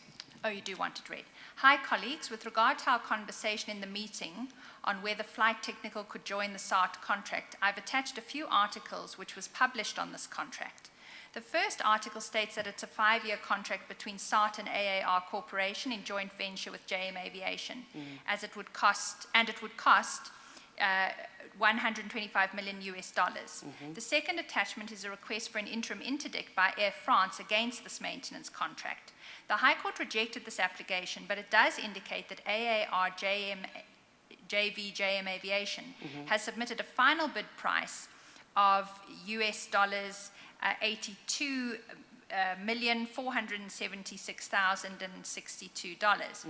Oh, you do want it read. Hi, colleagues. With regard to our conversation in the meeting on whether Flight Technical could join the SART contract, I've attached a few articles which was published on this contract. The first article states that it's a 5-year contract between SART and AAR Corporation in joint venture with Jm Aviation, as it would cost 125 million US dollars. The second attachment is a request for an interim interdict by Air France against this maintenance contract. The High Court rejected this application, but it does indicate that AAR JM Aviation has submitted a final bid price of US dollars 82,476,062.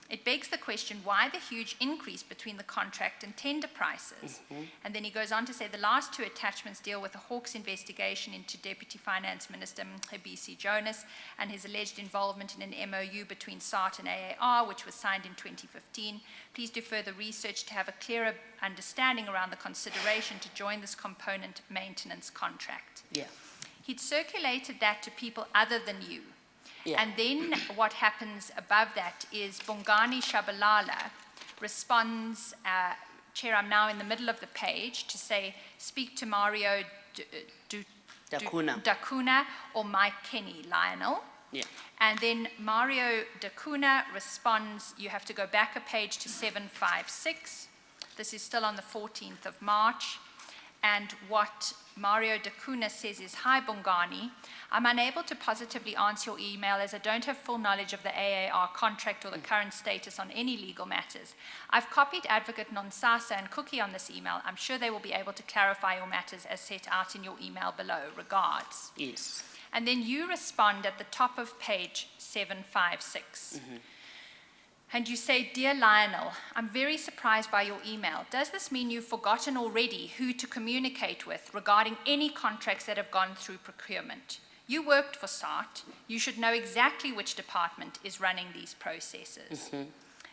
It begs the question, why the huge increase between the contract and tender prices? And then he goes on to say the last two attachments deal with the Hawks investigation into Deputy Finance Minister SABC Jonas and his alleged involvement in an MOU between SART and AAR, which was signed in 2015. Please do further research to have a clearer understanding around the consideration to join this component maintenance contract. Yeah. He'd circulated that to people other than you. Yeah. And then what happens above that is Bongani Shabalala responds, Chair, I'm now in the middle of the page, to say, speak to Mario Dacuna or Mike Kenny, Lionel. Yeah. And then Mario Dacuna responds, you have to go back a page to 756. This is still on the 14th of March. And what Mario Dacuna says is, hi Bongani, I'm unable to positively answer your email as I don't have full knowledge of the AAR contract or the current status on any legal matters. I've copied Advocate Nonsasa and Cookie on this email. I'm sure they will be able to clarify your matters as set out in your email below. Regards. Yes. And then you respond at the top of page 756. And you say, Dear Lionel, I'm very surprised by your email. Does this mean you've forgotten already who to communicate with regarding any contracts that have gone through procurement? You worked for SART. You should know exactly which department is running these processes.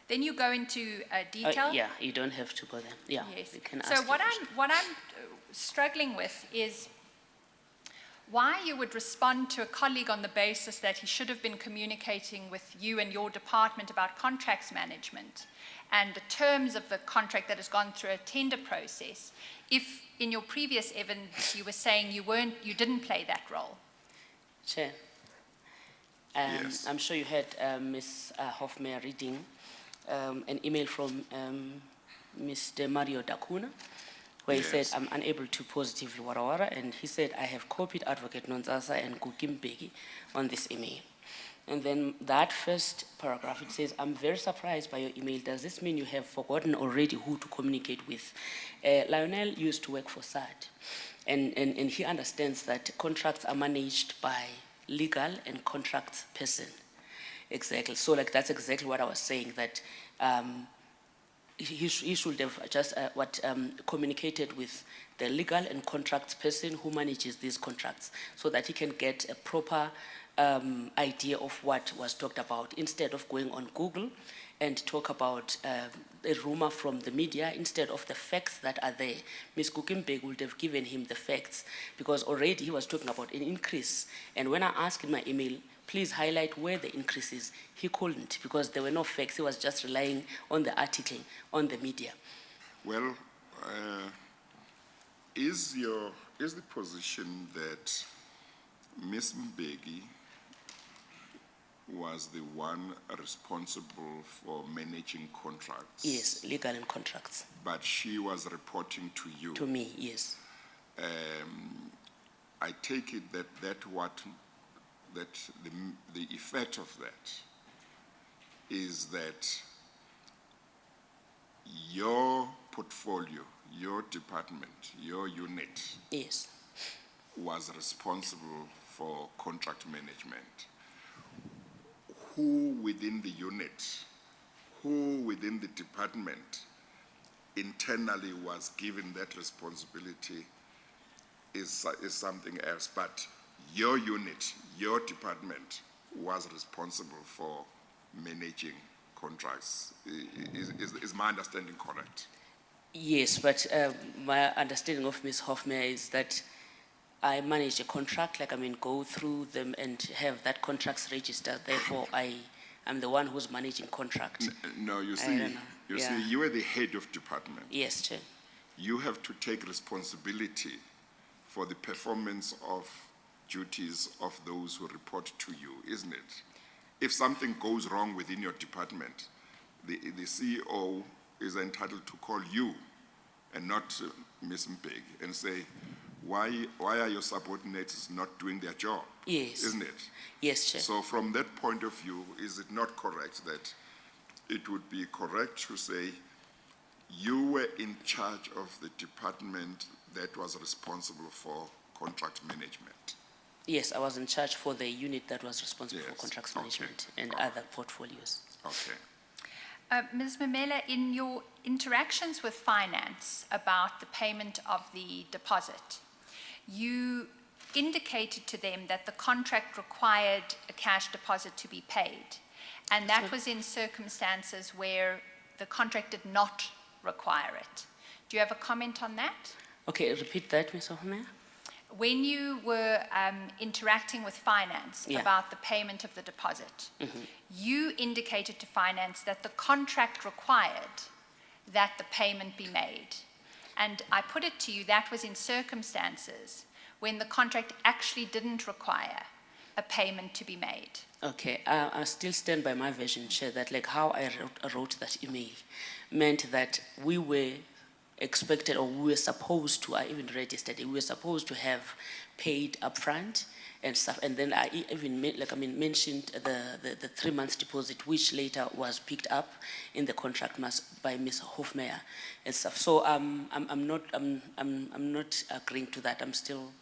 Then you go into detail. Yeah, you don't have to go there. Yeah. Yes. You can So ask what your question. I'm struggling with is why you would respond to a colleague on the basis that he should have been communicating with you and your department about contracts management and the terms of the contract that has gone through a tender process, if in your previous evidence you were saying you didn't play that role. Chair, Yes. I'm sure you had Ms. Hofmeyer reading an email from Mr. Mario Dacuna, where he Yes. said, I'm unable to positively wara, and he said, I have copied Advocate Nonsasa and Kukimbegi on this email. And then that first paragraph, it says, I'm very surprised by your email. Does this mean you have forgotten already who to communicate with? Lionel used to work for SAD, and he understands that contracts are managed by legal and contracts person. Exactly. So like that's exactly what I was saying, that he should have just communicated with the legal and contracts person who manages these contracts so that he can get a proper idea of what was talked about, instead of going on Google and talk about a rumor from the media instead of the facts that are there. Ms. Kukimbeg would have given him the facts because already he was talking about an increase. And when I asked in my email, please highlight where the increase is, he couldn't because there were no facts. He was just relying on the article, on the media. Well, is the position that Ms. Mbeki was the one responsible for managing contracts? Yes, legal and contracts. But she was reporting to you? To me, yes. I take it that the effect of that is that your portfolio, your department, your unit Yes. was responsible for contract management. Who within the unit, who within the department internally was given that responsibility is something else. But your unit, your department was responsible for managing contracts. Is my understanding correct? Yes, but my understanding of Ms. Hofmeyer is that I manage a contract, go through them and have that contracts registered. Therefore, I am the one who's managing contract. No, you I see, don't know. Yeah. you are the head of department. Yes, Chair. You have to take responsibility for the performance of duties of those who report to you, isn't it? If something goes wrong within your department, the CEO is entitled to call you and not Ms. Mbeki and say, why are your subordinates not doing their job? Yes. Isn't it? Yes, Chair. So from that point of view, is it not correct that it would be correct to say you were in charge of the department that was responsible for contract management? Yes, I was in charge for the unit that was responsible for Yes. contracts Okay. management and All right. other portfolios. Okay. Ms. Mamela, in your interactions with finance about the payment of the deposit, you indicated to them that the contract required a cash deposit to be paid, and that was in circumstances where the contract did not require it. Do you have a comment on that? Okay, repeat that, Ms. Hofmeyer. When you were interacting with finance Yeah. about the payment of the deposit, you indicated to finance that the contract required that the payment be made. And I put it to you, that was in circumstances when the contract actually didn't require a payment to be made. Okay, I still stand by my version, Chair, that how I wrote that email meant that we were expected, or we were supposed to, I even read yesterday, we were supposed to have paid upfront and stuff. And then I even mentioned the 3 months deposit, which later was picked up in the contract by Ms. Hofmeyer and stuff. So I'm not agreeing to that. I'm still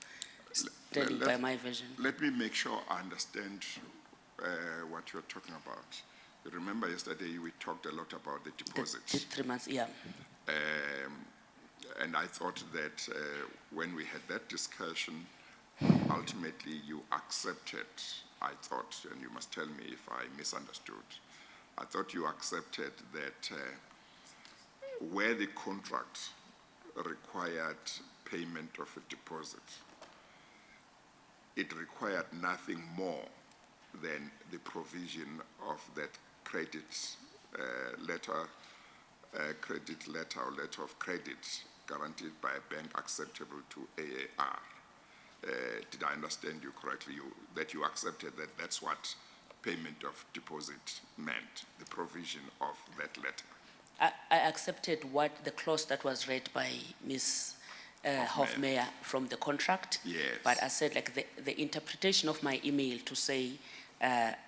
standing by my version. Let me make sure I understand what you're talking about. You remember yesterday we talked a lot about the deposit. The 3 months, yeah. And I thought that when we had that discussion, ultimately you accepted, I thought, and you must tell me if I misunderstood, I thought you accepted that where the contract required payment of a deposit, it required nothing more than the provision of that credit letter or letter of credit guaranteed by a bank acceptable to AAR. Did I understand you correctly? That you accepted that that's what payment of deposit meant, the provision of that letter? I accepted what the clause that was read by Ms. Hofmeyer from the contract. Yes. But I said the interpretation of my email to say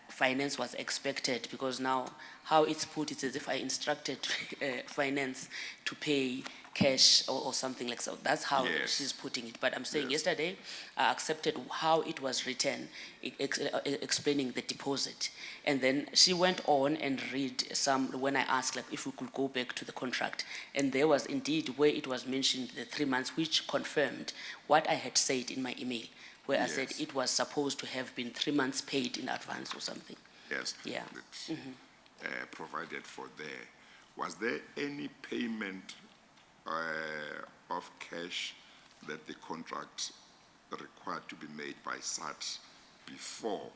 finance was expected, because now how it's put, it's as if I instructed finance to pay cash or something like so. That's how Yes. she's putting it. But I'm saying Yes. yesterday I accepted how it was written, explaining the deposit. And then she went on and read when I asked if we could go back to the contract. And there was indeed where it was mentioned the 3 months, which confirmed what I had said in my email, where I said Yes. it was supposed to have been 3 months paid in advance or something. Yes. Yeah. provided for there, was there any payment of cash that the contract required to be made by SAT before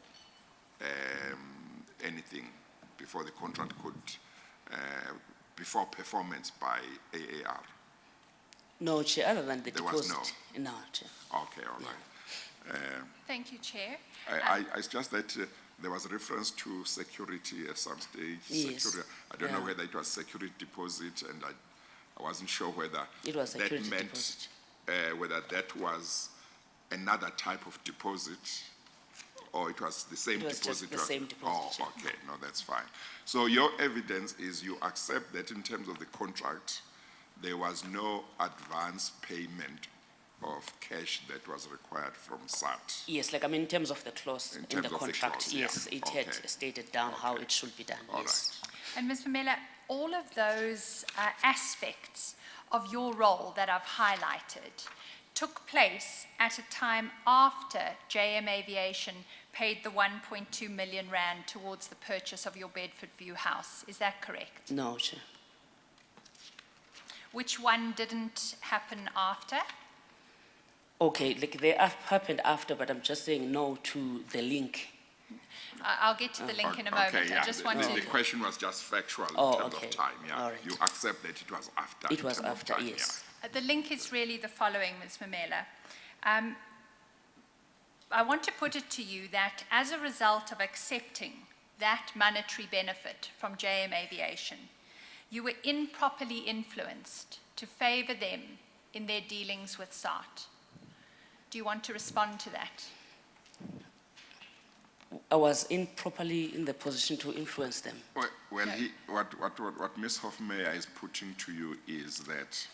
anything, before the contract could, before performance by AAR? No, Chair, other than the There was deposit. No, Chair. Okay, all right. Thank you, Chair. It's just that there was reference to security at some stage. Yes. I don't know Yeah. whether it was security deposit, and I wasn't sure whether It was that security meant deposit. whether that was another type of deposit or it was the same It was deposit. just the same deposit, Oh, okay, no, that's fine. So your evidence is you accept that in terms of the contract, there was no advance payment of cash that was required from SAT. Yes, like, in terms of the clause In in terms the of the contract, clause, yes, yeah. it had Okay. stated down how Okay. it should be done, All yes. And Ms. Mamela, all of those aspects of your role that I've highlighted took place at a time after JM Aviation paid the 1.2 million rand towards the purchase of your Bedford View house. Is that correct? No, Chair. Which one didn't happen after? Okay, like they have happened after, but I'm just saying no to the link. I'll get to the link in a Okay, moment. yeah, I just want the to... question was just factual Oh, in terms okay. of time, yeah. All right. You accept that it was after. It in was terms of after, time, yes. The link is really the following, Ms. Mamela. I want to put it to you that as a result of accepting that monetary benefit from JM Aviation, you were improperly influenced to favor them in their dealings with SAT. Do you want to respond to that? I was improperly in the position to influence them. Well, Okay. what Ms. Hofmeyer is putting to you is that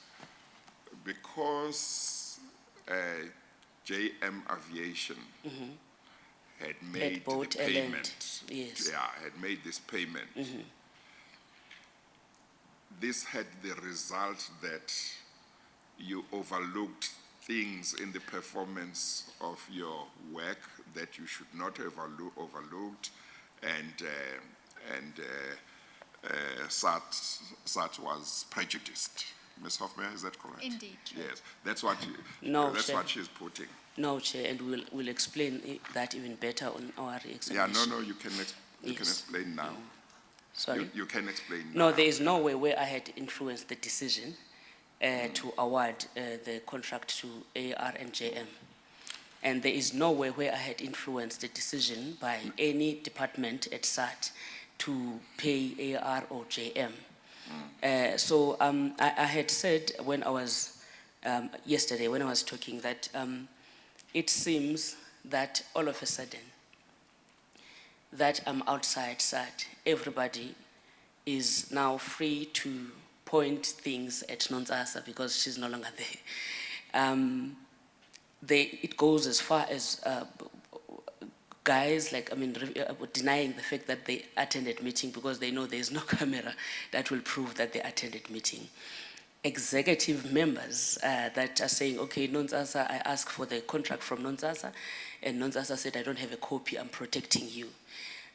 because JM Aviation had made the bought a land, payment, yes. had made this payment, this had the result that you overlooked things in the performance of your work that you should not have overlooked, and SAT was prejudiced. Ms. Hofmeyer, is that correct? Indeed, Chair. Yes, that's what No, that's Chair. what she's putting. No, Chair, and we'll explain that even better on our Yeah, examination. no, you can Yes. explain now. Sorry? You can explain now. No, there is no way where I had influenced the decision to award the contract to AR and JM. And there is no way where I had influenced the decision by any department at SAT to pay AR or JM. So I had said when I was, yesterday when I was talking that it seems that all of a sudden that I'm outside SAT, everybody is now free to point things at Nontsasa because she's no longer there. It goes as far as guys, denying the fact that they attended meeting because they know there's no camera that will prove that they attended meeting. Executive members that are saying, okay, Nontsasa, I asked for the contract from Nontsasa, and Nontsasa said, I don't have a copy, I'm protecting you.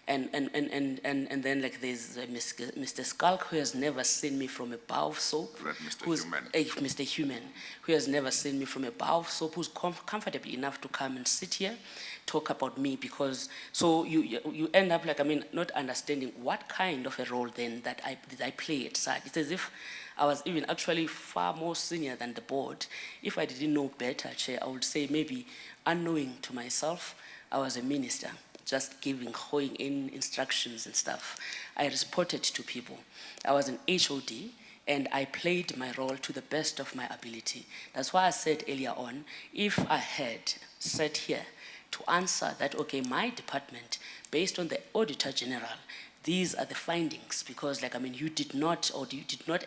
And then like there's Mr. Skulk, who has never seen me from a bar of soap. Right, Mr. who's- Human. Mr. Human, who has never seen me from a bar of soap, who's comfortable enough to come and sit here, talk about me, because, so you end up not understanding what kind of a role then that I play at SAT. It's as if I was even actually far more senior than the board. If I didn't know better, Chair, I would say maybe unknowing to myself, I was a minister, just holding in instructions and stuff. I reported to people. I was an HOD, and I played my role to the best of my ability. That's why I said earlier on, if I had sat here to answer that, okay, my department, based on the Auditor General, these are the findings, because you did not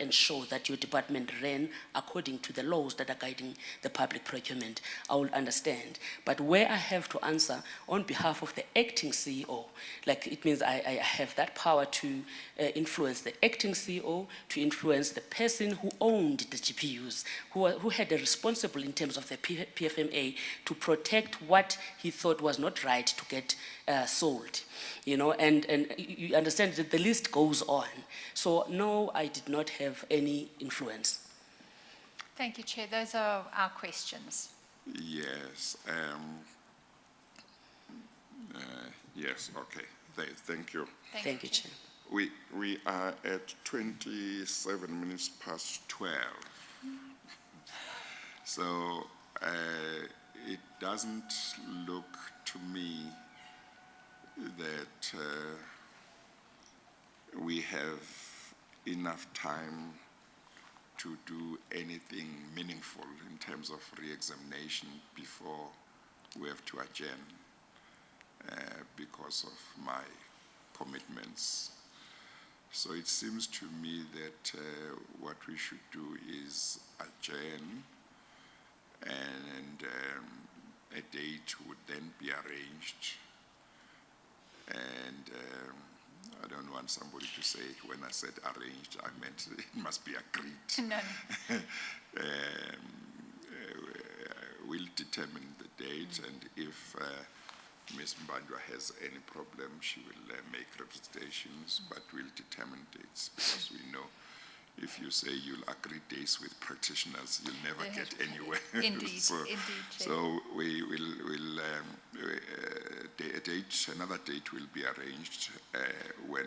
ensure that your department ran according to the laws that are guiding the public procurement, I will understand. But where I have to answer on behalf of the acting CEO, it means I have that power to influence the acting CEO, to influence the person who owned the GPUs, who had a responsible in terms of the PFMA to protect what he thought was not right to get sold. And you understand that the list goes on. So no, I did not have any influence. Thank you, Chair. Those are our questions. Yes. Yes, okay. Thank you. Thank you, Chair. We are at 27 minutes past 12. So it doesn't look to me that we have enough time to do anything meaningful in terms of re-examination before we have to adjourn because of my commitments. So it seems to me that what we should do is adjourn, and a date would then be arranged. And I don't want somebody to say when I said arranged, I meant it must be agreed. No. We'll determine the date, and if Ms. Mbandwa has any problem, she will make representations, but we'll determine dates, because we know if you say you'll agree dates with practitioners, you'll never get anywhere. Indeed, so, indeed, Chair. So we will another date will be arranged when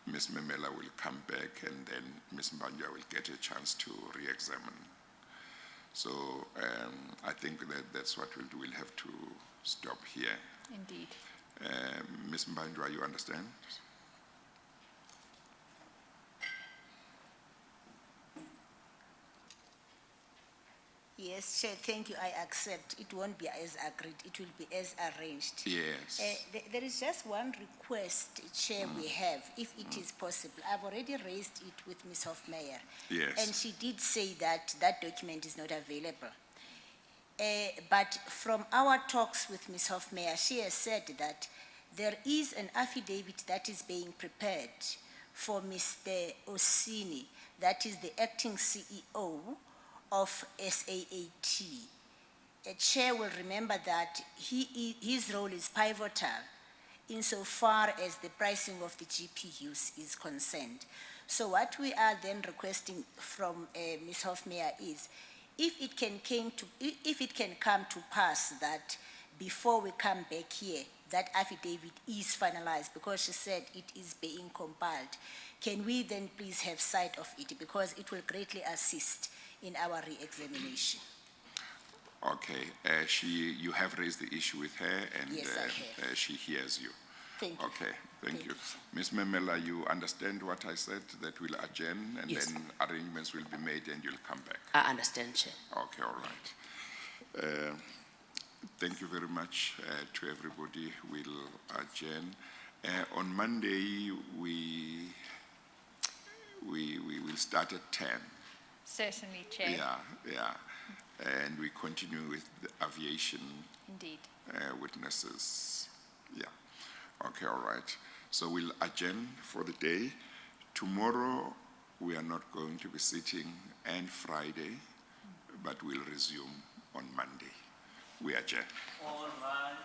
Ms. Memela will come back, and then Ms. Mbandwa will get a chance to re-examine. So I think that's what we'll do. We'll have to stop here. Indeed. Ms. Mbandwa, you understand? Yes, Chair, thank you, I accept. It won't be as agreed, it will be as arranged. Yes. There is just one request, Chair, we have, if it is possible. I've already raised it with Ms. Hofmeyer. Yes. And she did say that that document is not available. But from our talks with Ms. Hofmeyer, she has said that there is an affidavit that is being prepared for Mr. Osini, that is the acting CEO of SAAT. A Chair will remember that his role is pivotal insofar as the pricing of the GPUs is concerned. So what we are then requesting from Ms. Hofmeyer is, if it can come to pass that before we come back here, that affidavit is finalized, because she said it is being compiled, can we then please have sight of it, because it will greatly assist in our re-examination. Okay. You have raised the issue with her, and Yes, I have. she hears you. Thank you. Okay, thank you. Ms. Memela, you understand what I said, that we'll adjourn, and Yes. then arrangements will be made and you'll come back? I understand, Chair. Okay, all right. Thank you very much to everybody. We'll adjourn. On Monday, we will start at 10. Certainly, Chair. Yeah. And we continue with the aviation Indeed. witnesses. Yeah. Okay, all right. So we'll adjourn for the day. Tomorrow, we are not going to be sitting, and Friday, but we'll resume on Monday. We adjourn. All right.